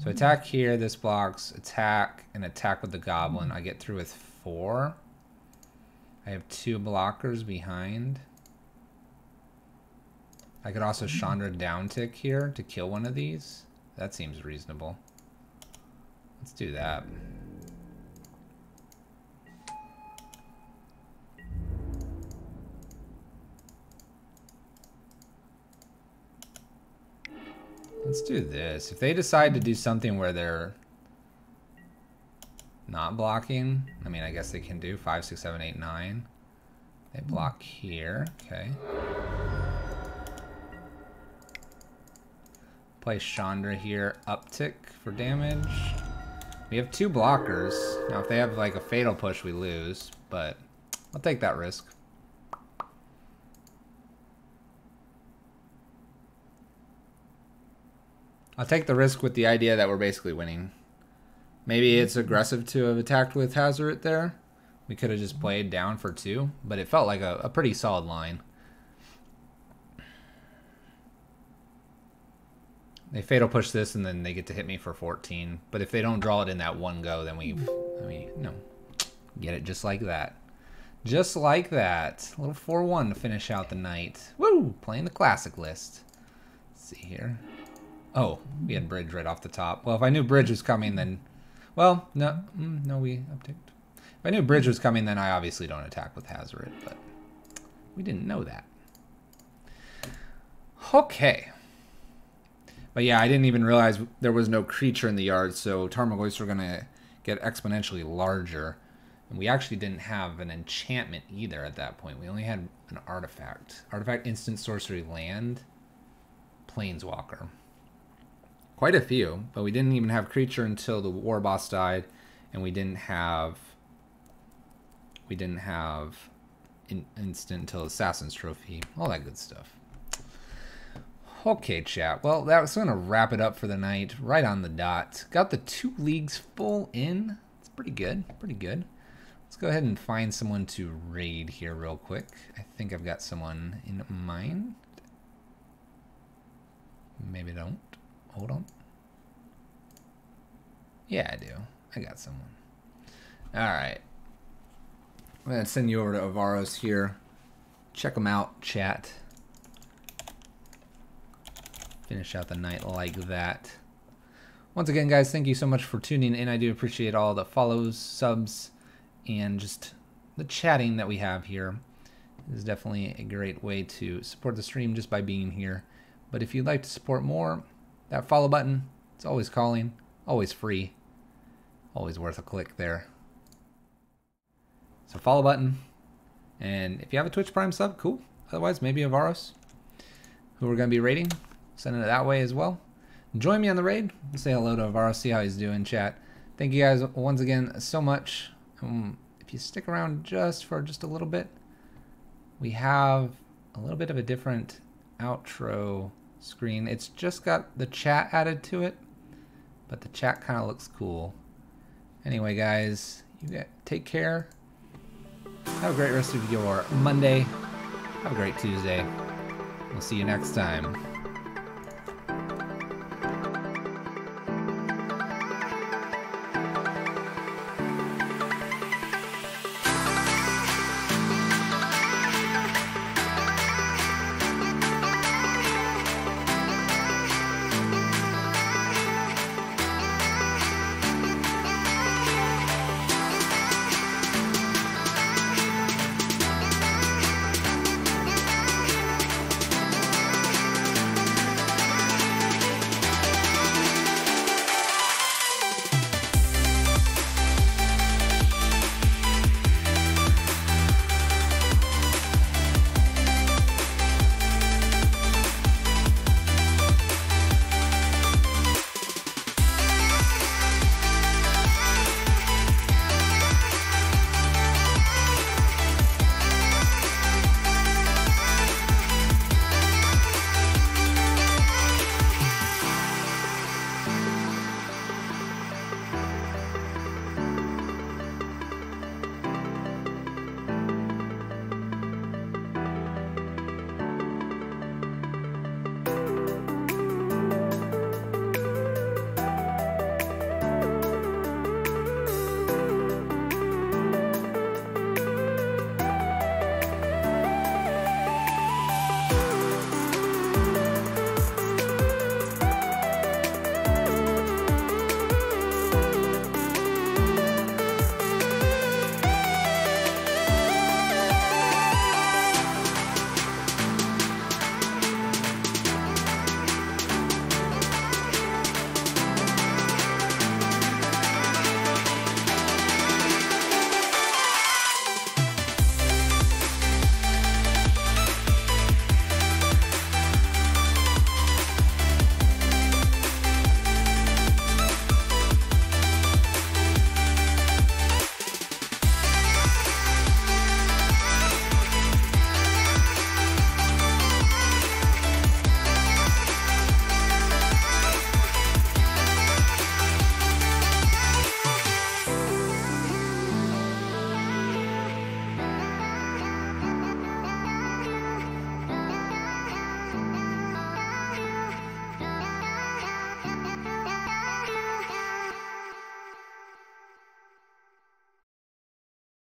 So attack here, this blocks, attack, and attack with the goblin. I get through with 4. I have 2 blockers behind. I could also Chandra down tick here to kill one of these. That seems reasonable. Let's do that. Let's do this. If they decide to do something where they're not blocking, I mean, I guess they can do 5, 6, 7, 8, 9. They block here. Okay. Play Chandra here, uptick for damage. We have 2 blockers. Now, if they have like a fatal push, we lose, but I'll take that risk. I'll take the risk with the idea that we're basically winning. Maybe it's aggressive to have attacked with Hazoret there. We could have just played down for 2, but it felt like a pretty solid line. They fatal push this, and then they get to hit me for 14. But if they don't draw it in that one go, then get it just like that. Just like that. A little 4-1 to finish out the night. Woo! Playing the classic list. Let's see here. Oh, we had bridge right off the top. Well, if I knew bridge was coming, then... Well, no, we upticked. If I knew bridge was coming, then I obviously don't attack with Hazoret, but we didn't know that. Okay. But yeah, I didn't even realize there was no creature in the yard, so Tarmogoyfs were going to get exponentially larger. And we actually didn't have an enchantment either at that point. We only had an artifact. Artifact, instant, sorcery, land, planeswalker. Quite a few, but we didn't even have creature until the war boss died, and we didn't have instant until Assassin's Trophy. All that good stuff. Okay, chat. Well, that was going to wrap it up for the night. Right on the dot. Got the 2 leagues full in. It's pretty good. Pretty good. Let's go ahead and find someone to raid here real quick. I think I've got someone in mind. Maybe I don't. Hold on. Yeah, I do. I got someone. Alright. I'm going to send you over to Avaros here. Check them out, chat. Finish out the night like that. Once again, guys, thank you so much for tuning in. I do appreciate all the follows, subs, and just the chatting that we have here. It is definitely a great way to support the stream just by being here. But if you'd like to support more, that follow button, it's always calling, always free, always worth a click there. So follow button, and if you have a Twitch Prime sub, cool. Otherwise, maybe Avaros, who we're going to be raiding. Send it that way as well. Join me on the raid. Say hello to Avaros, see how he's doing, chat. Thank you guys once again so much. If you stick around just for a little bit, we have a little bit of a different outro screen. It's just got the chat added to it, but the chat kind of looks cool. Anyway, guys, take care. Have a great rest of your Monday. Have a great Tuesday. We'll see you next time.